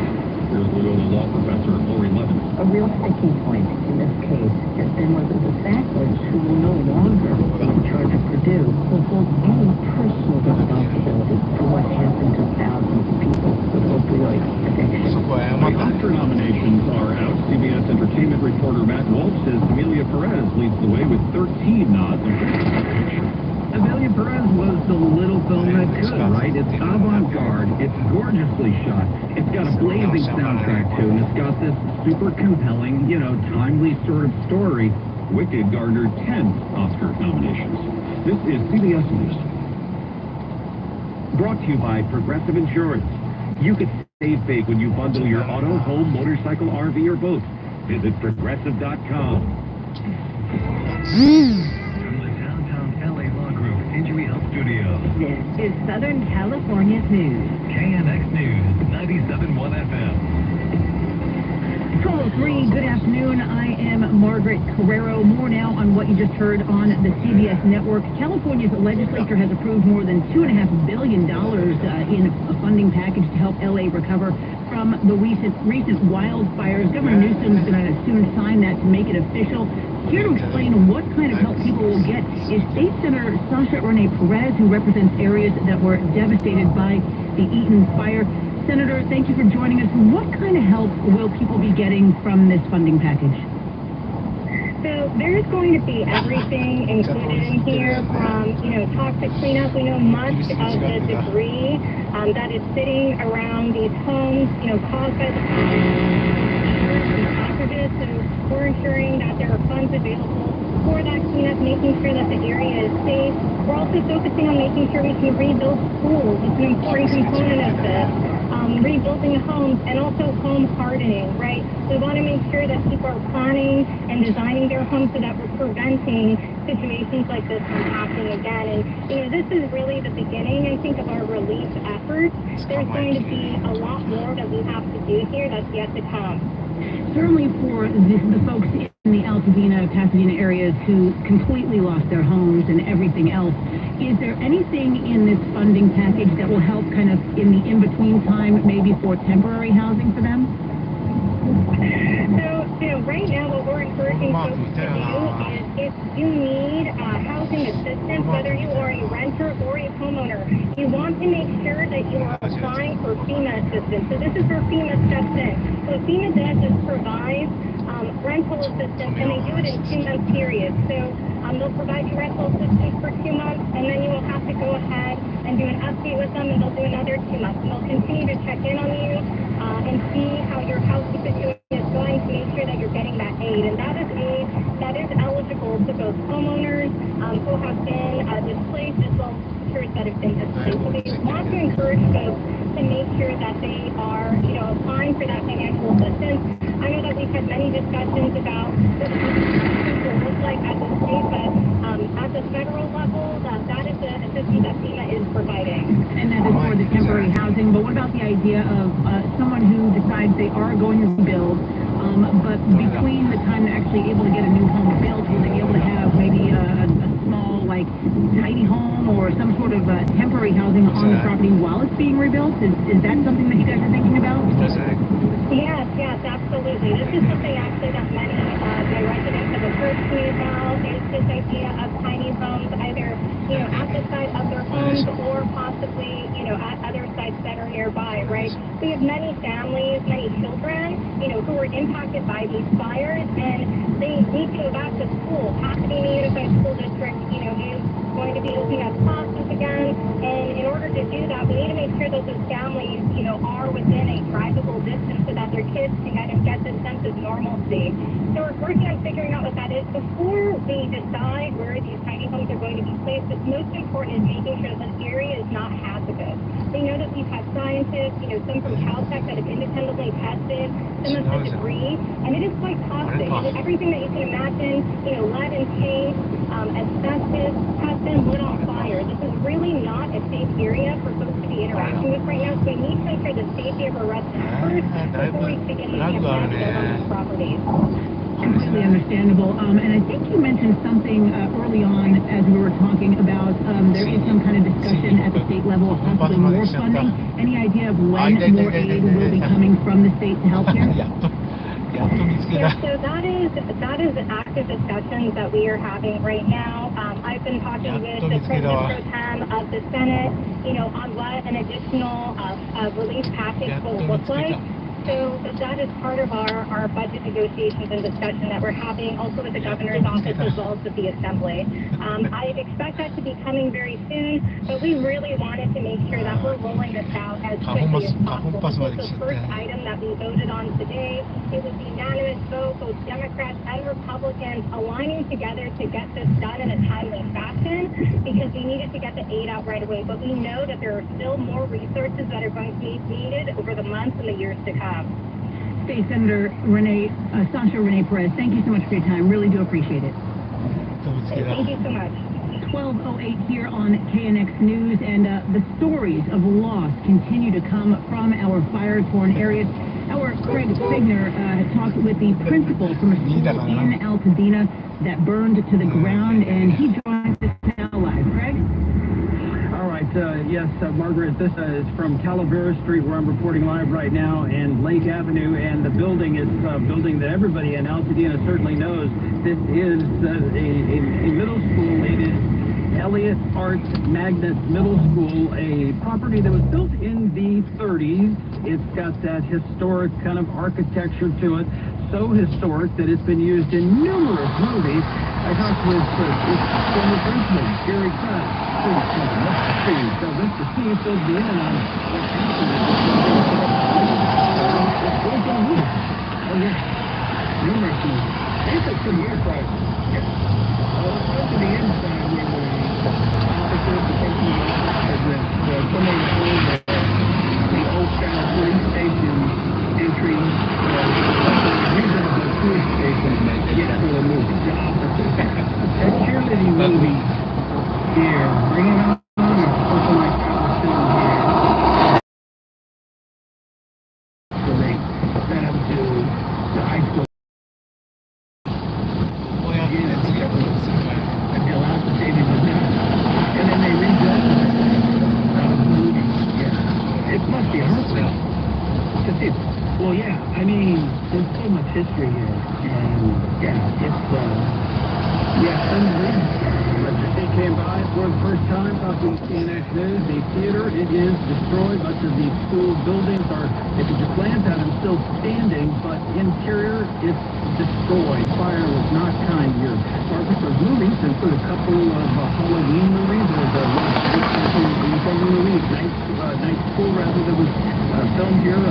Speaker 3: Here's Loyola law professor Lori Levin.
Speaker 21: A real sticking point in this case has been whether the Sacklers, who will no longer be in charge of Purdue, will hold any personal responsibility for what happened to thousands of people with opioid addiction.
Speaker 3: The Oscar nominations are out. CBS Entertainment reporter Matt Walsh says Amelia Perez leads the way with 13 nods in Best Picture.
Speaker 17: Amelia Perez was the little film that could, right? It's avant-garde, it's gorgeously shot, it's got a blazing soundtrack too, and it's got this super compelling, timely sort of story.
Speaker 3: Wicked garnered 10 Oscar nominations. This is CBS News.
Speaker 13: Brought to you by Progressive Insurance. You could save big when you bundle your auto, home, motorcycle, RV, or boat. Visit Progressive.com.
Speaker 22: Injury Health Studio.
Speaker 2: This is Southern California's news.
Speaker 22: KNX News, 97.1 FM.
Speaker 2: 12:03, good afternoon. I am Margaret Carrero. More now on what you just heard on the CBS network. California's legislature has approved more than $2.5 billion in a funding package to help L.A. recover from the recent wildfires. Governor Newsom is going to soon sign that to make it official. Here to explain what kind of help people will get is State Senator Sasha Renee Perez, who represents areas that were devastated by the Eaton fire. Senator, thank you for joining us. What kind of help will people be getting from this funding package?
Speaker 19: So there's going to be everything included in here from, toxic cleanup. We know much of the debris that is sitting around these homes, caused by the operatives. So we're ensuring that there are funds available for that cleanup, making sure that the area is safe. We're also focusing on making sure we can rebuild schools. It's an important component of this. Rebuilding homes and also home hardening, right? We want to make sure that people are planning and designing their homes so that we're preventing situations like this from happening again. And, this is really the beginning, I think, of our relief efforts. There's going to be a lot more that we have to do here that's yet to come.
Speaker 2: Certainly for the folks in the Altadena, Pasadena areas who completely lost their homes and everything else, is there anything in this funding package that will help kind of in the in-between time, maybe for temporary housing for them?
Speaker 19: So, right now what we're encouraging folks to do is if you need housing assistance, whether you are a renter or a homeowner, you want to make sure that you are applying for FEMA assistance. So this is where FEMA steps in. So FEMA does is provide rental assistance, and they do it in 2-month periods. So they'll provide you rental assistance for 2 months, and then you will have to go ahead and do an update with them, and they'll do another 2 months. And they'll continue to check in on you and see how your housing situation is going to make sure that you're getting that aid. And that is aid that is eligible to both homeowners who have been displaced as well as renters that have been displaced. So we want to encourage folks to make sure that they are, applying for that financial assistance. I know that we've had many discussions about what the will look like at the state, but at the federal level, that is the assistance that FEMA is providing.
Speaker 2: And that is for the temporary housing, but what about the idea of someone who decides they are going to rebuild, but between the time they're actually able to get a new home built, will they be able to have maybe a small, tiny home or some sort of temporary housing on the property while it's being rebuilt? Is that something that you guys are thinking about?
Speaker 19: Yes, absolutely. This is something actually that many of my residents have approached me about, is this idea of tiny homes, either, at the side of their homes or possibly, at other sites that are nearby, right? We have many families, many children, who were impacted by these fires, and they need to go back to school. Pasadena Unified School District, is going to be opening up classes again, and in order to do that, we need to make sure that those families, are within a drivable distance so that their kids can kind of get this sense of normalcy. So we're working on figuring out what that is. Before we decide where these tiny homes are going to be placed, what's most important is making sure that this area is not hazardous. We know that we've had scientists, some from Caltech that have independently tested some of the debris, and it is quite toxic. And everything that you can imagine, lead and paint, asbestos, has been lit on fire. This is really not a safe area for folks to be interacting with right now, so we need to ensure the safety of our residents first before we begin looking at these properties.
Speaker 2: Completely understandable. And I think you mentioned something early on as we were talking about there is some kind of discussion at the state level of possibly more funding. Any idea of when more aid will be coming from the state to help here?
Speaker 19: Yeah, so that is active discussions that we are having right now. I've been talking with the President Pro Tem of the Senate, on what an additional relief package will look like. So that is part of our budget negotiations and discussion that we're having also with the governor's office as well as with the assembly. I expect that to be coming very soon, but we really wanted to make sure that we're rolling this out as quickly as possible. This is the first item that we voted on today. It was a unanimous vote, both Democrats and Republicans aligning together to get this done in a timely fashion because we needed to get the aid out right away. But we know that there are still more resources that are going to be needed over the months and the years to come.
Speaker 2: State Senator Sasha Renee Perez, thank you so much for your time. Really do appreciate it.
Speaker 19: Thank you so much.
Speaker 2: 12:08 here on KNX News, and the stories of loss continue to come from our fire-torn areas. Our Craig Figner talked with the principal from a school in Altadena that burned to the ground, and he joins us now live. Craig?
Speaker 15: Yes, Margaret, this is from Calavera Street where I'm reporting live right now, and Lake Avenue, and the building is a building that everybody in Altadena certainly knows. This is a middle school. It is Elliott Arts Magnet Middle School, a property that was built in the 30s. It's got that historic kind of architecture to it, so historic that it's been used in numerous movies. I talked with former principal Gary Pratt. Sylvester Steve filled me in on what's happening. Oh, yeah. Numerous moves. That's a 2-year process. Yeah. Well, to the inside, we were officers, the person who was somebody told that the old-style police station entry reasonable police station that get for the movie. That cheerleading movie here, Bring It On, or something like that was filmed here. So they set up to the high school. Until after David was done. And then they redid the movie. Yeah. It must be awesome. Well, yeah, I mean, there's so much history here. And, yeah, it's, unbelievable. They came by for the first time, talking CNX News. The theater, it is destroyed. Much of the school buildings are, if you just glance at them, still standing, but interior, it's destroyed. Fire was not kind here. Marcus was moving to include a couple of Halloween movies. There's a night school, rather, that was filmed here.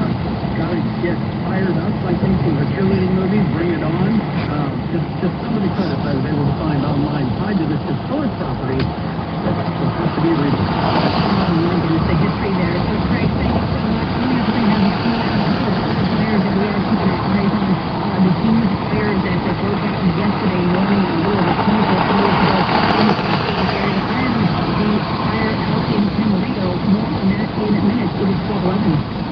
Speaker 15: Gotta get fired up, I think, from the cheerleading movie, Bring It On. Just some of the credits I was able to find online tied to this historic property that has to be read.
Speaker 21: The history there. So, Craig, thank you so much. We usually have a few players that we are keeping our eyes on. The team of players that broke out yesterday morning in the middle of the clinical field to the fire out in Camarillo. More on that in a minute. It is 12:11.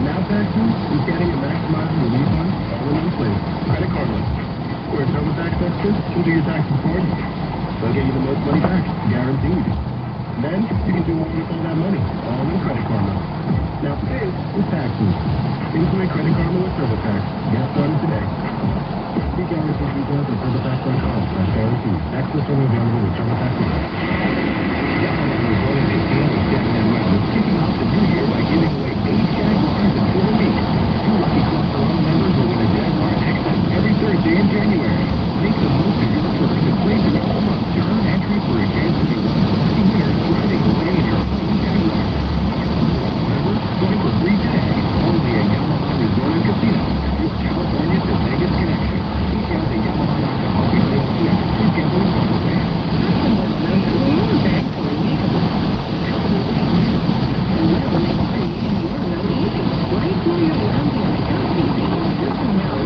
Speaker 3: Now, Paxton is getting a maximizing the refund all in one place. Credit card loan. Where TurboTax experts will do your taxes for you. They'll get you the most money back, guaranteed. Then you can do what with all that money, all in Credit Karma. Now pay with taxes. Enjoy Credit Karma with TurboTax. Get started today. Seek out your details at TurboTax.com/guarantee. Access only available with TurboTax. Kicking off the new year by giving away 8 Jaguars in 4 weeks. 2 lucky Club Salon members will win a Jaguar XM every Thursday in January. Make the most of your first and play for the whole month to earn entry for a chance to be one of the lucky winners driving away in your own Jaguar. Remember, join for free today, only at Yamaha Resort and Casino, your California to Vegas connection. Seek out the Yamaha alcohol retail kiosk together with the brand.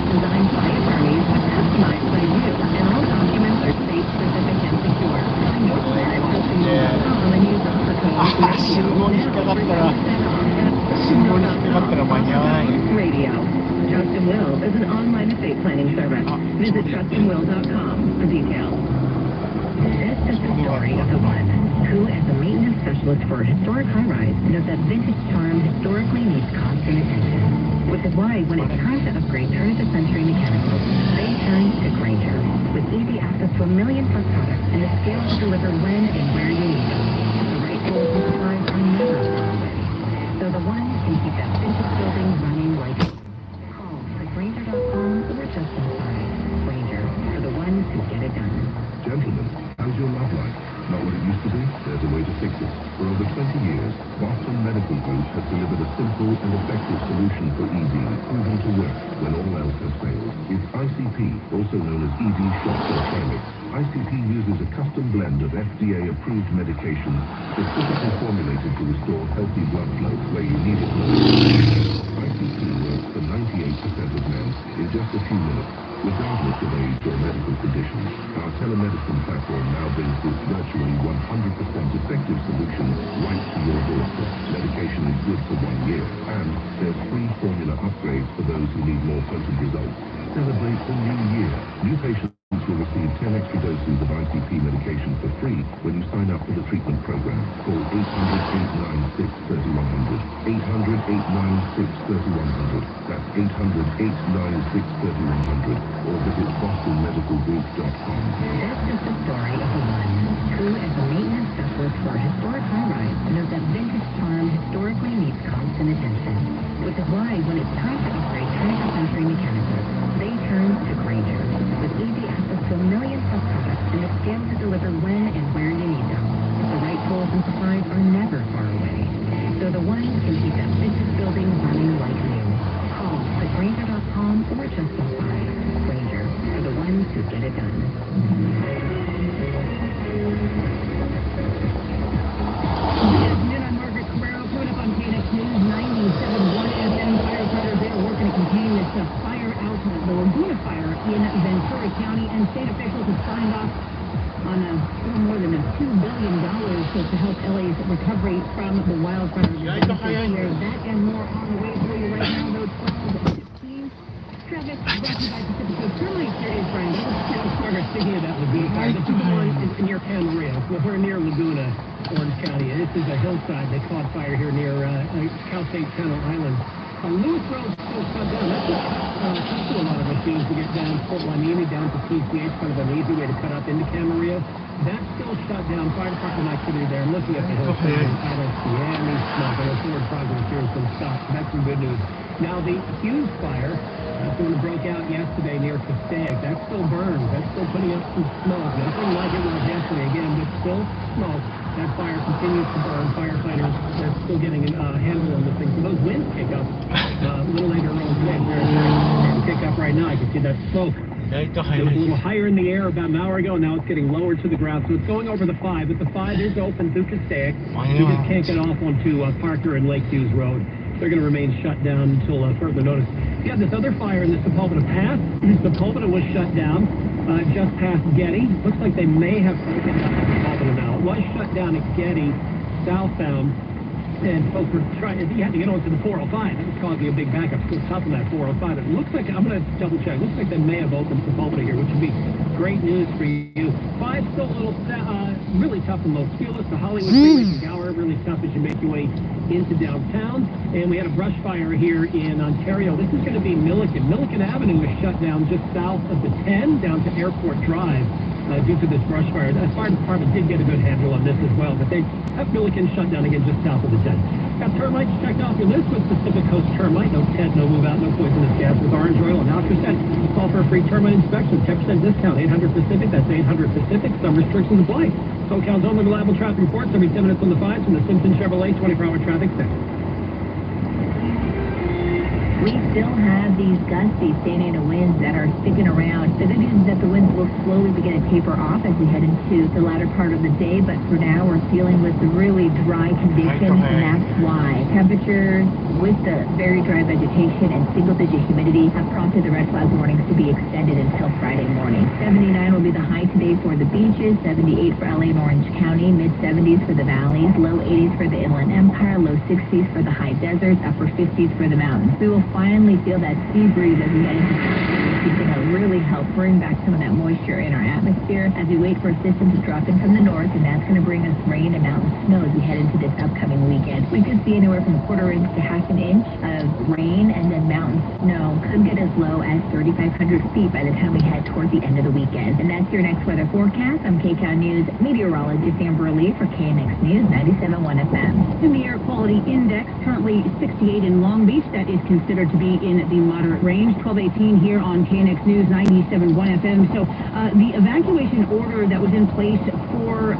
Speaker 21: Designed by attorneys, customized by you, and all documents are state-specific and secure. Find your plan at customwell.com and use offer code
Speaker 8: 信号に引っかかったら間に合わない。
Speaker 21: Trust and Will is an online estate planning service. Visit trustandwill.com for details. This is the story of the one who, as a maintenance specialist for a historic high-rise, knows that vintage charm historically needs constant attention. Which is why, when it's time to upgrade turn-of-the-century mechanicals, they turn to Grainger. With easy access to 1 million+ products and the scale to deliver when and where you need them. The right tools and supplies are never far away. So the one can keep that vintage building running like it. Call for Grainger.com or just inside. Grainger, for the ones who get it done.
Speaker 4: Gentlemen, how's your love life? Not what it used to be? There's a way to fix it. For over 20 years, Boston Medical Group has delivered a simple and effective solution for ED, proven to work when all else has failed. It's ICP, also known as ED Shock or Trimix. ICP uses a custom blend of FDA-approved medications specifically formulated to restore healthy blood flow where you need it most. ICP works for 98% of men in just a few minutes, regardless of age or medical condition. Our telemedicine platform now brings this virtually 100% effective solution right to your doorstep. Medication is good for 1 year, and there's free formula upgrades for those who need more potent results. Celebrate the new year. New patients
Speaker 8: will receive 10 extra doses of ICP medication for free when you sign up for the treatment program. Call 800-896-3100. 800-896-3100. That's 800-896-3100. Or visit bostonmedicalgroup.com.
Speaker 21: That's just the story of a woman who, as a maintenance specialist for a historic high-rise, knows that vintage charm historically needs constant attention. Which is why, when it's time to upgrade 21st century mechanicals, they turn to Granger. With easy access to a million plus products and the scale to deliver when and where you need them. The right tools and supplies are never far away. So the ones can keep that vintage building running like new. Call at Granger.com or just stop by. Granger, for the ones who get it done.
Speaker 2: Fire out the Laguna Fire in Ventura County, and state officials have signed off on a little more than $2 billion to help LA's recovery from the wildfire. That and more on the way for you right now, though. 12:15. Traffic brought to you by Pacific Coast Terminate. Here is Brian.
Speaker 17: Speaking of that Laguna Fire, this is the one near Camarillo. We're near Laguna, Orange County. This is a hillside. They caught fire here near Cal State Channel Island. Lewis Road still shut down. That's tough to a lot of machines to get down Fort Hueneme down to PCH, kind of an easy way to cut up into Camarillo. That's still shut down. Fire department activity there. I'm looking at the hillside. I don't see any smoke. I know forward progress here has been stopped. That's some good news. Now, the Hughes fire, that's the one that broke out yesterday near Passaic. That's still burned. That's still putting up some smoke. Nothing like it was yesterday again, but still smoke. That fire continues to burn. Firefighters are still getting a handle on the thing. So those winds kick up a little later on today. They're starting to kick up right now. I can see that smoke. It was a little higher in the air about an hour ago. Now it's getting lower to the ground. So it's going over the 5. But the 5 is open through Passaic. You just can't get off onto Parker and Lake Hughes Road. They're going to remain shut down until further notice. Yeah, this other fire in the Sepulveda Pass. Sepulveda was shut down just past Getty. Looks like they may have broken down Sepulveda now. It was shut down at Getty, southbound. And folks were trying, you had to get onto the 405. That was causing a big backup. Still tough on that 405. It looks like, I'm going to double check. It looks like they may have opened Sepulveda here, which would be great news for you. 5 still a little, really tough in Los Feliz. The Hollywood Freeway to Gower, really tough as you make your way into downtown. And we had a brush fire here in Ontario. This is going to be Milliken. Milliken Avenue is shut down just south of the 10 down to Airport Drive. Due to this brush fire. The fire department did get a good handle on this as well, but they have Milliken shut down again just south of the 10. Got termites checked off your list with Pacific Coast Termite. No TED, no move out, no poisonous gas with orange oil. And now if you're set, call for a free termite inspection. 10% discount. 800 Pacific. That's 800 Pacific. Some restrictions apply. SoCal's only reliable traffic reports every 10 minutes on the 5s from the Simpson Chevrolet 24-hour traffic center.
Speaker 21: We still have these gusty Santa Ana winds that are sticking around. The good news is that the winds will slowly begin to taper off as we head into the latter part of the day, but for now we're dealing with really dry conditions, and that's why temperatures with the very dry vegetation and single-digit humidity have prompted the red flag warnings to be extended until Friday morning. 79 will be the high today for the beaches, 78 for LA and Orange County, mid-70s for the valleys, low 80s for the Inland Empire, low 60s for the high deserts, upper 50s for the mountains. We will finally feel that sea breeze as we head into it's going to really help bring back some of that moisture in our atmosphere as we wait for a system to drop in from the north, and that's going to bring us rain and mountain snow as we head into this upcoming weekend. We could see anywhere from a quarter inch to half an inch of rain, and then mountain snow could get as low as 3,500 feet by the time we head toward the end of the weekend. And that's your next weather forecast. I'm KCAL News meteorologist Amber Lee for KNX News 97.1 FM.
Speaker 2: In the air quality index, currently 68 in Long Beach. That is considered to be in the moderate range. 1218 here on KNX News 97.1 FM. So the evacuation order that was in place for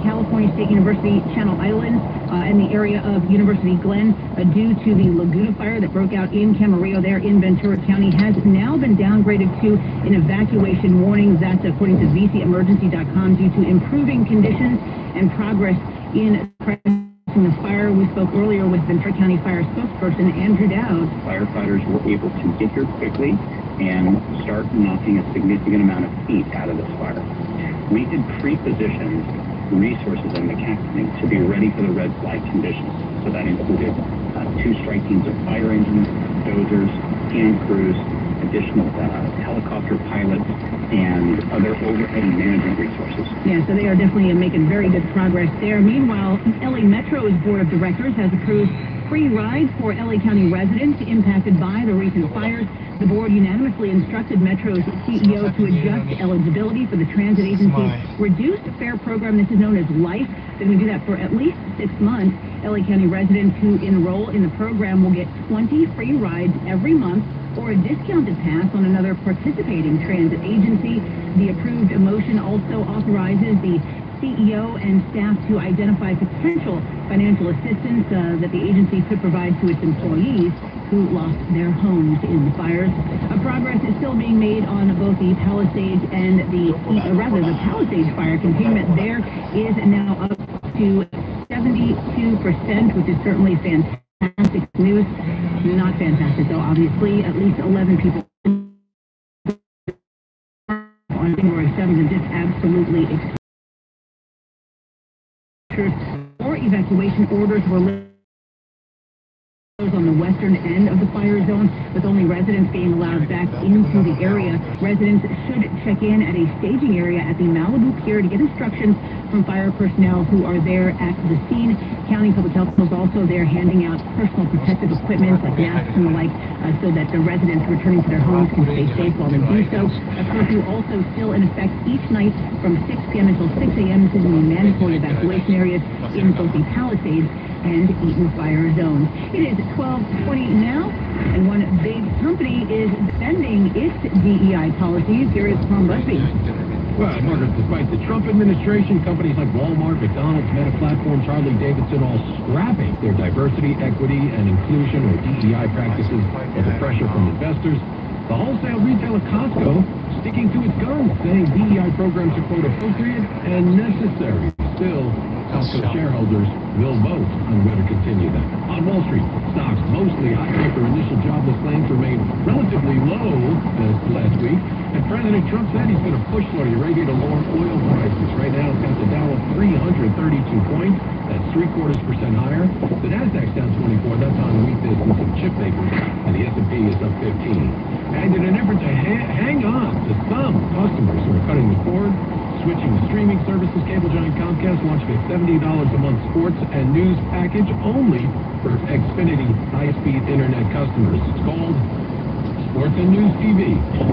Speaker 2: California State University Channel Islands and the area of University Glen due to the Laguna fire that broke out in Camarillo there in Ventura County has now been downgraded to an evacuation warning. That's according to VCEmergency.com due to improving conditions and progress in the fire. We spoke earlier with Ventura County Fire spokesperson Andrew Dowd.
Speaker 18: Firefighters were able to get here quickly and start knocking a significant amount of heat out of this fire. We had pre-positioned resources and mechanically to be ready for the red flag conditions. So that included 2 strike teams of fire engines, dozers, hand crews, additional helicopter pilots and other overhead management resources.
Speaker 2: Yeah, so they are definitely making very good progress there. Meanwhile, LA Metro's board of directors has approved free rides for LA County residents impacted by the recent fires. The board unanimously instructed Metro's CEO to adjust eligibility for the transit agency's reduced fare program. This is known as LIFE. They're going to do that for at least 6 months. LA County residents who enroll in the program will get 20 free rides every month or a discounted pass on another participating transit agency. The approved motion also authorizes the CEO and staff to identify potential financial assistance that the agency could provide to its employees who lost their homes in the fires. Progress is still being made on both the Palisades and the Palisades fire containment there is now up to 72%, which is certainly fantastic news. Not fantastic, though, obviously. At least 11 people on January 7th and just absolutely more evacuation orders were on the western end of the fire zone, with only residents being allowed back into the area. Residents should check in at a staging area at the Malibu Pier to get instructions from fire personnel who are there at the scene. County Public Health is also there handing out personal protective equipment like masks and the like so that the residents returning to their homes can stay safe while they do so. A curfew also still in effect each night from 6 p.m. until 6 a.m. This is in the mandatory evacuation areas in both the Palisades and Eaton fire zones. It is 12:20 now, and one big company is defending its DEI policies. Here is Tom Busby.
Speaker 3: Well, Margaret, despite the Trump administration, companies like Walmart, McDonald's, Meta Platforms, Harley Davidson all scrapping their diversity, equity, and inclusion or DEI practices under pressure from investors. The wholesale retailer Costco sticking to its guns, saying DEI programs are, quote, appropriate and necessary. Still, Costco shareholders will vote on whether to continue that. On Wall Street, stocks mostly higher after initial jobless claims remained relatively low last week. And President Trump said he's going to push Saudi Arabia to lower oil prices. Right now, it's got the Dow up 332 points. That's 0.75% higher. The Nasdaq's down 24. That's on weakness in some chip makers. And the S&P is up 15. And in an effort to hang on to some customers who are cutting the cord, switching to streaming services, cable giant Comcast launching a $70 a month sports and news package only for Xfinity high-speed internet customers. It's called Sports and News TV. All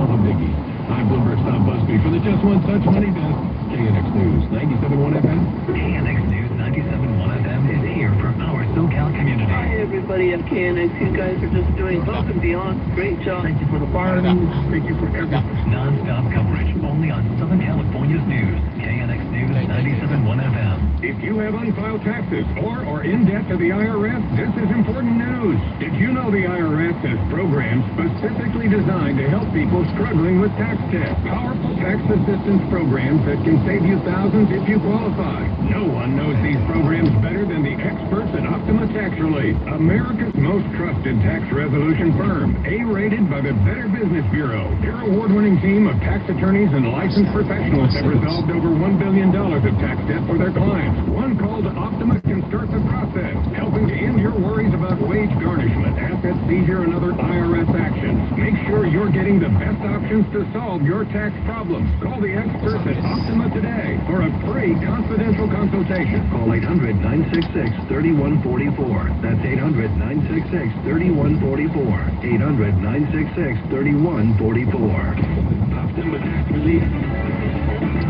Speaker 3: the biggies. I'm Bloomberg's Tom Busby for the Just One Touch Money Desk. KNX News 97.1 FM.
Speaker 6: KNX News 97.1 FM is here for our SoCal community.
Speaker 7: Hi everybody at KNX. You guys are just doing above and beyond. Great job. Thank you for the fire news. Thank you for everything.
Speaker 6: Non-stop coverage only on Southern California's news. KNX News 97.1 FM.
Speaker 9: If you have unfiled taxes or are in debt to the IRS, this is important news. Did you know the IRS has programs specifically designed to help people struggling with tax debt? Powerful tax assistance programs that can save you thousands if you qualify. No one knows these programs better than the experts at Optima Tax Relief, America's most trusted tax resolution firm, A-rated by the Better Business Bureau. Their award-winning team of tax attorneys and licensed professionals have resolved over $1 billion of tax debt for their clients. One call to Optima can start the process, helping to end your worries about wage garnishment, asset seizure, and other IRS actions. Make sure you're getting the best options to solve your tax problems. Call the experts at Optima today for a free confidential consultation.
Speaker 6: Call 800-966-3144. That's 800-966-3144. 800-966-3144.
Speaker 9: Optima Tax Relief.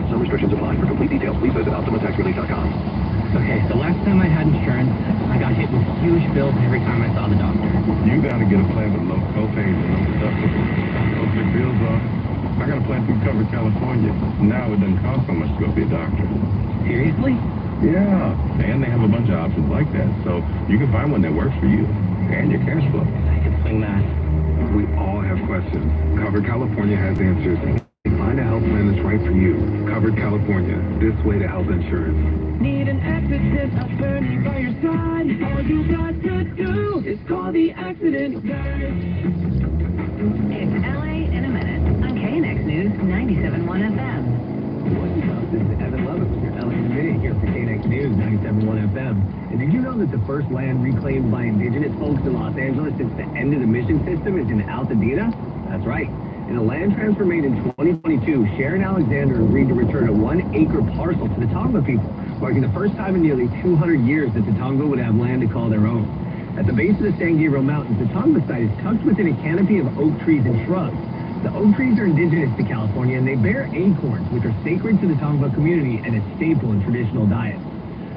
Speaker 6: Some restrictions apply. For complete details, please visit OptimaTaxRelief.com.
Speaker 20: Okay, so last time I had insurance, I got hit with huge bills every time I saw the doctor.
Speaker 8: You got to get a plan with low copays and low deductibles. Those big bills are. I got a plan through Covered California. Now it doesn't cost so much to go see a doctor.
Speaker 20: Seriously?
Speaker 8: Yeah, and they have a bunch of options like that, so you can find one that works for you and your cash flow.
Speaker 20: I can swing that.
Speaker 8: We all have questions. Covered California has answers. Find a health plan that's right for you. Covered California, this way to health insurance.
Speaker 7: Need an accident attorney by your side. All you got to do is call the accident guy.
Speaker 21: It's LA in a minute on KNX News 97.1 FM.
Speaker 6: What's up? This is Evan Lovett with your LA Committee here for KNX News 97.1 FM. In did you know that the first land reclaimed by indigenous folks in Los Angeles since the end of the mission system is in Altadena? That's right. In a land transfer made in 2022, Sharon Alexander agreed to return a 1-acre parcel to the Tonga people, marking the first time in nearly 200 years that the Tonga would have land to call their own. At the base of the San Gabriel Mountains, the Tonga site is tucked within a canopy of oak trees and shrubs. The oak trees are indigenous to California, and they bear acorns, which are sacred to the Tonga community and a staple in traditional diets.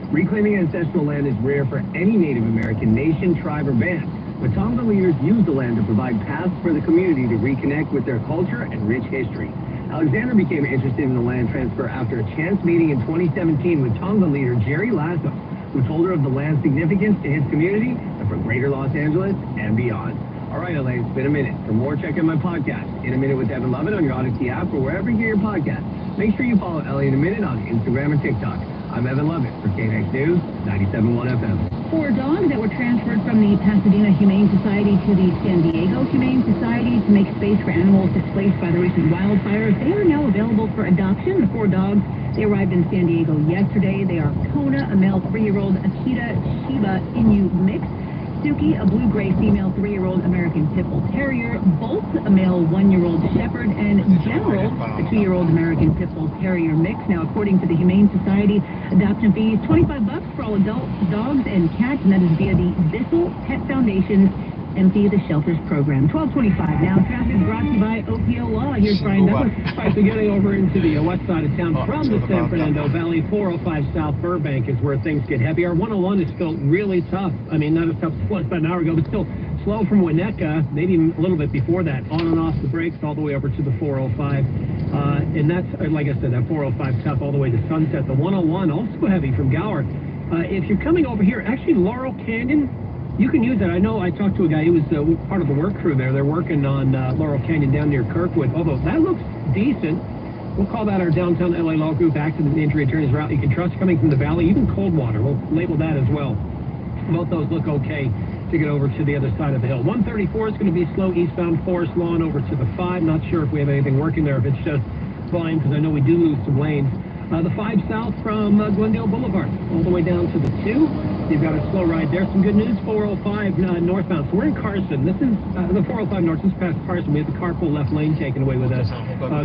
Speaker 6: Reclaiming ancestral land is rare for any Native American nation, tribe, or band, but Tonga leaders use the land to provide paths for the community to reconnect with their culture and rich history. Alexander became interested in the land transfer after a chance meeting in 2017 with Tonga leader Jerry Lasso, who told her of the land's significance to his community and for greater Los Angeles and beyond. All right, LA, it's been a minute. For more, check out my podcast, In a Minute with Evan Lovett, on your Odyssey app or wherever you get your podcast. Make sure you follow LA in a Minute on Instagram and TikTok. I'm Evan Lovett for KNX News, 97.1 FM.
Speaker 21: 4 dogs that were transferred from the Pasadena Humane Society to the San Diego Humane Society to make space for animals displaced by the recent wildfires, they are now available for adoption. The 4 dogs, they arrived in San Diego yesterday. They are Kona, a male 3-year-old Akita Shiba Inu mix, Suki, a blue-gray female 3-year-old American Pit Bull Terrier, Bolt, a male 1-year-old Shepherd, and General, a 2-year-old American Pit Bull Terrier mix. Now, according to the Humane Society, adoption fees $25 for all adult dogs and cats, and that is via the Bissell Pet Foundation's Empty the Shelters program. 12:25 now. Traffic brought to you by OPO Law. Here's Brian Douglas.
Speaker 17: All right, so getting over into the west side of town from the San Fernando Valley, 405 South Burbank is where things get heavy. Our 101 is still really tough. I mean, not as tough as it was about an hour ago, but still slow from Winnetka, maybe a little bit before that, on and off the brakes all the way over to the 405. And that's, like I said, that 405 tough all the way to Sunset. The 101 also heavy from Gower. If you're coming over here, actually Laurel Canyon, you can use it. I know I talked to a guy who was part of the work crew there. They're working on Laurel Canyon down near Kirkwood, although that looks decent. We'll call that our downtown LA Law Group Accident and Injury Attorneys route you can trust coming from the valley, even Coldwater. We'll label that as well. Both those look okay to get over to the other side of the hill. 134 is going to be slow eastbound Forest Lawn over to the 5. Not sure if we have anything working there, if it's just volume, because I know we do lose some lanes. The 5 south from Glendale Boulevard all the way down to the 2. You've got a slow ride there. Some good news, 405 northbound. So we're in Carson. This is the 405 north, just past Carson. We have the carpool left lane taken away with a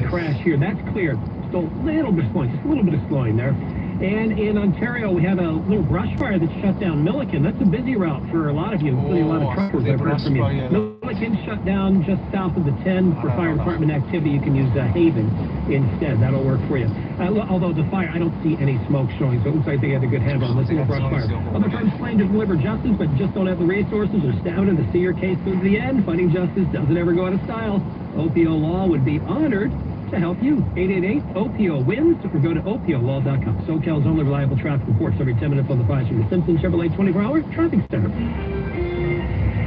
Speaker 17: crash here. That's cleared. Still a little bit of slowing, just a little bit of slowing there. And in Ontario, we have a little brush fire that shut down Milliken. That's a busy route for a lot of you, including a lot of truckers I've heard from you. Milliken shut down just south of the 10 for fire department activity. You can use Haven instead. That'll work for you. Although the fire, I don't see any smoke showing, so it looks like they had a good handle on this little brush fire. Other firms claim to deliver justice, but just don't have the resources or stamina to see your case through to the end. Fighting justice doesn't ever go out of style. OPO Law would be honored to help you. 888-OPO-WINS, or go to OPOLaw.com. SoCal's only reliable traffic reports every 10 minutes on the 5 from the Simpson Chevrolet 24-hour traffic center.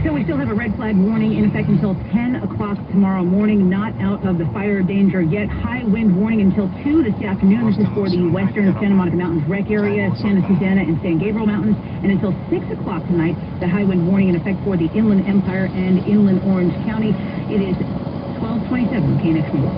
Speaker 21: So we still have a red flag warning in effect until 10 o'clock tomorrow morning. Not out of the fire danger yet. High wind warning until 2 this afternoon. This is for the western Santa Monica Mountains rec area, Santa Susana and San Gabriel Mountains. And until 6 o'clock tonight, the high wind warning in effect for the Inland Empire and Inland Orange County. It is 12:27 KNX News.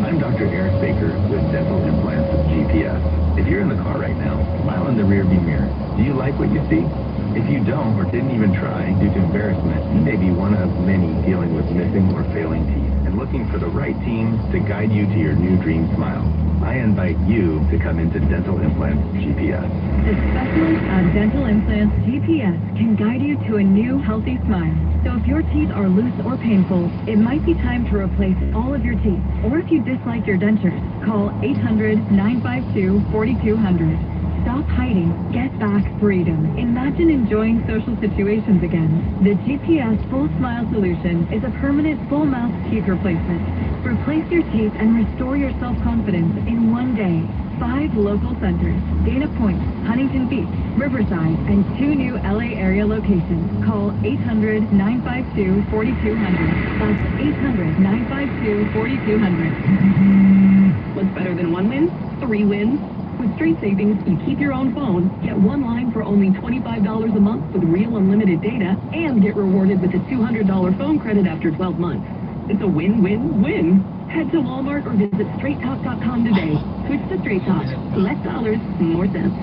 Speaker 6: I'm Dr. Eric Baker with Dental Implants with GPS. If you're in the car right now, smile in the rearview mirror. Do you like what you see? If you don't or didn't even try due to embarrassment, you may be one of many dealing with missing or failing teeth and looking for the right team to guide you to your new dream smile. I invite you to come into Dental Implants GPS.
Speaker 21: The specialist on Dental Implants GPS can guide you to a new healthy smile. So if your teeth are loose or painful, it might be time to replace all of your teeth. Or if you dislike your dentures, call 800-952-4200. Stop hiding. Get back freedom. Imagine enjoying social situations again. The GPS Full Smile Solution is a permanent full mouth teeth replacement. Replace your teeth and restore your self-confidence in one day. 5 local centers, Dana Point, Huntington Beach, Riverside, and 2 new LA area locations. Call 800-952-4200. That's 800-952-4200. What's better than 1 win? 3 wins. With Street Savings, you keep your own phone, get 1 line for only $25 a month with real unlimited data, and get rewarded with a $200 phone credit after 12 months. It's a win-win-win. Head to Walmart or visit StraightTalk.com today. Switch to Straight Talk. Less dollars, more cents.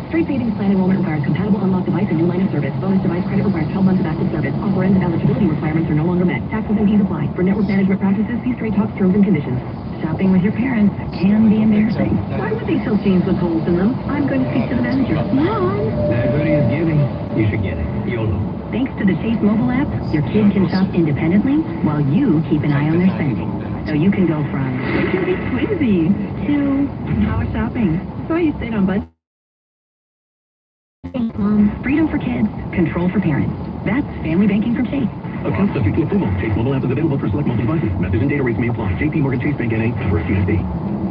Speaker 2: Straight savings plan enrollment requires compatible unlocked device and new line of service. Bonus device credit requires 12 months of active service. Offer ends and eligibility requirements are no longer met. Taxes and fees apply. For network management practices, see Straight Talk's terms and conditions. Shopping with your parents can be embarrassing. Why would they sell jeans with holes in them? I'm going to speak to the manager. Mom!
Speaker 12: Everybody is giving. You should get it. YOLO.
Speaker 21: Thanks to the Chase mobile app, your kid can shop independently while you keep an eye on their spending. So you can go from twinsies to power shopping. So you stayed on budget. Freedom for kids, control for parents. That's family banking from Chase.
Speaker 4: Account subject to approval. Chase mobile app is available for select mobile devices. Methods and data rates may apply. JP Morgan Chase Bank N.A. Member FDIC.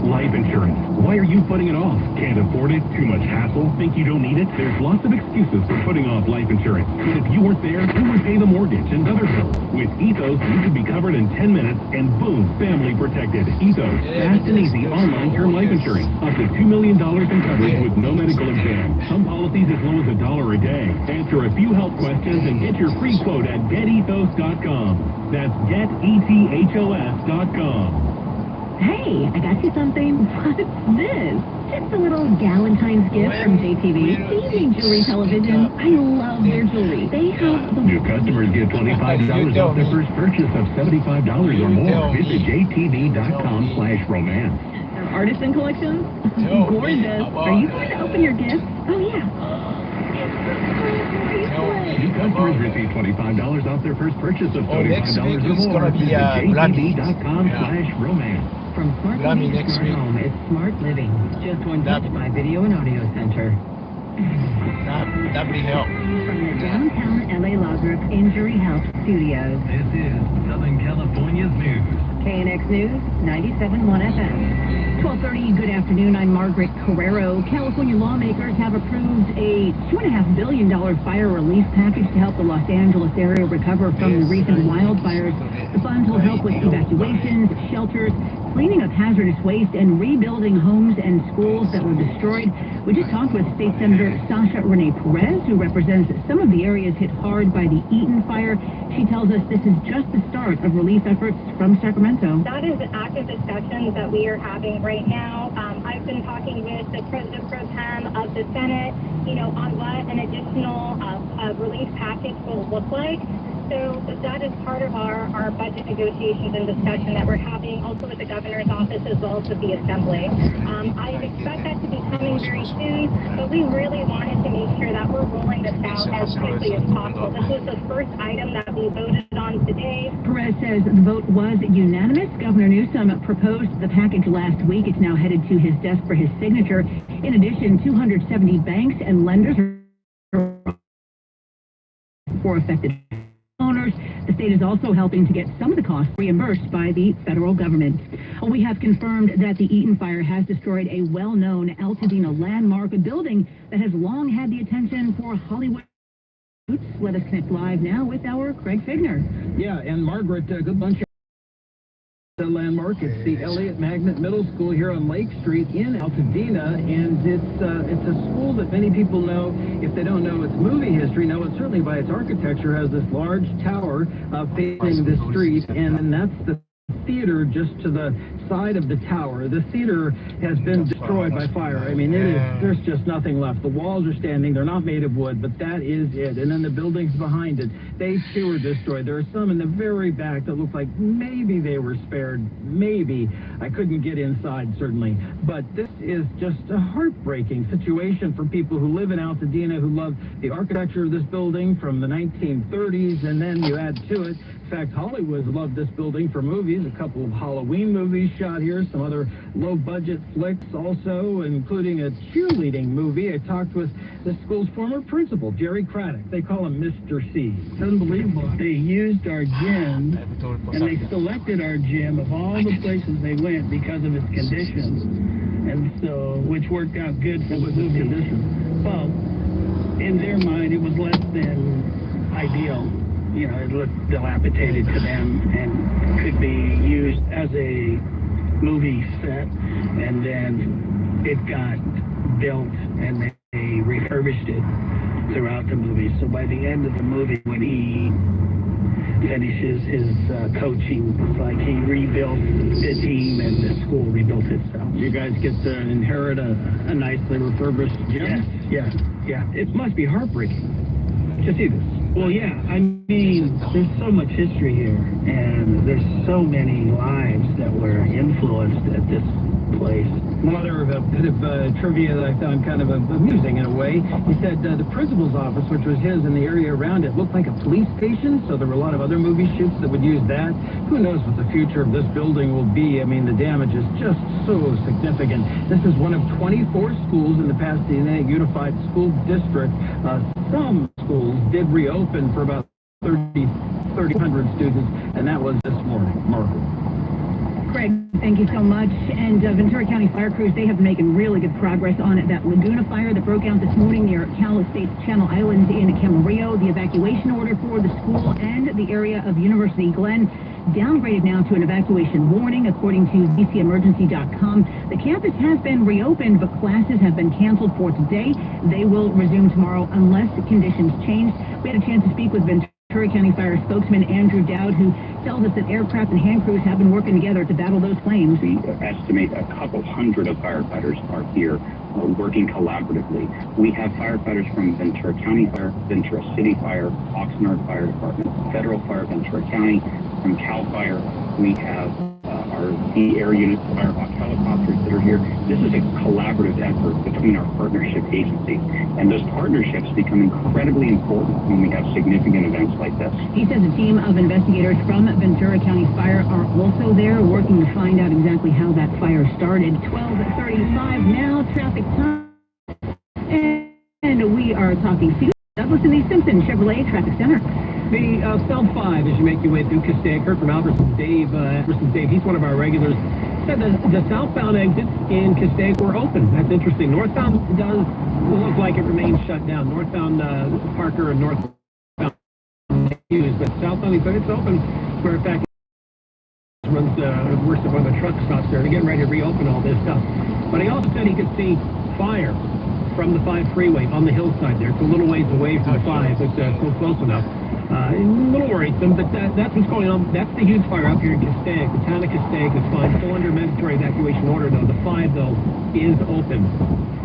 Speaker 4: Life insurance. Why are you putting it off? Can't afford it? Too much hassle? Think you don't need it? There's lots of excuses for putting off life insurance. But if you weren't there, who would pay the mortgage and other bills? With Ethos, you could be covered in 10 minutes and boom, family protected. Ethos, fast and easy online term life insurance. Up to $2 million in coverage with no medical exam. Some policies as low as $1 a day. Answer a few health questions and get your free quote at getethos.com. That's getethos.com.
Speaker 21: Hey, I got you something. What's this? Just a little Galentine's gift from JTV. Easy Jewelry Television. I love their jewelry. They have the...
Speaker 4: New customers get $25 off their first purchase of $75 or more. Visit jtv.com/romance.
Speaker 21: Their artisan collections? Gorgeous. Are you going to open your gift? Oh, yeah.
Speaker 4: New customers receive $25 off their first purchase of $75 or more. Visit jtv.com/romance.
Speaker 21: From smart living to smart home, it's smart living. Just one touch by Video and Audio Center.
Speaker 1: That'd be help.
Speaker 21: From the downtown LA Law Group Injury Health Studios.
Speaker 6: This is Southern California's news.
Speaker 21: KNX News, 97.1 FM. 12:30, good afternoon. I'm Margaret Carrero. California lawmakers have approved a $2.5 billion fire relief package to help the Los Angeles area recover from the recent wildfires. The funds will help with evacuations, shelters, cleaning up hazardous waste, and rebuilding homes and schools that were destroyed. We just talked with State Senator Sasha Renee Perez, who represents some of the areas hit hard by the Eaton fire. She tells us this is just the start of relief efforts from Sacramento.
Speaker 19: That is an active discussion that we are having right now. I've been talking with the President Pro Tem of the Senate, on what an additional relief package will look like. So that is part of our budget negotiations and discussion that we're having also with the governor's office as well as with the assembly. I expect that to be coming very soon, but we really wanted to make sure that we're rolling this out as quickly as possible. This was the first item that we voted on today.
Speaker 21: Perez says the vote was unanimous. Governor Newsom proposed the package last week. It's now headed to his desk for his signature. In addition, 270 banks and lenders for affected owners. The state is also helping to get some of the costs reimbursed by the federal government. We have confirmed that the Eaton fire has destroyed a well-known Altadena landmark, a building that has long had the attention for Hollywood. Let us connect live now with our Craig Figner.
Speaker 15: Yeah, and Margaret, a good bunch of the landmark. It's the Elliott Magnet Middle School here on Lake Street in Altadena, and it's a school that many people know. If they don't know its movie history, know it certainly by its architecture. Has this large tower facing the street, and that's the theater just to the side of the tower. The theater has been destroyed by fire. I mean, there's just nothing left. The walls are standing. They're not made of wood, but that is it. And then the buildings behind it, they too are destroyed. There are some in the very back that look like maybe they were spared. Maybe. I couldn't get inside, certainly. But this is just a heartbreaking situation for people who live in Altadena, who love the architecture of this building from the 1930s, and then you add to it, in fact, Hollywood loved this building for movies, a couple of Halloween movies shot here, some other low-budget flicks also, including a cheerleading movie. I talked with the school's former principal, Jerry Craddock. They call him Mr. C. It's unbelievable. They used our gym, and they selected our gym of all the places they went because of its conditions, and so, which worked out good for the movie conditions. Well, in their mind, it was less than ideal. It looked dilapidated to them and could be used as a movie set, and then it got built and they refurbished it throughout the movie. So by the end of the movie, when he
Speaker 17: finishes his coaching. It's like he rebuilt the team and the school rebuilt itself. You guys get to inherit a nicely refurbished gym? Yes. It must be heartbreaking to see this. Well, yeah, I mean, there's so much history here, and there's so many lives that were influenced at this place. One other bit of trivia that I found kind of amusing in a way. He said the principal's office, which was his in the area around it, looked like a police station, so there were a lot of other movie shoots that would use that. Who knows what the future of this building will be? I mean, the damage is just so significant. This is one of 24 schools in the Pasadena Unified School District. Some schools did reopen for about 3,100 students, and that was this morning. Margaret.
Speaker 21: Craig, thank you so much. And Ventura County Fire Crews, they have been making really good progress on it. That Laguna fire that broke out this morning near Cal Estates Channel Islands in Camarillo, the evacuation order for the school and the area of University Glen downgraded now to an evacuation warning, according to DCEmergency.com. The campus has been reopened, but classes have been canceled for today. They will resume tomorrow unless the conditions change. We had a chance to speak with Ventura County Fire spokesman Andrew Dowd, who tells us that aircraft and hand crews have been working together to battle those flames.
Speaker 18: We estimate a couple hundred of firefighters are here working collaboratively. We have firefighters from Ventura County Fire, Ventura City Fire, Oxnard Fire Department, Federal Fire, Ventura County, from CAL FIRE. We have our air units, Firehawk helicopters that are here. This is a collaborative effort between our partnership agencies, and those partnerships become incredibly important when we have significant events like this.
Speaker 21: He says a team of investigators from Ventura County Fire are also there working to find out exactly how that fire started. 12:35 now, traffic time, and we are talking to Douglas and East Simpson Chevrolet Traffic Center.
Speaker 17: The South 5, as you make your way through Castaic, heard from Albertson's Dave. He's one of our regulars. Said the southbound exits in Castaic were open. That's interesting. Northbound does look like it remains shut down. Northbound Parker and northbound used, but southbound he said it's open. Where in fact runs worse than one of the truck stops there. They're getting ready to reopen all this stuff. But he also said he could see fire from the 5 freeway on the hillside there. It's a little ways away from the 5, but still close enough. A little worrisome, but that's what's going on. That's the huge fire up here in Castaic. The town of Castaic is fine. Still under mandatory evacuation order, though. The 5, though, is open.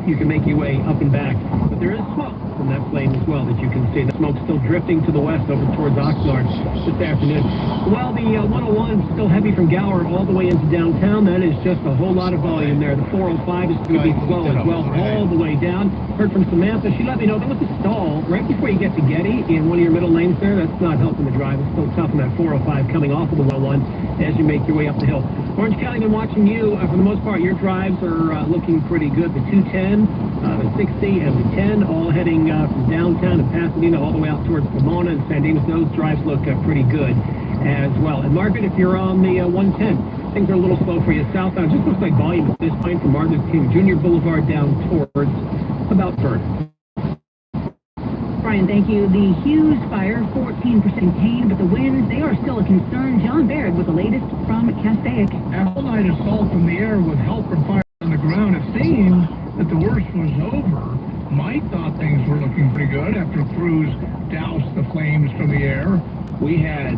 Speaker 17: You can make your way up and back. But there is smoke from that flame as well that you can see. The smoke's still drifting to the west over towards Oxnard this afternoon. Well, the 101 is still heavy from Gower all the way into downtown. That is just a whole lot of volume there. The 405 is going to be slow as well, all the way down. Heard from Samantha. She let me know there was a stall right before you get to Getty in one of your middle lanes there. That's not helping the drive. It's still tough on that 405 coming off of the 101 as you make your way up the hill. Orange County, been watching you. For the most part, your drives are looking pretty good. The 210, the 60, and the 10, all heading from downtown to Pasadena all the way out towards Pomona and San Dimas. Those drives look pretty good as well. And Margaret, if you're on the 110, things are a little slow for you southbound. It just looks like volume at this point from Martin Luther King Jr. Boulevard down towards about Vernon.
Speaker 21: Brian, thank you. The Hughes fire, 14% contained, but the winds, they are still a concern. John Baird with the latest from Castaic.
Speaker 5: All night assault from the air with help from fire on the ground. It seemed that the worst was over. Mike thought things were looking pretty good after crews doused the flames from the air.
Speaker 11: We had,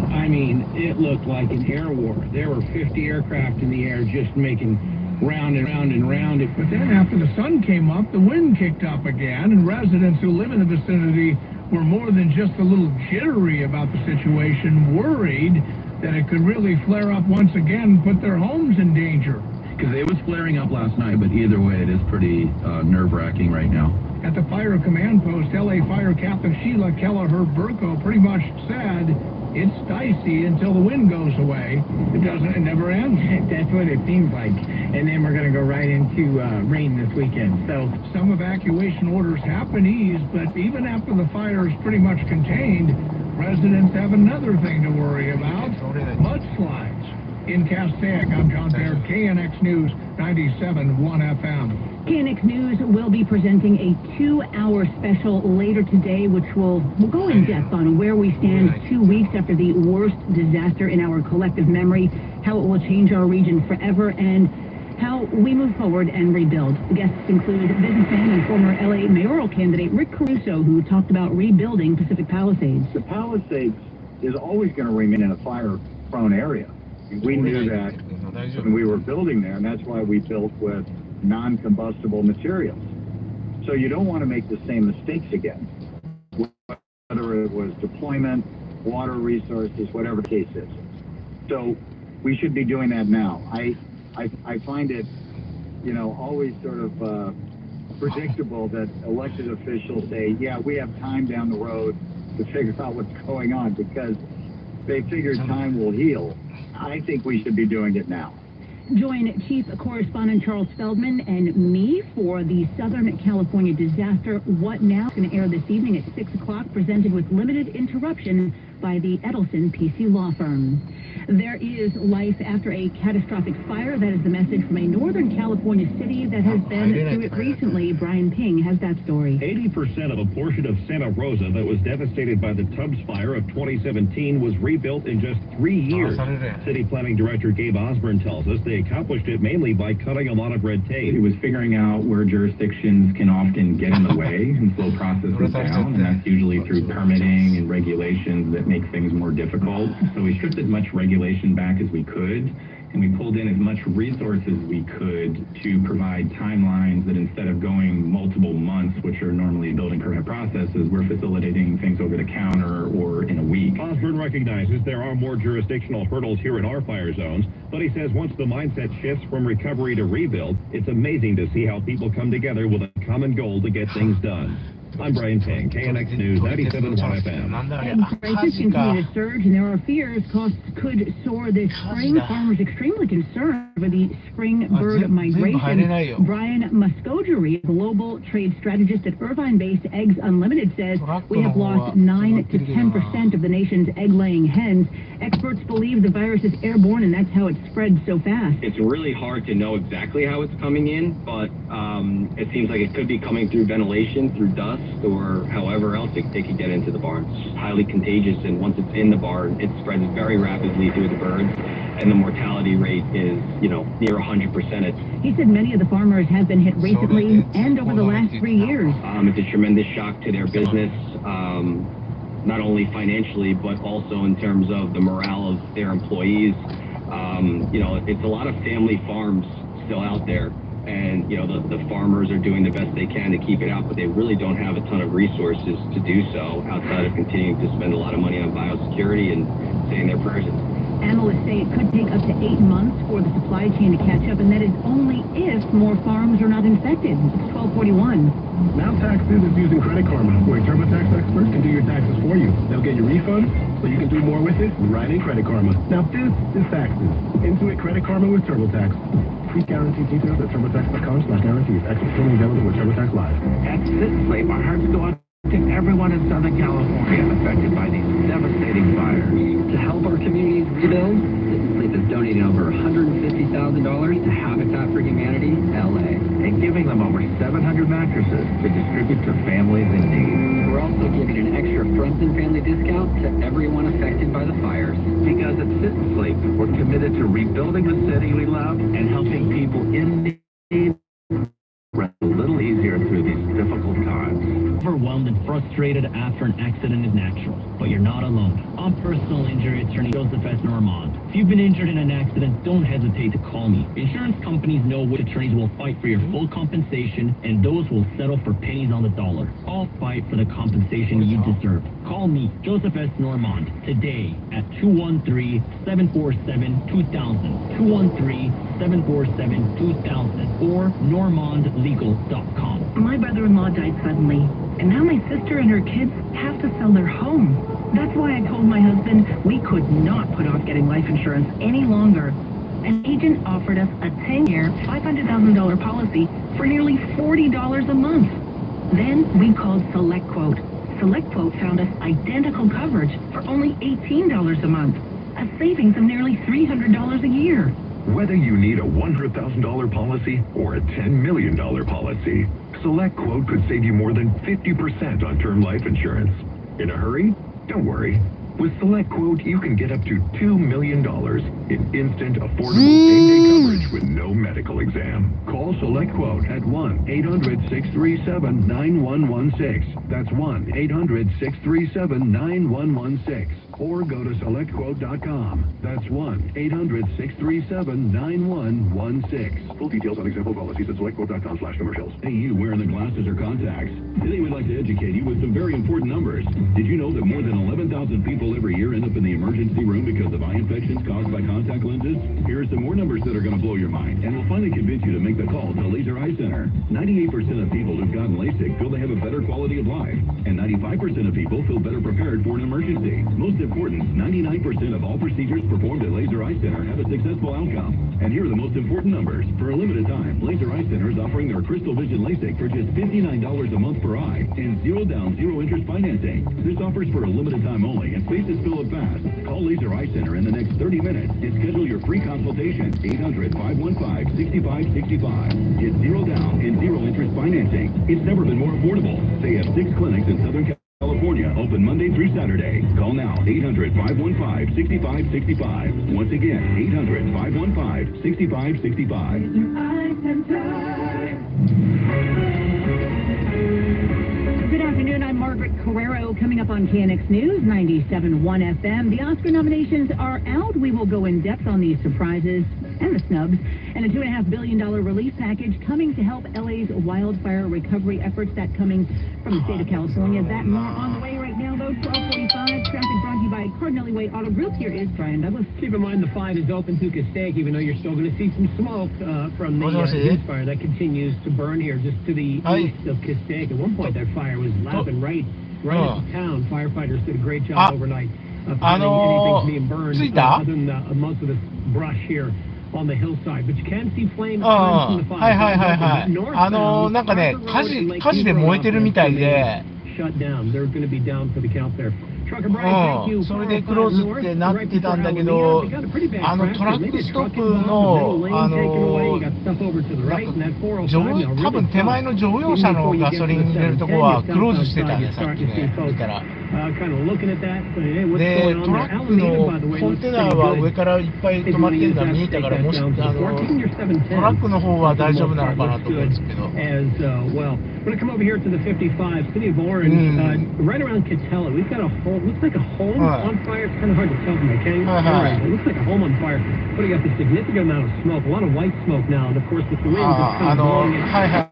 Speaker 11: it looked like an air war. There were 50 aircraft in the air just making round and round and round.
Speaker 5: But then after the sun came up, the wind kicked up again, and residents who live in the vicinity were more than just a little jittery about the situation, worried that it could really flare up once again and put their homes in danger.
Speaker 22: Because it was flaring up last night, but either way, it is pretty nerve-wracking right now.
Speaker 5: At the fire command post, LA Fire Captain Sheila Kelleher-Burko pretty much said, it's dicey until the wind goes away. It never ends.
Speaker 15: That's what it seems like. And then we're going to go right into rain this weekend. So
Speaker 5: some evacuation orders have been eased, but even after the fire is pretty much contained, residents have another thing to worry about, mudslides. In Castaic, I'm John Baird, KNX News, 97.1 FM.
Speaker 21: KNX News will be presenting a 2-hour special later today, which will go in depth on where we stand 2 weeks after the worst disaster in our collective memory, how it will change our region forever, and how we move forward and rebuild. The guests include businessman and former LA mayoral candidate Rick Caruso, who talked about rebuilding Pacific Palisades.
Speaker 23: The Palisades
Speaker 14: is always going to remain in a fire-prone area. We knew that when we were building there, and that's why we built with non-combustible materials. So you don't want to make the same mistakes again, whether it was deployment, water resources, whatever the case is. So we should be doing that now. I find it, you know, always sort of predictable that elected officials say, yeah, we have time down the road to figure out what's going on because they figure time will heal. I think we should be doing it now.
Speaker 2: Join Chief Correspondent Charles Feldman and me for the Southern California disaster. What Now? It's going to air this evening at 6 o'clock, presented with limited interruption by the Edelson PC law firm. There is life after a catastrophic fire. That is the message from a Northern California city that has been through it recently. Brian Ping has that story.
Speaker 13: 80% of a portion of Santa Rosa that was devastated by the Tubbs fire of 2017 was rebuilt in just 3 years. City Planning Director Gabe Osborne tells us they accomplished it mainly by cutting a lot of red tape.
Speaker 22: It was figuring out where jurisdictions can often get in the way and slow processes down, and that's usually through permitting and regulations that make things more difficult. So we stripped as much regulation back as we could, and we pulled in as much resources we could to provide timelines that instead of going multiple months, which are normally building permit processes, we're facilitating things over the counter or in a week.
Speaker 13: Osborne recognizes there are more jurisdictional hurdles here in our fire zones, but he says once the mindset shifts from recovery to rebuild, it's amazing to see how people come together with a common goal to get things done. I'm Brian Ping, KNX News 97.1 FM.
Speaker 2: And prices continue to surge, and there are fears costs could soar this spring. Farmers extremely concerned over the spring bird migration. Brian Muscogeri, global trade strategist at Irvine-based Eggs Unlimited, says we have lost 9 to 10% of the nation's egg-laying hens. Experts believe the virus is airborne, and that's how it spread so fast.
Speaker 10: It's really hard to know exactly how it's coming in, but it seems like it could be coming through ventilation, through dust, or however else they could get into the barn. It's highly contagious, and once it's in the barn, it spreads very rapidly through the birds, and the mortality rate is, you know, near 100%.
Speaker 2: He said many of the farmers have been hit recently and over the last 3 years.
Speaker 10: It's a tremendous shock to their business, not only financially, but also in terms of the morale of their employees. You know, it's a lot of family farms still out there. And, you know, the farmers are doing the best they can to keep it out, but they really don't have a ton of resources to do so outside of continuing to spend a lot of money on biosecurity and saying their prayers.
Speaker 2: Analysts say it could take up to 8 months for the supply chain to catch up, and that is only if more farms are not infected. It's 1241.
Speaker 3: Now Taxes is using Credit Karma, where TurboTax experts can do your taxes for you. They'll get your refund, so you can do more with it right in Credit Karma. Now this is taxes. Intuit Credit Karma with TurboTax. Free guarantee details at TurboTax.com/guarantees. Access only available with TurboTax Live.
Speaker 16: At Citizens, our hearts go out to everyone in Southern California affected by these devastating fires.
Speaker 12: To help our communities rebuild, Citizens is donating over $150,000 to Habitat for Humanity, LA.
Speaker 16: And giving them over 700 mattresses to distribute to families in need.
Speaker 12: We're also giving an extra friends and family discount to everyone affected by the fires.
Speaker 16: Because at Sit and Sleep, we're committed to rebuilding the city we love and helping people in need rest a little easier through these difficult times.
Speaker 6: Overwhelmed and frustrated after an accident is natural, but you're not alone. I'm personal injury attorney Joseph S. Normand. If you've been injured in an accident, don't hesitate to call me. Insurance companies know which attorneys will fight for your full compensation, and those will settle for pennies on the dollar. I'll fight for the compensation you deserve. Call me, Joseph S. Normand, today at 213-747-2000, 213-747-2000, or normandlegal.com.
Speaker 21: My brother-in-law died suddenly, and now my sister and her kids have to sell their home. That's why I told my husband we could not put off getting life insurance any longer. An agent offered us a 10-year, $500,000 policy for nearly $40 a month. Then we called SelectQuote. SelectQuote found us identical coverage for only $18 a month, a savings of nearly $300 a year.
Speaker 9: Whether you need a $100,000 policy or a $10 million policy, SelectQuote could save you more than 50% on term life insurance. In a hurry? Don't worry. With SelectQuote, you can get up to $2 million in instant, affordable same-day coverage with no medical exam. Call SelectQuote at 1-800-637-9116. That's 1-800-637-9116.
Speaker 3: or go to selectquote.com. That's 1-800-637-9116.
Speaker 4: Full details on example policies at selectquote.com/commercials. Hey, you wearing the glasses or contacts. Today we'd like to educate you with some very important numbers. Did you know that more than 11,000 people every year end up in the emergency room because of eye infections caused by contact lenses? Here are some more numbers that are going to blow your mind and will finally convince you to make the call to Laser Eye Center. 98% of people who've gotten LASIK feel they have a better quality of life, and 95% of people feel better prepared for an emergency. Most important, 99% of all procedures performed at Laser Eye Center have a successful outcome. And here are the most important numbers. For a limited time, Laser Eye Center is offering their Crystal Vision LASIK for just $59 a month per eye and zero down, zero interest financing. This offer's for a limited time only, and spaces fill up fast. Call Laser Eye Center in the next 30 minutes and schedule your free consultation. 800-515-6565. Get zero down and zero interest financing. It's never been more affordable. They have 6 clinics in Southern California, open Monday through Saturday. Call now, 800-515-6565. Once again, 800-515-6565.
Speaker 2: Good afternoon, I'm Margaret Carrero. Coming up on KNX News, 97.1 FM. The Oscar nominations are out. We will go in depth on these surprises and the snubs, and a $2.5 billion relief package coming to help LA's wildfire recovery efforts. That coming from the state of California. That more on the way right now, though. 12:45. Traffic brought to you by Cardinelli Way Auto Group. Here is Brian Douglas.
Speaker 17: Keep in mind the 5 is open to Castaic, even though you're still going to see some smoke from the huge fire that continues to burn here just to the east of Castaic. At one point, that fire was lapping right into town. Firefighters did a great job overnight of finding anything being burned other than most of the brush here on the hillside. But you can see flames from the fire.
Speaker 1: なんかね、火事で燃えてるみたいで、
Speaker 17: shut down. They're going to be down for the count there.
Speaker 1: それでクローズってなってたんだけど、トラックストップの、多分手前の乗用車のガソリン入れるとこはクローズしてたね、さっきね、見たら。で、トラックのコンテナは上からいっぱい止まってるのは見えたから、もしトラックの方は大丈夫なのかなと思うんですけど。
Speaker 17: When I come over here to the 55, City of Orange, right around Catella, we've got a home, looks like a home on fire. It's kind of hard to tell from my camera. It looks like a home on fire, but you got a significant amount of smoke, a lot of white smoke now, and of course with the wind, it's kind of blowing it. Right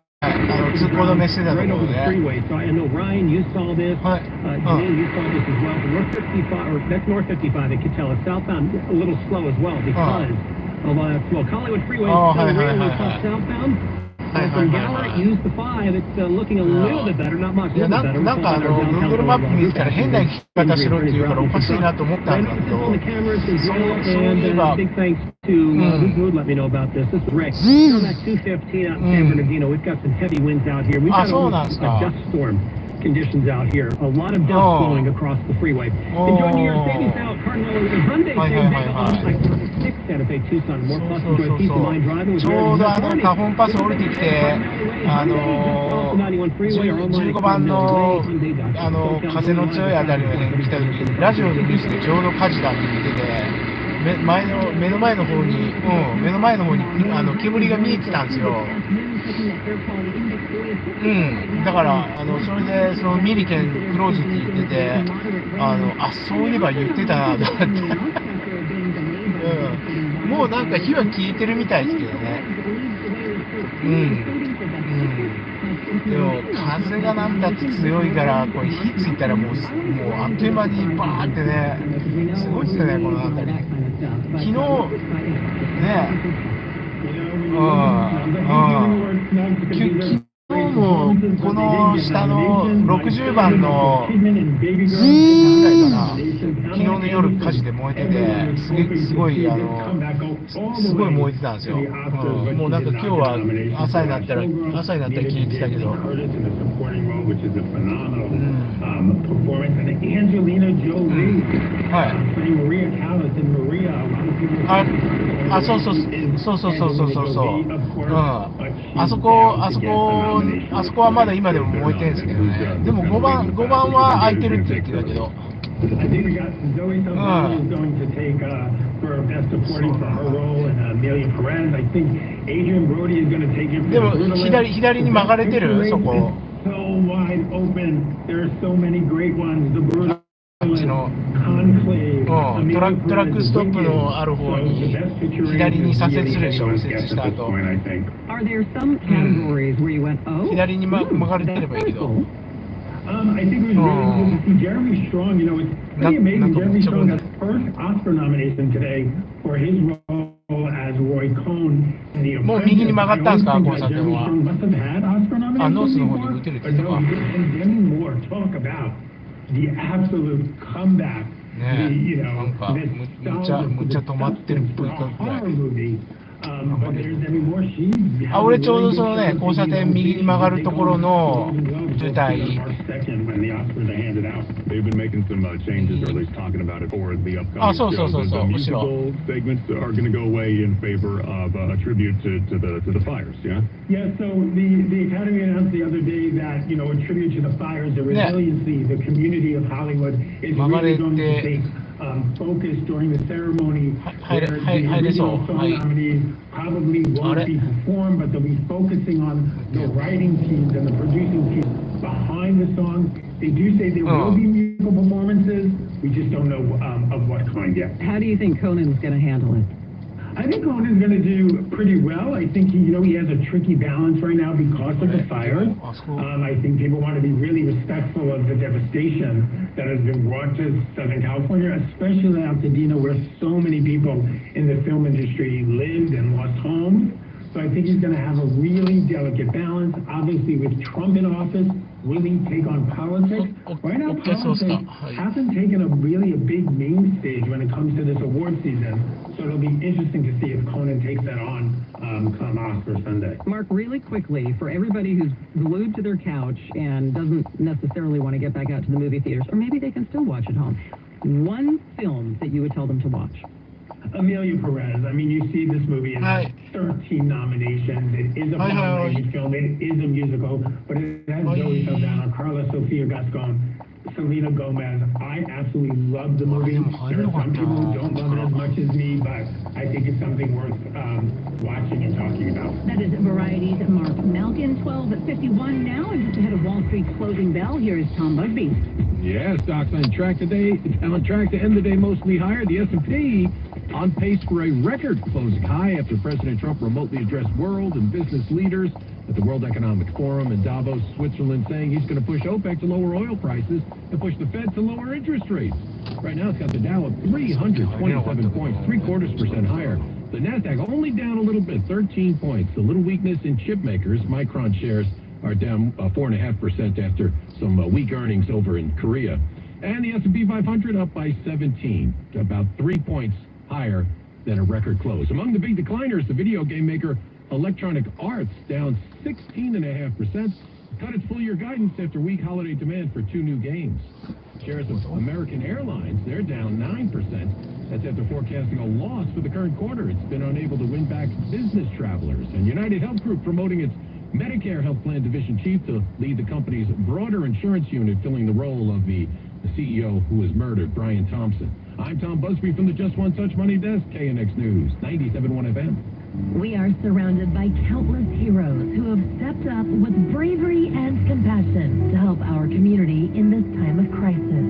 Speaker 17: over the freeway. So I know Ryan, you saw this. Janine, you saw this as well. North 55, or that's North 55 at Catella. Southbound a little slow as well because of that smoke. Hollywood Freeway is still really tough southbound. From Gallant, use the 5. It's looking a little bit better, not much.
Speaker 1: なんかGoogle マップ見てたら変な聞き方しろって言うからおかしいなと思ったんだけど、そういえば。
Speaker 17: Big thanks to who let me know about this. This is Rick. On that 215 out in San Bernardino, we've got some heavy winds out here. We've got a dust storm conditions out here. A lot of dust blowing across the freeway. Enjoy New York City now. Cardinal and Hyundai same day. 6 Santa Fe Tucson. More plus enjoy peace of mind driving with
Speaker 1: ちょうど花本パス降りてきて、15番の風の強いあたりまで来た時にラジオでニュースでちょうど火事だって言ってて、目の前の方に煙が見えてたんですよ。だからそれでそのミリケンクローズって言ってて、そういえば言ってたなと思って、もうなんか火は消えてるみたいですけどね。でも風がなんだって強いからこれ火ついたらもうあっという間にバーってね、すごいですよねこの辺り。昨日ね、昨日もこの下の60番のぐらいかな、昨日の夜火事で燃えてて、すごい燃えてたんですよ。もうなんか今日は朝になったら消えてたけど。そうそう。あそこはまだ今でも燃えてるんですけどね。でも5番は空いてるって言ってたけど。でも左に曲がれてるそこ。あっちの。トラックストップのある方に左に左折するでしょ、右折した後。
Speaker 2: Are there some categories where you went, oh?
Speaker 1: 左に曲がれてればいいけど。
Speaker 8: I think it was really good to see Jeremy Strong. You know, it's pretty amazing. Jeremy Strong got his first Oscar nomination today for his role as Roy Cohn in The Apprentice.
Speaker 1: もう右に曲がったんですか、交差点は。
Speaker 8: あ、
Speaker 1: ノースの方に打てるって言ったか。
Speaker 8: Demi Moore talk about the absolute comeback.
Speaker 1: ねえ、なんかむっちゃ止まってるっぽいぐらい。あ、俺ちょうどそのね、交差点右に曲がるところの渋滞。あ、そう、後ろ。
Speaker 8: Yeah, so the Academy announced the other day that, you know, a tribute to the fires, the resiliency, the community of Hollywood is really going to take focus during the ceremony where the original song nominees probably won't be performed, but they'll be focusing on the writing teams and the producing teams behind the songs. They do say there will be musical performances. We just don't know of what kind yet.
Speaker 2: How do you think Conan's going to handle it?
Speaker 8: I think Conan's going to do pretty well. I think he has a tricky balance right now because of the fires. I think people want to be really respectful of the devastation that has been brought to Southern California, especially in Altadena, where so many people in the film industry lived and lost homes. So I think he's going to have a really delicate balance. Obviously, with Trump in office, will he take on politics? Right now, politics hasn't taken a big main stage when it comes to this award season. So it'll be interesting to see if Conan takes that on come Oscar Sunday.
Speaker 2: Mark, really quickly, for everybody who's glued to their couch and doesn't necessarily want to get back out to the movie theaters, or maybe they can still watch at home, one film that you would tell them to watch.
Speaker 8: Amelia Perez. I mean, you see this movie in 13 nominations. It is a nominated film. It is a musical, but it has Zoe Saldana, Carla Sofia Gascon, Selena Gomez. I absolutely love the movie. There are some people who don't love it as much as me, but I think it's something worth watching and talking about.
Speaker 21: That is Variety's Mark Malkin, 12:51 now, and just ahead of Wall Street's closing bell, here is Tom Busby.
Speaker 3: Yeah, stocks on track today. It's on track to end the day mostly higher. The S&P on pace for a record closing high after President Trump remotely addressed world and business leaders at the World Economic Forum in Davos, Switzerland, saying he's going to push OPEC to lower oil prices and push the Fed to lower interest rates. Right now, it's got the Dow up 327 points, 0.75% higher. The NASDAQ only down a little bit, 13 points. A little weakness in chip makers. Micron shares are down 4.5% after some weak earnings over in Korea. And the S&P 500 up by 17, about 3 points higher than a record close. Among the big decliners, the video game maker Electronic Arts down 16.5%, cut its full-year guidance after weak holiday demand for 2 new games. Shares of American Airlines, they're down 9%. That's after forecasting a loss for the current quarter. It's been unable to win back business travelers. And United Health Group promoting its Medicare Health Plan Division Chief to lead the company's broader insurance unit, filling the role of the CEO who was murdered, Brian Thompson. I'm Tom Busby from the Just One Touch Money Desk, KNX News, 97.1 FM.
Speaker 21: We are surrounded by countless heroes who have stepped up with bravery and compassion to help our community in this time of crisis.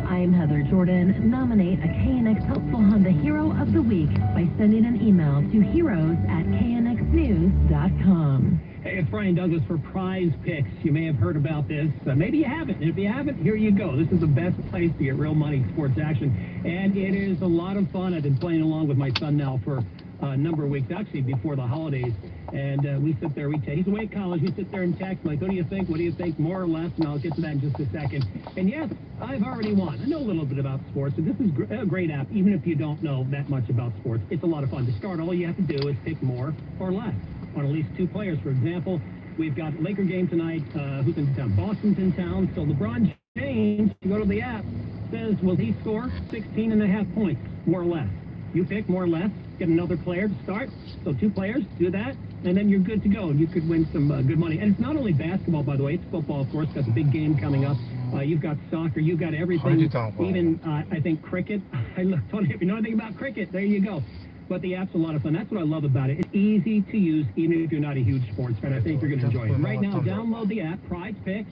Speaker 21: I'm Heather Jordan. Nominate a KNX Helpful Honda Hero of the Week by sending an email to heroes@knxnews.com.
Speaker 17: Hey, it's Brian Douglas for Prize Picks. You may have heard about this. Maybe you haven't. If you haven't, here you go. This is the best place to get real money sports action. And it is a lot of fun. I've been playing along with my son now for a number of weeks, actually before the holidays. And we sit there, he's away at college, we sit there and text, like, what do you think, more or less? And I'll get to that in just a second. And yes, I've already won. I know a little bit about sports, and this is a great app, even if you don't know that much about sports. It's a lot of fun. To start, all you have to do is pick more or less on at least 2 players. For example, we've got Laker game tonight. Who's in town? Boston's in town. So LeBron James, you go to the app, says, will he score 16.5 points, more or less? You pick more or less, get another player to start. So 2 players, do that, and then you're good to go. You could win some good money. And it's not only basketball, by the way. It's football, of course. Got the big game coming up. You've got soccer. You've got everything. Even, I think, cricket. I don't know if you know anything about cricket. There you go. But the app's a lot of fun. That's what I love about it. It's easy to use, even if you're not a huge sports fan. I think you're going to enjoy it. Right now, download the app, Prize Picks.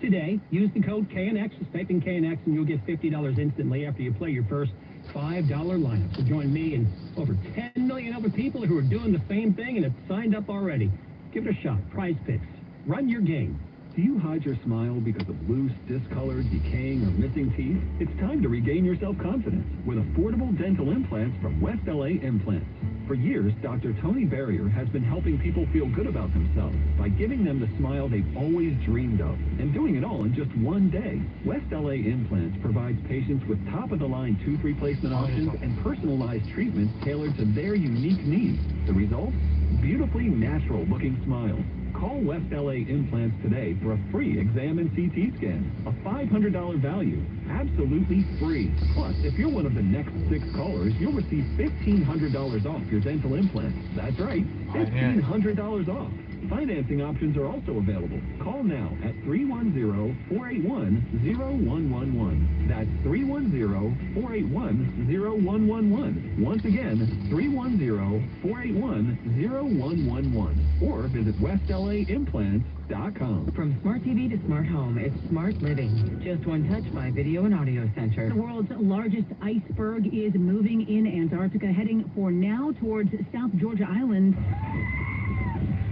Speaker 17: today. Use the code KNX. Just type in KNX and you'll get $50 instantly after you play your first $5 lineup. So join me and over 10 million other people who are doing the same thing and have signed up already. Give it a shot. Prize Picks. Run your game.
Speaker 12: Do you hide your smile because of loose, discolored, decaying, or missing teeth? It's time to regain your self-confidence with affordable dental implants from West LA Implants. For years, Dr. Tony Barrier has been helping people feel good about themselves by giving them the smile they've always dreamed of and doing it all in just one day. West LA Implants provides patients with top-of-the-line tooth replacement options and personalized treatments tailored to their unique needs. The result? Beautifully natural-looking smiles. Call West LA Implants today for a free exam and CT scan. A $500 value. Absolutely free. Plus, if you're one of the next 6 callers, you'll receive $1,500 off your dental implants. That's right, $1,500 off. Financing options are also available. Call now at 310-481-0111. That's 310-481-0111. Once again, 310-481-0111. Or visit westlaimplants.com.
Speaker 2: From smart TV to smart home, it's smart living. Just one touch by Video and Audio Center. The world's largest iceberg is moving in Antarctica, heading for now towards South Georgia Island.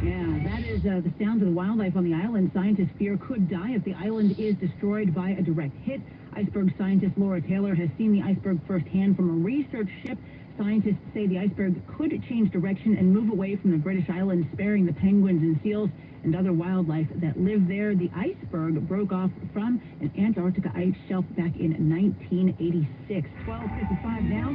Speaker 2: Yeah, that is the sounds of the wildlife on the island. Scientists fear could die if the island is destroyed by a direct hit. Iceberg scientist Laura Taylor has seen the iceberg firsthand from a research ship. Scientists say the iceberg could change direction and move away from the British island, sparing the penguins and seals and other wildlife that live there. The iceberg broke off from an Antarctica ice shelf back in 1986. 12:55 now.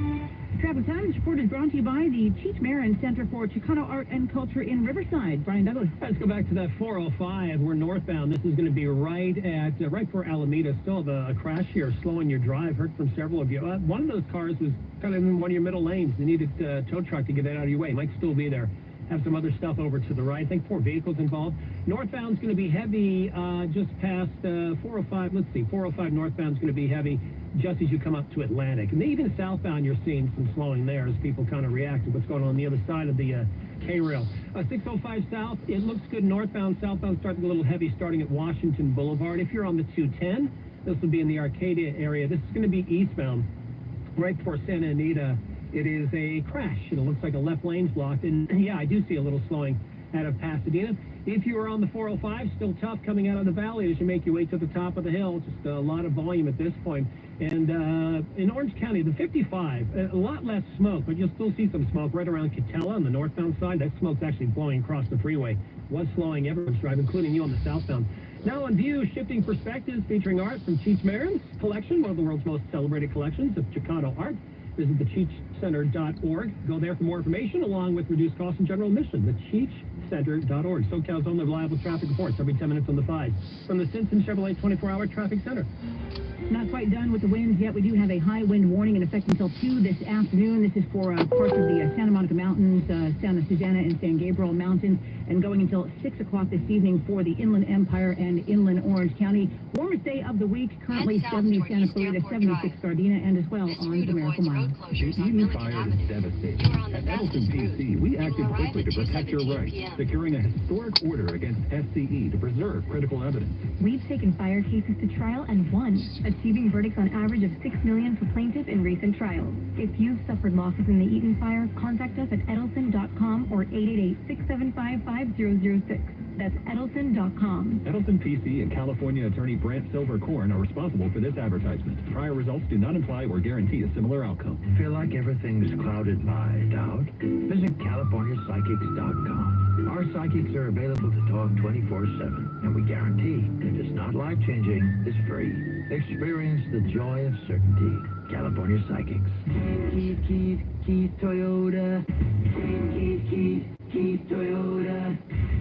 Speaker 2: Traffic time. This report is brought to you by the Cheech Marin Center for Chicano Art and Culture in Riverside. Brian Douglas.
Speaker 17: Let's go back to that 405. We're northbound. This is going to be right before Alameda. Still have a crash here, slowing your drive. Heard from several of you. One of those cars was kind of in one of your middle lanes. They needed a tow truck to get that out of your way. It might still be there. Have some other stuff over to the right. I think 4 vehicles involved. Northbound's going to be heavy just past 405. Let's see, 405 northbound's going to be heavy just as you come up to Atlantic. And even southbound, you're seeing some slowing there as people kind of react to what's going on the other side of the K-rail. 605 south, it looks good northbound. Southbound starting a little heavy starting at Washington Boulevard. If you're on the 210, this will be in the Arcadia area. This is going to be eastbound right before Santa Anita. It is a crash, and it looks like a left lane's blocked. And yeah, I do see a little slowing out of Pasadena. If you are on the 405, still tough coming out of the valley as you make your way to the top of the hill. Just a lot of volume at this point. And in Orange County, the 55, a lot less smoke, but you'll still see some smoke right around Catella on the northbound side. That smoke's actually blowing across the freeway. Was slowing everyone's drive, including you on the southbound. Now on view, shifting perspectives featuring art from Cheech Marin's collection, one of the world's most celebrated collections of Chicano art. Visit thecheechcenter.org. Go there for more information, along with reduced costs and general admission. Thecheechcenter.org. SoCal's only reliable traffic reports every 10 minutes on the 5. From the Simpson Chevrolet 24-hour traffic center.
Speaker 2: Not quite done with the winds yet. We do have a high wind warning in effect until 2 this afternoon. This is for parts of the Santa Monica Mountains, Santa Susana and San Gabriel Mountains, and going until 6 o'clock this evening for the Inland Empire and Inland Orange County. Warmest day of the week, currently 70 Santa Clarita, 76 Gardena, and as well on the Miracle Mile.
Speaker 12: The Eden fire is devastating. At Edelson PC, we acted quickly to protect your rights, securing a historic order against SCE to preserve critical evidence.
Speaker 21: We've taken fire cases to trial and won, achieving verdicts on average of $6 million for plaintiffs in recent trials. If you've suffered losses in the Eden fire, contact us at Edelson.com or 888-675-5006. That's Edelson.com.
Speaker 12: Edelson PC and California attorney Brant Silvercorn are responsible for this advertisement. Prior results do not imply or guarantee a similar outcome.
Speaker 7: Feel like everything's clouded by doubt? Visit CaliforniaPsychics.com. Our psychics are available to talk 24/7, and we guarantee if it's not life-changing, it's free. Experience the joy of certainty. California Psychics. Keys, Toyota. Keys, Toyota.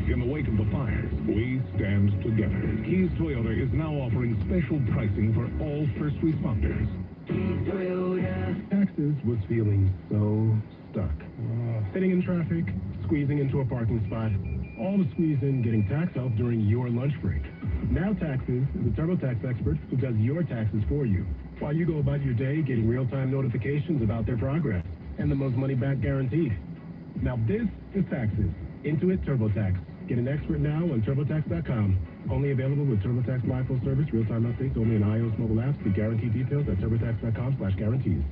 Speaker 9: In the wake of the fires, we stand together. Keys Toyota is now offering special pricing for all first responders.
Speaker 7: Keys, Toyota.
Speaker 9: Taxes was feeling so stuck. Sitting in traffic, squeezing into a parking spot, all to squeeze in getting tax help during your lunch break. Now Taxes is a TurboTax expert who does your taxes for you, while you go about your day getting real-time notifications about their progress and the most money back guaranteed. Now this is Taxes. Intuit TurboTax. Get an expert now on TurboTax.com.
Speaker 3: Only available with TurboTax Live Full Service, real-time updates only in iOS mobile apps. See guarantee details at turbotax.com/guarantees.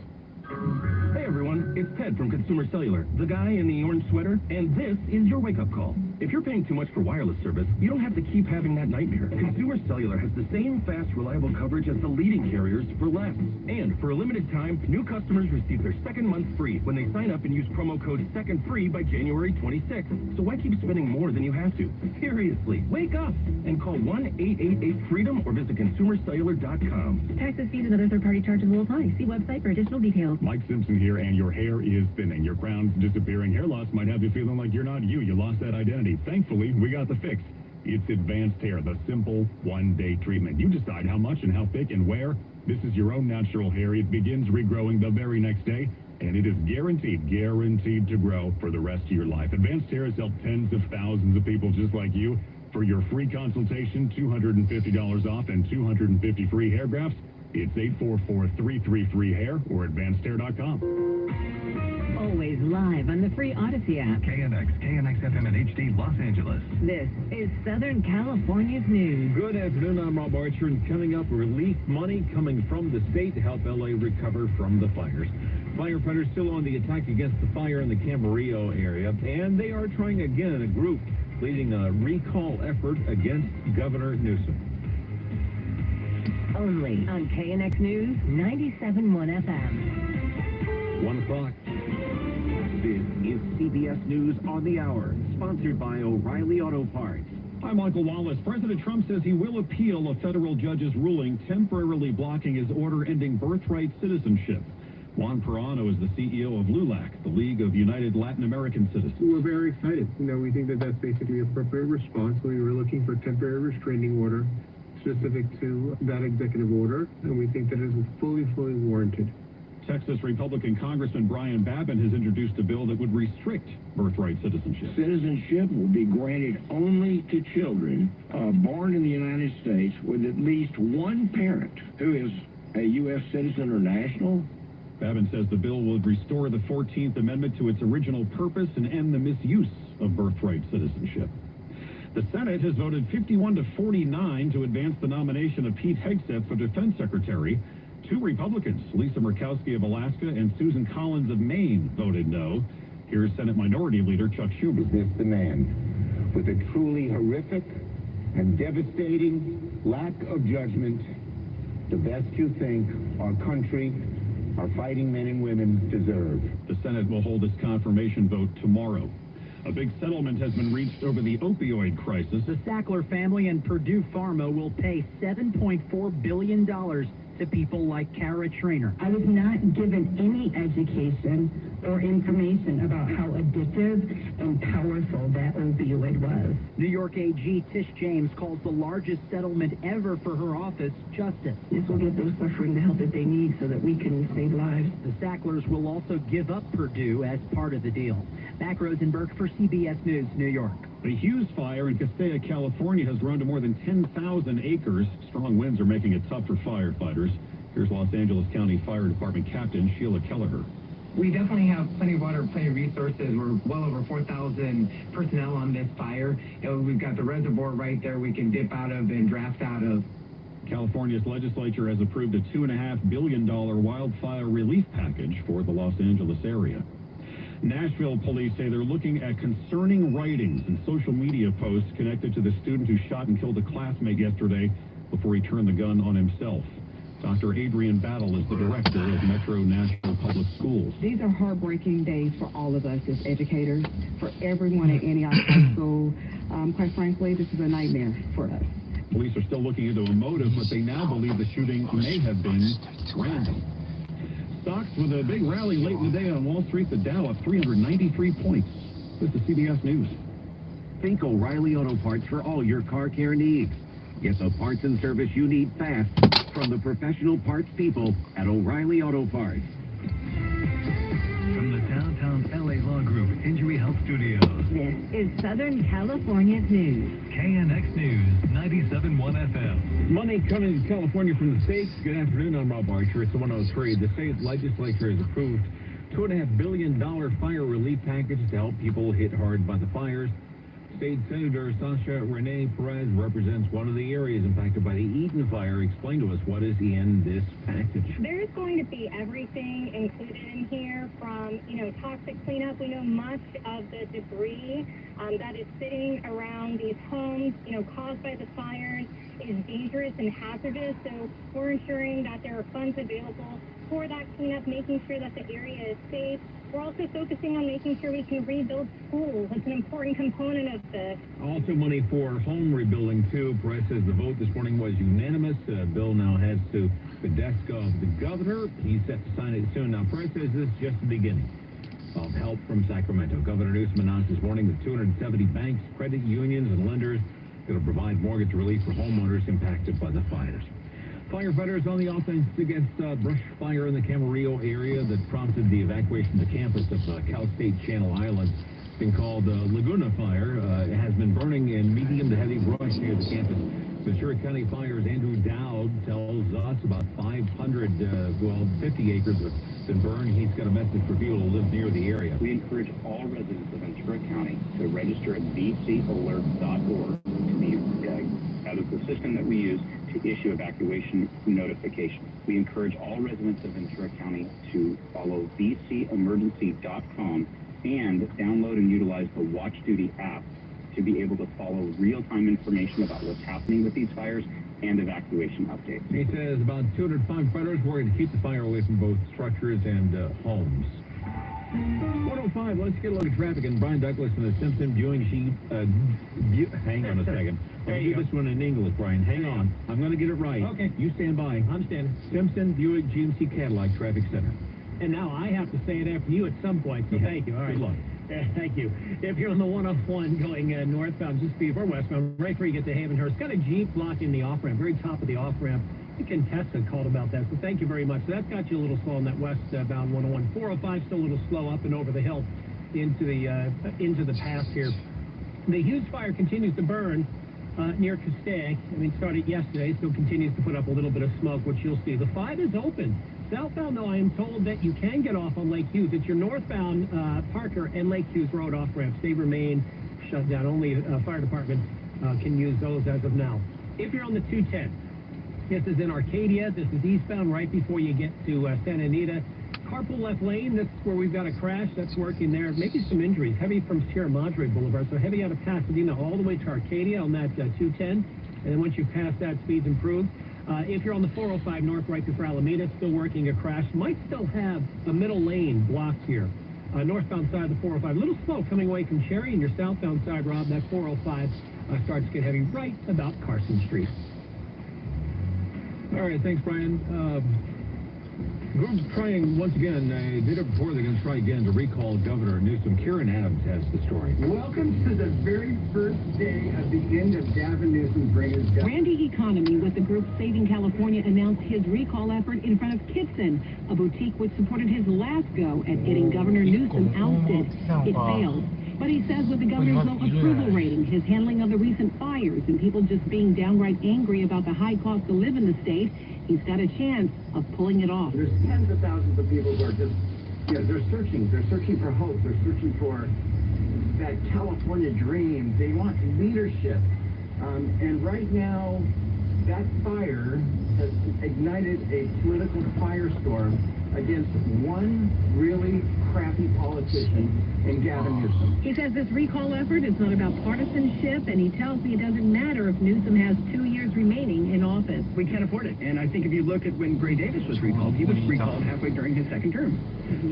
Speaker 19: Hey everyone, it's Ted from Consumer Cellular, the guy in the orange sweater, and this is your wake-up call. If you're paying too much for wireless service, you don't have to keep having that nightmare. Consumer Cellular has the same fast, reliable coverage as the leading carriers for less. And for a limited time, new customers receive their second month free when they sign up and use promo code SECONDFREE by January 26th. So why keep spending more than you have to? Seriously, wake up and call 1-888-FREEDOM or visit consumercellular.com.
Speaker 21: Taxes, fees, and other third-party charges will apply. See website for additional details.
Speaker 13: Mike Simpson here, and your hair is thinning. Your crown's disappearing. Hair loss might have you feeling like you're not you. You lost that identity. Thankfully, we got the fix. It's Advanced Hair, the simple one-day treatment. You decide how much and how thick and where. This is your own natural hair. It begins regrowing the very next day, and it is guaranteed to grow for the rest of your life. Advanced Hair has helped tens of thousands of people just like you. For your free consultation, $250 off and 250 free hair grafts. It's 844-333-HAIR or advancedhair.com.
Speaker 2: Always live on the free Odyssey app.
Speaker 20: KNX FM and HD Los Angeles.
Speaker 2: This is Southern California's news.
Speaker 23: Good afternoon, I'm Rob Archer, and coming up, relief money coming from the state to help LA recover from the fires. Firefighters still on the attack against the fire in the Camarillo area, and they are trying again in a group, leading a recall effort against Governor Newsom.
Speaker 2: Only on KNX News 97.1 FM.
Speaker 23: 1 o'clock.
Speaker 24: This is CBS News on the Hour, sponsored by O'Reilly Auto Parts.
Speaker 23: I'm Michael Wallace. President Trump says he will appeal a federal judge's ruling temporarily blocking his order ending birthright citizenship. Juan Perano is the CEO of LULAC, the League of United Latin American Citizens.
Speaker 25: We're very excited. We think that that's basically an appropriate response. We were looking for a temporary restraining order specific to that executive order, and we think that it is fully warranted.
Speaker 23: Texas Republican Congressman Brian Babin has introduced a bill that would restrict birthright citizenship.
Speaker 14: Citizenship will be granted only to children born in the United States with at least one parent who is a U.S. citizen or national.
Speaker 23: Babin says the bill will restore the 14th Amendment to its original purpose and end the misuse of birthright citizenship. The Senate has voted 51-49 to advance the nomination of Pete Hegseth for Defense Secretary. 2 Republicans, Lisa Murkowski of Alaska and Susan Collins of Maine, voted no. Here's Senate Minority Leader Chuck Schumer.
Speaker 14: Is this the man with a truly horrific and devastating lack of judgment, the best you think our country, our fighting men and women deserve?
Speaker 23: The Senate will hold its confirmation vote tomorrow. A big settlement has been reached over the opioid crisis.
Speaker 15: The Sackler family and Purdue Pharma will pay $7.4 billion to people like Kara Trainer.
Speaker 26: I was not given any education or information about how addictive and powerful that opioid was.
Speaker 15: New York AG Tish James calls the largest settlement ever for her office justice.
Speaker 26: This will give those suffering the help that they need so that we can save lives.
Speaker 15: The Sacklers will also give up Purdue as part of the deal. Mac Rosenberg for CBS News, New York.
Speaker 23: The Hughes fire in Castilla, California has grown to more than 10,000 acres. Strong winds are making it tough for firefighters. Here's Los Angeles County Fire Department Captain Sheila Kelleher.
Speaker 27: We definitely have plenty of water, plenty of resources. We're well over 4,000 personnel on this fire. We've got the reservoir right there we can dip out of and draft out of.
Speaker 23: California's legislature has approved a $2.5 billion wildfire relief package for the Los Angeles area. Nashville police say they're looking at concerning writings and social media posts connected to the student who shot and killed a classmate yesterday before he turned the gun on himself. Dr. Adrian Battle is the director of Metro Nashville Public Schools.
Speaker 28: These are heartbreaking days for all of us as educators, for everyone at Antioch High School. Quite frankly, this is a nightmare for us.
Speaker 23: Police are still looking into a motive, but they now believe the shooting may have been random. Stocks with a big rally late in the day on Wall Street, the Dow up 393 points. This is CBS News.
Speaker 24: Think O'Reilly Auto Parts for all your car care needs. Get the parts and service you need fast from the professional parts people at O'Reilly Auto Parts.
Speaker 20: From the downtown LA Law Group Injury Health Studios.
Speaker 2: This is Southern California's news.
Speaker 20: KNX News 97.1 FM.
Speaker 23: Money coming to California from the states. Good afternoon, I'm Rob Archer. It's 103. The state legislature has approved $2.5 billion fire relief package to help people hit hard by the fires. State Senator Sasha Renee Perez represents one of the areas impacted by the Eden fire. Explain to us what is in this package.
Speaker 4: There's going to be everything included in here from, toxic cleanup. We know much of the debris that is sitting around these homes, caused by the fires is dangerous and hazardous. So we're ensuring that there are funds available for that cleanup, making sure that the area is safe. We're also focusing on making sure we can rebuild schools. It's an important component of this.
Speaker 23: Also money for home rebuilding, too. Perez says the vote this morning was unanimous. Bill now heads to the desk of the governor. He's set to sign it soon. Now, Perez says this is just the beginning of help from Sacramento. Governor Newsom announced this morning that 270 banks, credit unions, and lenders will provide mortgage relief for homeowners impacted by the fires. Firefighters on the offense against brush fire in the Camarillo area that prompted the evacuation of the campus of Cal State Channel Islands. It's been called Laguna Fire. It has been burning in medium to heavy brush near the campus. Ventura County Fire's Andrew Dowd tells us about 50 acres have been burned. He's got a message for people who live near the area.
Speaker 5: We encourage all residents of Ventura County to register at vcalert.org to be that is the system that we use to issue evacuation notifications. We encourage all residents of Ventura County to follow vcemergency.com and download and utilize the Watch Duty app to be able to follow real-time information about what's happening with these fires and evacuation updates.
Speaker 23: He says about 200 firefighters working to keep the fire away from both structures and homes. 105, let's get a look at traffic. And Brian Douglas and the Simpson viewing sheet. Hang on a second. I'll do this one in English, Brian. Hang on. I'm going to get it right.
Speaker 17: Okay.
Speaker 23: You stand by.
Speaker 17: I'm standing.
Speaker 23: Simpson Buick GMC Cadillac Traffic Center.
Speaker 17: And now I have to say it after you at some point, so thank you. All right.
Speaker 23: Good luck.
Speaker 17: Thank you. If you're on the 101 going northbound, just before westbound, right before you get to Havenhurst, got a Jeep blocking the off-ramp, very top of the off-ramp. I think Contessa called about that, so thank you very much. So that's got you a little slow on that westbound 101. 405 still a little slow up and over the hill into the pass here. The Hughes fire continues to burn near Castaic. I mean, started yesterday, still continues to put up a little bit of smoke, which you'll see. The 5 is open. Southbound, though, I am told that you can get off on Lake Hughes. It's your northbound Parker and Lake Hughes Road off-ramps. They remain shut down. Only fire department can use those as of now. If you're on the 210, this is in Arcadia. This is eastbound right before you get to Santa Anita. Carpool left lane, this is where we've got a crash. That's working there. Maybe some injuries. Heavy from Sierra Madre Boulevard. So heavy out of Pasadena all the way to Arcadia on that 210. And then once you pass that, speed's improved. If you're on the 405 north right before Alameda, still working a crash. Might still have a middle lane blocked here. Northbound side of the 405. A little slow coming away from Cherry, and your southbound side, Rob, that 405 starts to get heavy right about Carson Street.
Speaker 23: All right, thanks, Brian. Group's trying once again, they did it before, they're going to try again to recall Governor Newsom. Karen Adams has the story.
Speaker 6: Welcome to the very first day of the end of Gavin Newsom's reign as governor.
Speaker 2: Randy Economy with the group Saving California announced his recall effort in front of Kitson, a boutique which supported his last go at getting Governor Newsom ousted. It failed. But he says with the governor's low approval rating, his handling of the recent fires, and people just being downright angry about the high cost to live in the state, he's got a chance of pulling it off.
Speaker 6: There's tens of thousands of people who are just, they're searching. They're searching for hope. They're searching for that California dream. They want leadership. And right now, that fire has ignited a political firestorm against one really crappy politician in Gavin Newsom.
Speaker 2: He says this recall effort is not about partisanship, and he tells me it doesn't matter if Newsom has 2 years remaining in office.
Speaker 15: We can't afford it. And I think if you look at when Gray Davis was recalled, he was recalled halfway during his second term.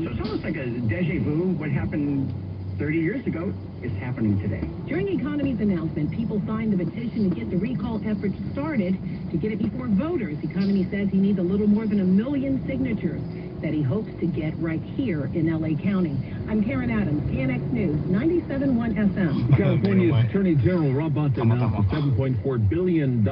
Speaker 15: So it's almost like a deja vu. What happened 30 years ago is happening today.
Speaker 2: During Economy's announcement, people signed the petition to get the recall effort started to get it before voters. Economy says he needs a little more than 1 million signatures that he hopes to get right here in L.A. County. I'm Karen Adams, KNX News, 97.1 FM.
Speaker 23: California's Attorney General Rob Bonta announced a $7.4 billion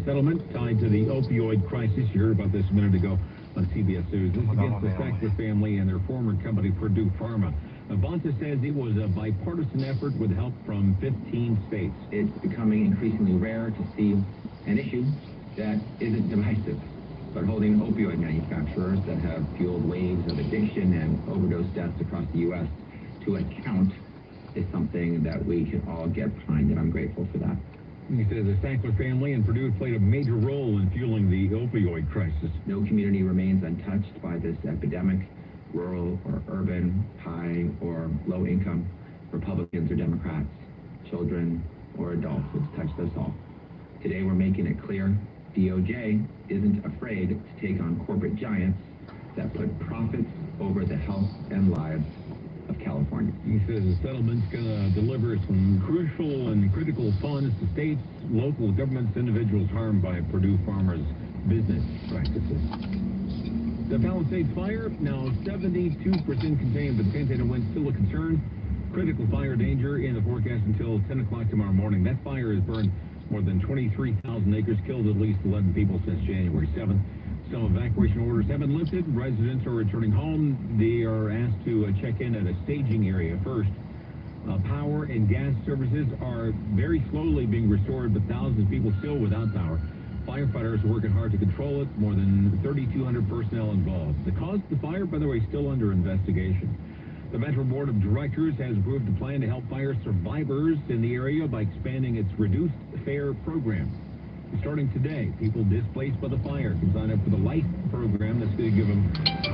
Speaker 23: settlement tied to the opioid crisis. You heard about this a minute ago on CBS News. This is against the Sackler family and their former company, Purdue Pharma. Bonta says it was a bipartisan effort with help from 15 states.
Speaker 12: It's becoming increasingly rare to see an issue that isn't divisive, but holding opioid manufacturers that have fueled waves of addiction and overdose deaths across the U.S. to account is something that we can all get behind, and I'm grateful for that.
Speaker 3: He says the Sackler family and Purdue played a major role in fueling the opioid crisis.
Speaker 12: No community remains untouched by this epidemic, rural or urban, high or low income, Republicans or Democrats, children or adults. It's touched us all. Today we're making it clear DOJ isn't afraid to take on corporate giants that put profits over the health and lives of California.
Speaker 3: He says the settlement's going to deliver some crucial and critical funds to states, local governments, individuals harmed by Purdue farmers' business practices. The Palisades fire, now 72% contained, but Altadena wind still a concern. Critical fire danger in the forecast until 10 o'clock tomorrow morning. That fire has burned more than 23,000 acres, killed at least 11 people since January 7th. Some evacuation orders have been lifted. Residents are returning home. They are asked to check in at a staging area first. Power and gas services are very slowly being restored, but thousands of people still without power. Firefighters are working hard to control it. More than 3,200 personnel involved. The cause of the fire, by the way, is still under investigation. The Metro Board of Directors has approved a plan to help fire survivors in the area by expanding its reduced fare program. Starting today, people displaced by the fire can sign up for the LIFE program that's going to give them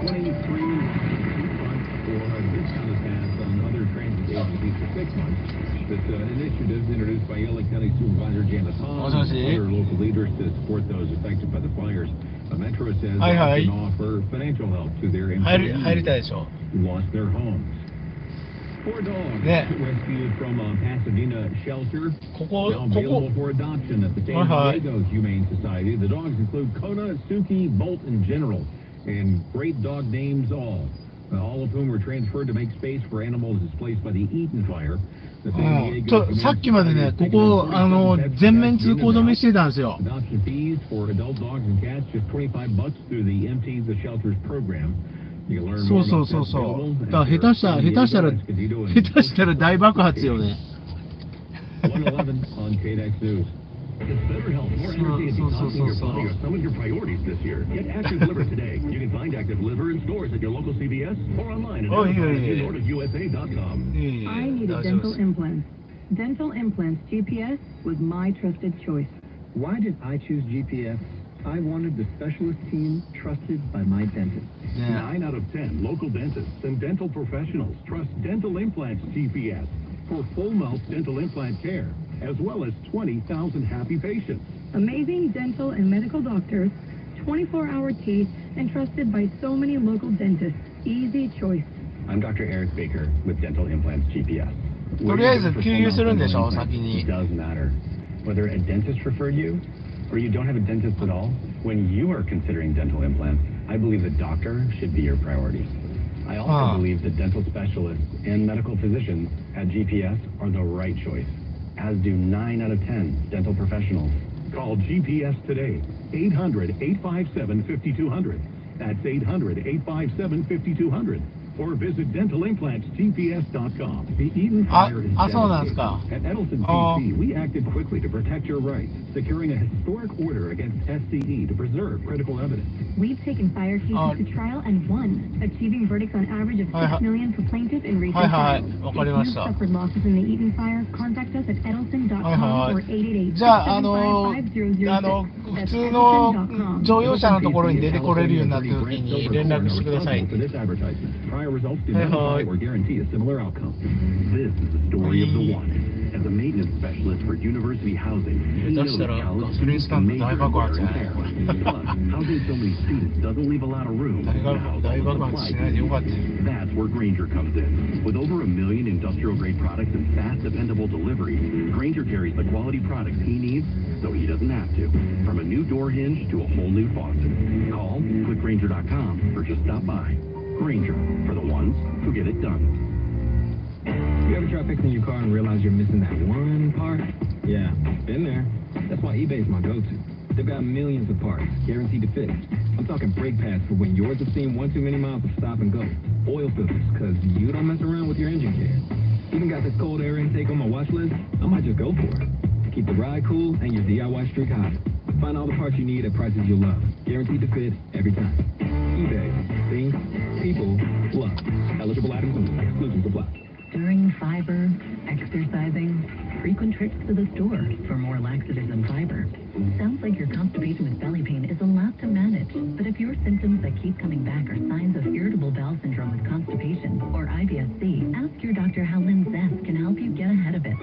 Speaker 3: 23 months for a discounted pass on other transit agencies for 6 months. This initiative is introduced by LA County Supervisor Janice Hahn and other local leaders to support those affected by the fires. Metro says they can offer financial help to their employees who lost their homes. 4 dogs rescued from a Pasadena shelter, now available for adoption at the San Diego Humane Society. The dogs include Kona, Suki, Bolt, and General, and great dog names all of whom were transferred to make space for animals displaced by the Eaton fire.
Speaker 1: さっきまでね、ここ全面通行止めしてたんですよ。
Speaker 3: Adoption fees for adult dogs and cats just $25 through the Empty the Shelters program.
Speaker 1: そうそうそうそう。だから下手したら大爆発よね。
Speaker 13: 111 on KDX News. It's better health, more energy, and detoxing your body are some of your priorities this year. Get Active Liver today. You can find Active Liver in stores at your local CVS or online at NordofUSA.com.
Speaker 2: I needed dental implants. Dental Implants GPS was my trusted choice.
Speaker 7: Why did I choose GPS? I wanted the specialist team trusted by my dentist.
Speaker 13: 9 out of 10 local dentists and dental professionals trust Dental Implants GPS for full mouth dental implant care, as well as 20,000 happy patients.
Speaker 2: Amazing dental and medical doctors, 24-hour teeth, and trusted by so many local dentists. Easy choice.
Speaker 5: I'm Dr. Eric Baker with Dental Implants GPS.
Speaker 1: とりあえず給油するんでしょ、先に。
Speaker 5: It does matter. Whether a dentist referred you, or you don't have a dentist at all, when you are considering dental implants, I believe the doctor should be your priority. I also believe that dental specialists and medical physicians at GPS are the right choice, as do 9 out of 10 dental professionals.
Speaker 13: Call GPS today, 800-857-5200. That's 800-857-5200. Or visit dentalimplantsgps.com. The Eden fire is devastating. At Edelson PC, we acted quickly to protect your rights, securing a historic order against SCE to preserve critical evidence.
Speaker 21: We've taken fire cases to trial and won, achieving verdicts on average of $6 million for plaintiff in recent times. If you suffered losses in the Eden fire, contact us at edelson.com or 888-755-5006.
Speaker 1: 普通の乗用車のところに出てこれるようになった時に連絡してください。
Speaker 13: Prior results do not imply or guarantee a similar outcome. This is the story of the one. As a maintenance specialist for university housing, he knows college students can make their repair. Plus, housing so many students doesn't leave a lot of room to house all the supplies. That's where Grainger comes in. With over 1 million industrial-grade products and fast, dependable delivery, Grainger carries the quality products he needs so he doesn't have to. From a new door hinge to a whole new faucet. Call clickgrainger.com or just stop by. Grainger, for the ones who get it done.
Speaker 12: You ever try fixing your car and realize you're missing that one part? Yeah, been there. That's why eBay's my go-to. They've got millions of parts, guaranteed to fit. I'm talking brake pads for when yours have seen one too many miles of stop and go. Oil filters, because you don't mess around with your engine care. Even got this cold air intake on my watch list. I might just go for it. Keep the ride cool and your DIY streak high. Find all the parts you need at prices you'll love. Guaranteed to fit every time. eBay. Things, people, love. Eligible items only. Exclusions apply.
Speaker 21: Considering fiber, exercising, frequent trips to the store for more laxatives and fiber. Sounds like your constipation with belly pain is a lot to manage, but if your symptoms that keep coming back are signs of irritable bowel syndrome with constipation or IBS-C, ask your doctor how Linzess can help you get ahead of it.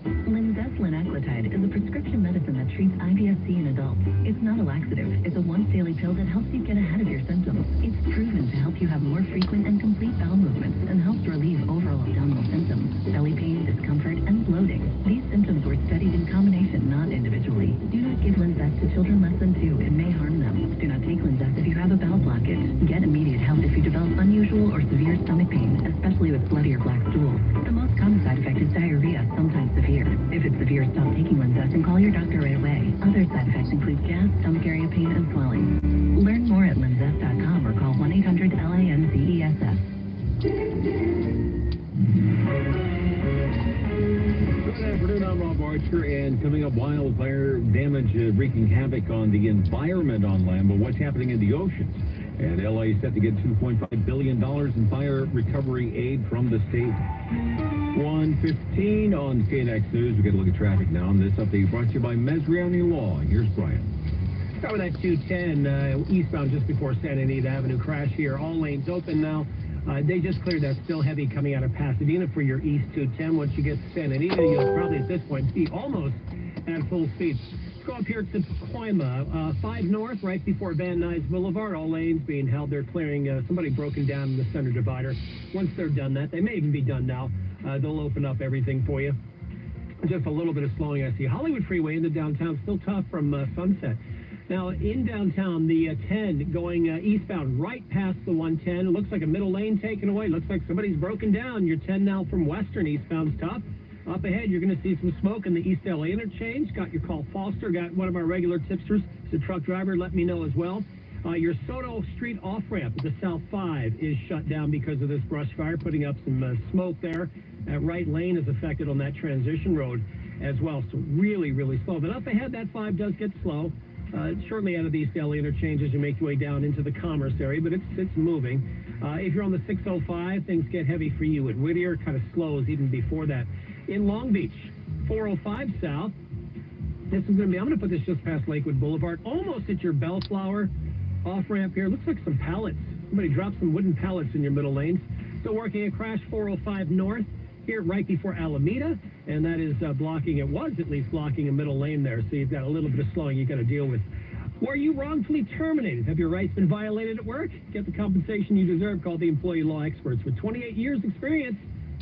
Speaker 21: Linzess linaclotide is a prescription medicine that treats IBS-C in adults. It's not a laxative. It's a once-daily pill that helps you get ahead of your symptoms. It's proven to help you have more frequent and complete bowel movements and helps relieve overall abdominal symptoms, belly pain, discomfort, and bloating. These symptoms were studied in combination, not individually. Do not give Linzess to children less than 2. It may harm them. Do not take Linzess if you have a bowel blockage. Get immediate help if you develop unusual or severe stomach pain, especially with bloody or black stools. The most common side effect is diarrhea, sometimes severe. If it's severe, stop taking Linzess and call your doctor right away. Other side effects include gas, stomach area pain, and swelling. Learn more at linzess.com or call 1-800-LANZESS.
Speaker 12: Good afternoon, I'm Rob Archer, and coming up, wildfire damage wreaking havoc on the environment on land, but what's happening in the oceans? And LA is set to get $2.5 billion in fire recovery aid from the state. 1:15 on KNX News. We get a look at traffic now, and this update brought to you by Mesriani Law. Here's Brian.
Speaker 17: Start with that 210 eastbound just before Santa Anita Avenue crash here. All lanes open now. They just cleared that still heavy coming out of Pasadena for your east 210. Once you get to Santa Anita, you'll probably at this point be almost at full speed. Let's go up here to Pacoima, 5 north, right before Van Nuys Boulevard. All lanes being held. They're clearing somebody broken down in the center divider. Once they're done that, they may even be done now. They'll open up everything for you. Just a little bit of slowing I see. Hollywood Freeway into downtown, still tough from Sunset. Now, in downtown, the 10 going eastbound right past the 110. It looks like a middle lane taken away. Looks like somebody's broken down. Your 10 now from Western eastbound's tough. Up ahead, you're going to see some smoke in the East LA interchange. Got your call Foster. Got one of our regular tipsters, the truck driver, let me know as well. Your Soto Street off-ramp at the South 5 is shut down because of this brush fire, putting up some smoke there. That right lane is affected on that transition road as well. So really, really slow. But up ahead, that 5 does get slow. Shortly out of the East LA interchange as you make your way down into the Commerce area, but it's moving. If you're on the 605, things get heavy for you at Whittier. Kind of slows even before that. In Long Beach, 405 south. This is going to be, I'm going to put this just past Lakewood Boulevard, almost at your Bellflower off-ramp here. Looks like some pallets. Somebody dropped some wooden pallets in your middle lanes. Still working a crash 405 north here right before Alameda, and that is blocking, it was at least blocking a middle lane there, so you've got a little bit of slowing you got to deal with. Were you wrongfully terminated? Have your rights been violated at work? Get the compensation you deserve. Call the employee law experts with 28 years experience.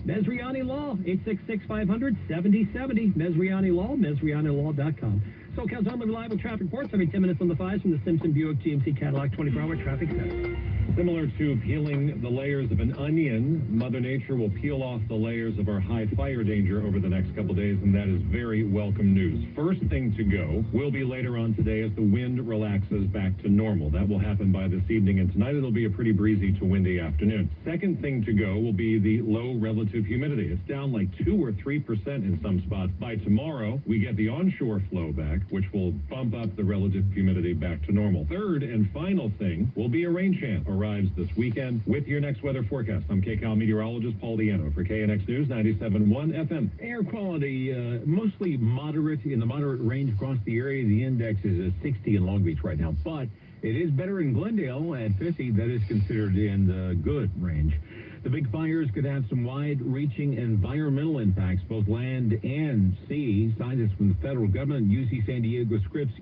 Speaker 17: Mesriani Law, 866-500-7070. Mesriani Law, mesrianilaw.com. SoCal's only reliable traffic reports every 10 minutes on the 5s from the Simpson Buick GMC Cadillac 24-hour traffic center.
Speaker 13: Similar to peeling the layers of an onion, Mother Nature will peel off the layers of our high fire danger over the next couple days, and that is very welcome news. First thing to go will be later on today as the wind relaxes back to normal. That will happen by this evening, and tonight it'll be a pretty breezy to windy afternoon. Second thing to go will be the low relative humidity. It's down like 2 or 3% in some spots. By tomorrow, we get the onshore flow back, which will bump up the relative humidity back to normal. Third and final thing will be a rain chance. Arrives this weekend with your next weather forecast. I'm KCAL meteorologist Paul Diano for KNX News 97.1 FM.
Speaker 12: Air quality mostly moderate, in the moderate range across the area. The index is at 60 in Long Beach right now, but it is better in Glendale at 50. That is considered in the good range. The big fires could have some wide-reaching environmental impacts, both land and sea. Scientists from the federal government, UC San Diego Scripps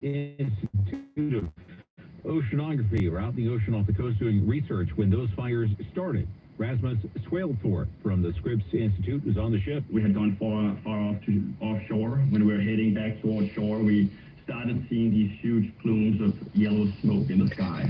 Speaker 12: Institute of Oceanography are out in the ocean off the coast doing research when those fires started. Rasmus Swalethorpe from the Scripps Institute was on the ship.
Speaker 8: We had gone far off to offshore. When we were heading back towards shore, we started seeing these huge plumes of yellow smoke in the sky.